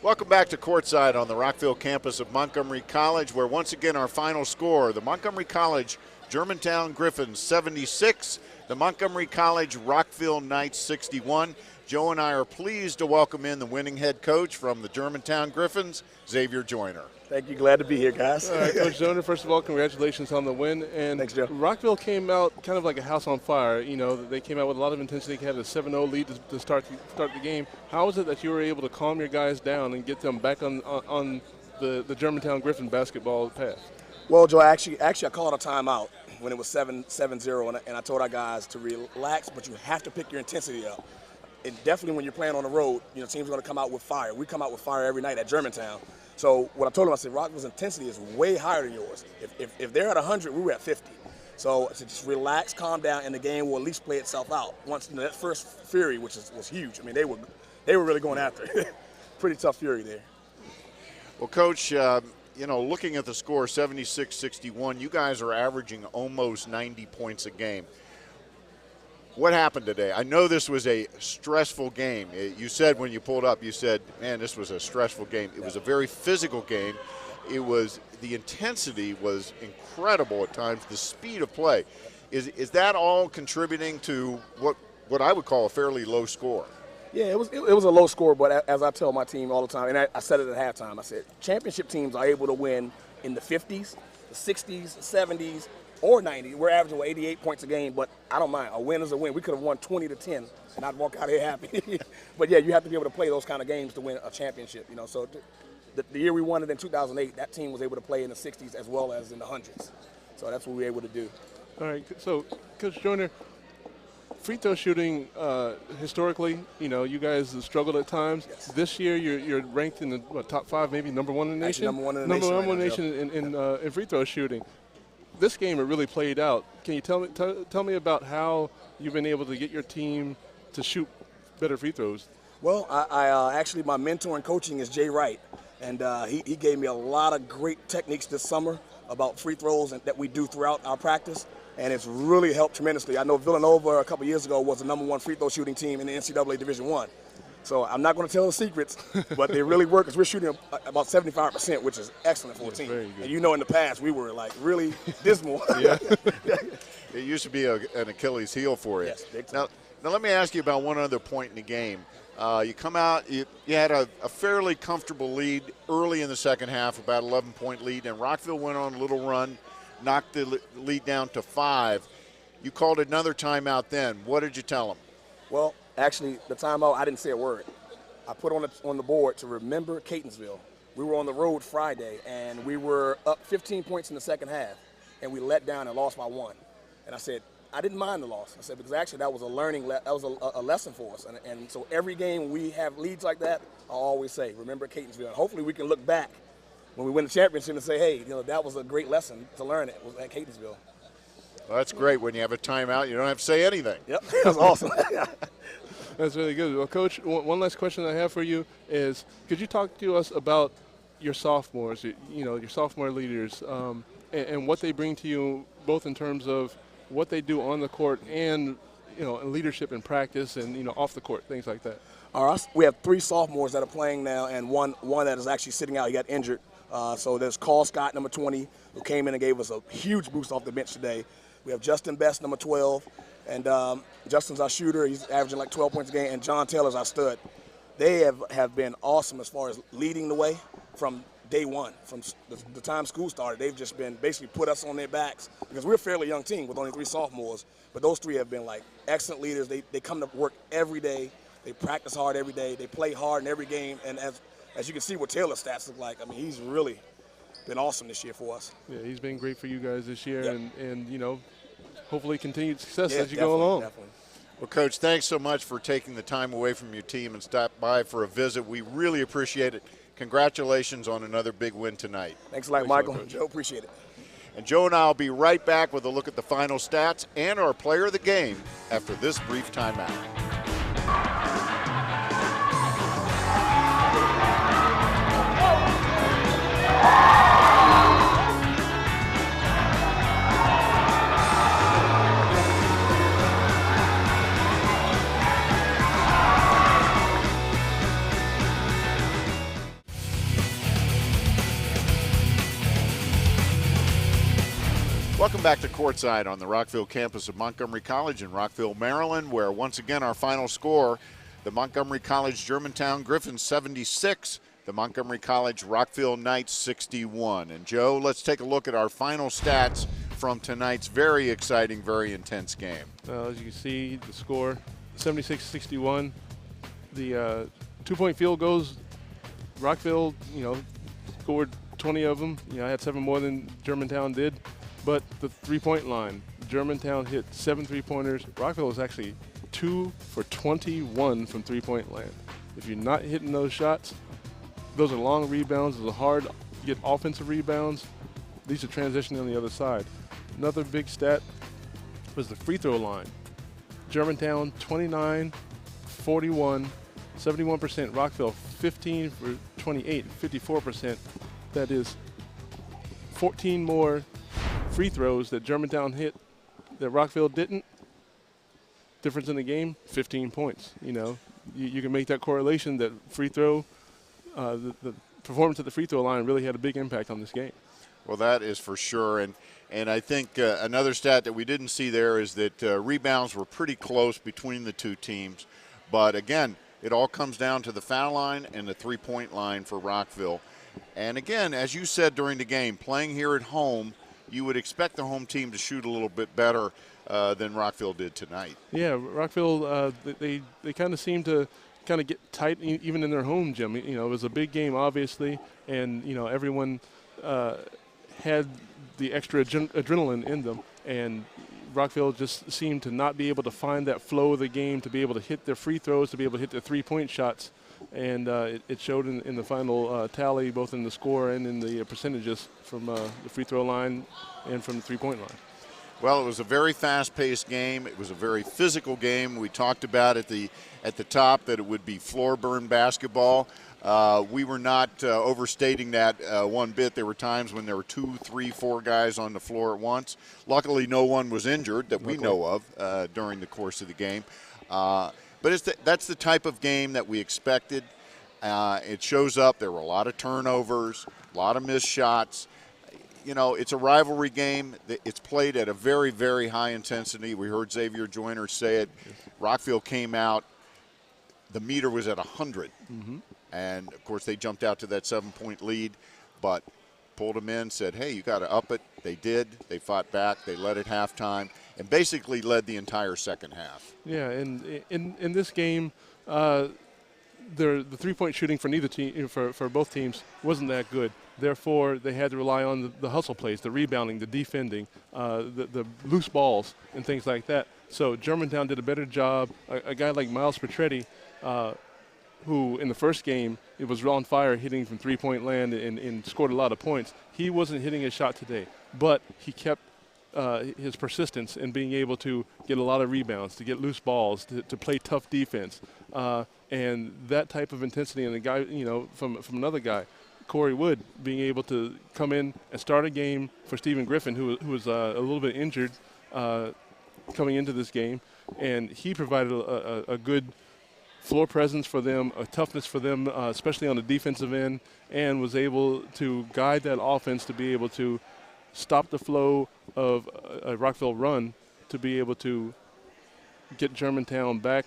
Welcome back to Courtside on the Rockville campus of Montgomery College, where once again our final score, the Montgomery College Germantown Gryphons 76, the Montgomery College Rockville Knights 61. Joe and I are pleased to welcome in the winning head coach from the Germantown Gryphons, Xavier Joyner. Thank you. Glad to be here, guys. All right, Coach Joyner, first of all, congratulations on the win. And thanks, Joe. Rockville came out kind of like a house on fire. You know, they came out with a lot of intensity. They had a 7-0 lead to start the game. How was it that you were able to calm your guys down and get them back on the Germantown Griffin basketball path? Well, Joe, actually I called a timeout when it was 7-0, and I told our guys to relax, but you have to pick your intensity up. And definitely when you're playing on the road, you know, teams are going to come out with fire. We come out with fire every night at Germantown. So what I told them, I said, Rockville's intensity is way higher than yours. If they're at 100, we were at 50. So I said, just relax, calm down, and the game will at least play itself out. Once, you know, that first fury, which was huge. I mean, they were really going after it. Pretty tough fury there. Well, Coach, you know, looking at the score, 76-61, you guys are averaging almost 90 points a game. What happened today? I know this was a stressful game. You said when you pulled up, you said, man, this was a stressful game. It was a very physical game. The intensity was incredible at times, the speed of play. Is that all contributing to what I would call a fairly low score? Yeah, it was a low score, but as I tell my team all the time, and I said it at halftime, I said, championship teams are able to win in the 50s, the 60s, the 70s, or 90. We're averaging 88 points a game, but I don't mind. A win is a win. We could have won 20-10, and I'd walk out here happy. But yeah, you have to be able to play those kind of games to win a championship. You know, so the year we won it in 2008, that team was able to play in the 60s as well as in the hundreds. So that's what we were able to do. All right. So, Coach Joyner, free throw shooting historically, you know, you guys have struggled at times. Yes. This year, you're ranked in the top 5, maybe number 1 in the nation. Actually, number 1 in the nation. Number 1 in the nation in free throw shooting. this game, it really played out. Can you tell me about how you've been able to get your team to shoot better free throws? Well, I actually, my mentor in coaching is Jay Wright, and he gave me a lot of great techniques this summer about free throws that we do throughout our practice, and it's really helped tremendously. I know Villanova a couple years ago was the #1 free throw shooting team in the NCAA Division I. So I'm not going to tell the secrets, but they really work because we're shooting about 75%, which is excellent for a team. And you know, in the past, we were like really dismal. Yeah. It used to be an Achilles heel for you. Yes, big time. Now let me ask you about one other point in the game. You come out, you had a fairly comfortable lead early in the second half, about 11-point lead, and Rockville went on a little run, knocked the lead down to 5. You called another timeout then. What did you tell them? Well, actually, the timeout, I didn't say a word. I put on the board to remember Catonsville. We were on the road Friday, and we were up 15 points in the second half, and we let down and lost by 1. And I said, I didn't mind the loss. I said, because actually that was a lesson for us. And so every game we have leads like that, I always say, remember Catonsville. And hopefully we can look back when we win the championship and say, hey, that was a great lesson to learn it, was at Catonsville. Well, that's great. When you have a timeout, you don't have to say anything. Yep, that's awesome. That's really good. Well, Coach, one last question I have for you is, could you talk to us about your sophomores, your sophomore leaders, and what they bring to you, both in terms of what they do on the court and, leadership in practice and, off the court, things like that? All right, we have 3 sophomores that are playing now, and one that is actually sitting out. He got injured. So there's Carl Scott, number 20, who came in and gave us a huge boost off the bench today. We have Justin Best, number 12, and Justin's our shooter. He's averaging like 12 points a game, and John Taylor's our stud. They have been awesome as far as leading the way from day one, from the time school started. They've just been basically put us on their backs because we're a fairly young team with only 3 sophomores, but those 3 have been like excellent leaders. They come to work every day. They practice hard every day. They play hard in every game, and as you can see what Taylor's stats look like, I mean, he's really been awesome this year for us. Yeah, he's been great for you guys this year, yep. and hopefully continued success as you go along. Definitely. Well, Coach, thanks so much for taking the time away from your team and stopped by for a visit. We really appreciate it. Congratulations on another big win tonight. Thanks a lot, Michael. Joe, appreciate it. And Joe and I will be right back with a look at the final stats and our player of the game after this brief timeout. Welcome back to Courtside on the Rockville campus of Montgomery College in Rockville, Maryland, where once again our final score, the Montgomery College Germantown Gryphons 76, the Montgomery College Rockville Knights 61. And Joe, let's take a look at our final stats from tonight's very exciting, very intense game. As you can see, the score, 76-61. The 2-point field goals, Rockville, scored 20 of them. I had 7 more than Germantown did. But the 3-point line, Germantown hit 7 3-pointers. Rockville was actually 2 for 21 from 3-point land. If you're not hitting those shots, those are long rebounds. Those are hard to get offensive rebounds. These are transitioning on the other side. Another big stat was the free throw line. Germantown 29, 41, 71%. Rockville 15 for 28, 54%. That is 14 more free throws that Germantown hit that Rockville didn't. Difference in the game, 15 points. You can make that correlation that free throw, the performance at the free throw line really had a big impact on this game. Well, that is for sure. And I think another stat that we didn't see there is that rebounds were pretty close between the 2 teams. But again, it all comes down to the foul line and the 3-point line for Rockville. And again, as you said during the game, playing here at home, you would expect the home team to shoot a little bit better than Rockville did tonight. Yeah, Rockville, they kind of seem to get tight even in their home gym. It was a big game, obviously, and, everyone had the extra adrenaline in them, and Rockville just seemed to not be able to find that flow of the game, to be able to hit their free throws, to be able to hit their 3-point shots. and it showed in the final tally, both in the score and in the percentages from the free throw line and from the three-point line. Well, it was a very fast-paced game. It was a very physical game. We talked about at the top that it would be floor-burn basketball. We were not overstating that one bit. There were times when there were 2, 3, 4 guys on the floor at once. Luckily, no one was injured that we know of during the course of the game. But that's the type of game that we expected. It shows up. There were a lot of turnovers, a lot of missed shots. You know, it's a rivalry game. It's played at a very, very high intensity. We heard Xavier Joyner say it. Rockville came out. The meter was at 100. Mm-hmm. And, of course, they jumped out to that 7-point lead, but pulled them in, said, hey, you got to up it. They did. They fought back. They led at halftime and basically led the entire second half. Yeah, and in this game, the three-point shooting for neither team, for both teams, wasn't that good. Therefore, they had to rely on the hustle plays, the rebounding, the defending, the loose balls, and things like that. So Germantown did a better job. A guy like Miles Petretti, who in the first game it was on fire, hitting from three-point land and scored a lot of points. He wasn't hitting his shot today, but he kept his persistence in being able to get a lot of rebounds, to get loose balls, to play tough defense, and that type of intensity. And the guy, from another guy, Corey Wood, being able to come in and start a game for Stephen Griffin, who was a little bit injured coming into this game, and he provided a good floor presence for them, a toughness for them, especially on the defensive end, and was able to guide that offense to be able to stop the flow of a Rockville run, to be able to get Germantown back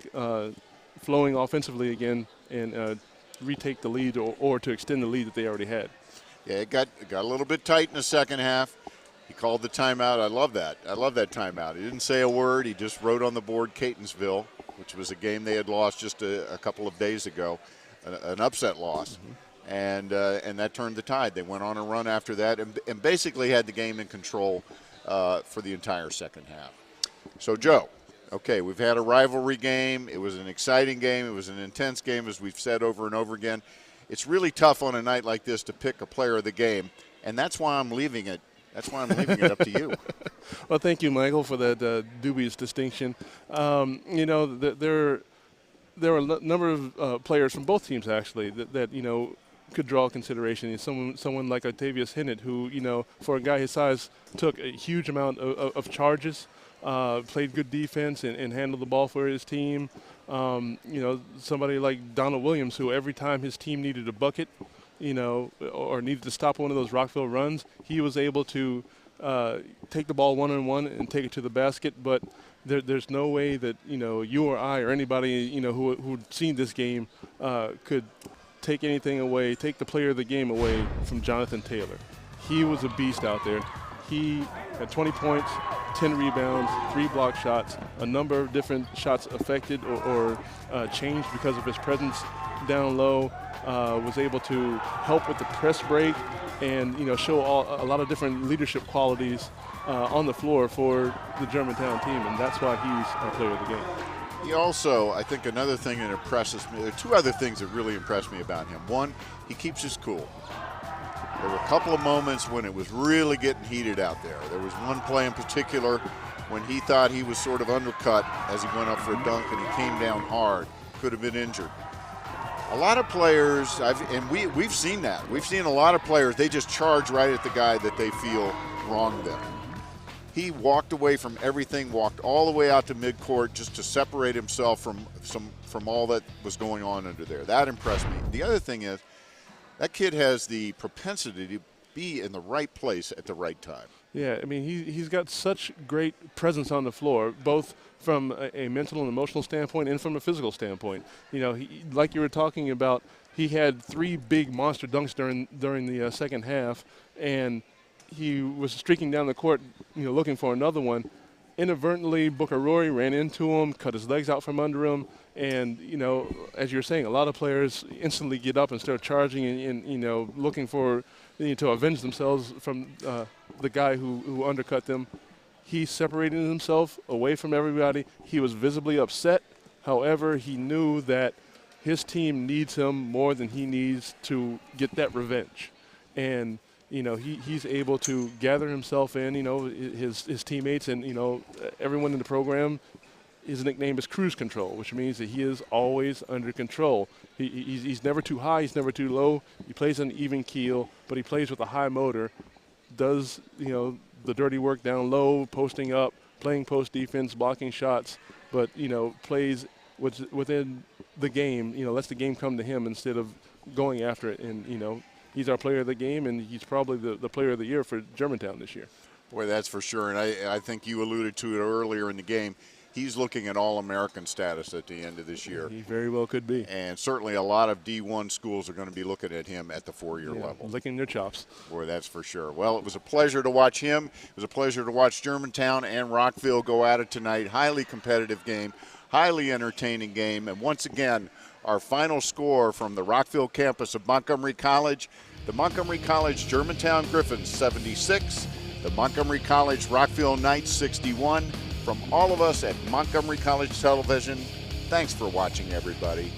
flowing offensively again and retake the lead or to extend the lead that they already had. Yeah, it got a little bit tight in the second half. He called the timeout. I love that. I love that timeout. He didn't say a word. He just wrote on the board Catonsville, which was a game they had lost just a couple of days ago, an upset loss. Mm-hmm. And that turned the tide. They went on a run after that and basically had the game in control for the entire second half. So, Joe, okay, we've had a rivalry game. It was an exciting game. It was an intense game, as we've said over and over again. It's really tough on a night like this to pick a player of the game, and that's why I'm leaving it. That's why I'm leaving it up to you. Well, thank you, Michael, for that dubious distinction. There were a number of players from both teams, actually, that could draw consideration. Someone like Octavius Hinnett, who, for a guy his size, took a huge amount of charges, played good defense and handled the ball for his team. Somebody like Donald Williams, who every time his team needed a bucket, or needed to stop one of those Rockville runs, he was able to take the ball one-on-one and take it to the basket. But there's no way that, you or I or anybody, who'd seen this game could take anything away, take the player of the game away from Jonathan Taylor. He was a beast out there. He had 20 points, 10 rebounds, 3 block shots, a number of different shots affected or changed because of his presence down low. Was able to help with the press break and show a lot of different leadership qualities on the floor for the Germantown team, and that's why he's our player of the game. He also, I think another thing that impresses me, there are 2 other things that really impress me about him. One, he keeps his cool. There were a couple of moments when it was really getting heated out there. There was one play in particular when he thought he was sort of undercut as he went up for a dunk and he came down hard, could have been injured. A lot of players, we've seen that. We've seen a lot of players, they just charge right at the guy that they feel wronged them. He walked away from everything, walked all the way out to midcourt just to separate himself from all that was going on under there. That impressed me. The other thing is, that kid has the propensity to be in the right place at the right time. Yeah, I mean, he's got such great presence on the floor, both from a mental and emotional standpoint and from a physical standpoint. Like you were talking about, he had 3 big monster dunks during the second half, and he was streaking down the court, looking for another one. Inadvertently, Booker Rory ran into him, cut his legs out from under him, and, as you're saying, a lot of players instantly get up and start charging and looking for, to avenge themselves from the guy who undercut them. He separated himself away from everybody. He was visibly upset. However, he knew that his team needs him more than he needs to get that revenge. And, you know, he's able to gather himself in, you know, his teammates and, you know, everyone in the program. His nickname is Cruise Control, which means that he is always under control. He's never too high, he's never too low. He plays an even keel, but he plays with a high motor, does, you know, the dirty work down low, posting up, playing post defense, blocking shots, but, you know, plays within the game, you know, lets the game come to him instead of going after it. And, you know, he's our player of the game, and he's probably the player of the year for Germantown this year. Boy, that's for sure. And I think you alluded to it earlier in the game. He's looking at All-American status at the end of this year. He very well could be. And certainly a lot of D1 schools are going to be looking at him at the four-year level. Licking their chops. Boy, that's for sure. Well, it was a pleasure to watch him. It was a pleasure to watch Germantown and Rockville go at it tonight. Highly competitive game, highly entertaining game. And once again, our final score from the Rockville campus of Montgomery College, the Montgomery College Germantown Gryphons 76, the Montgomery College Rockville Knights 61. From all of us at Montgomery College Television, thanks for watching, everybody.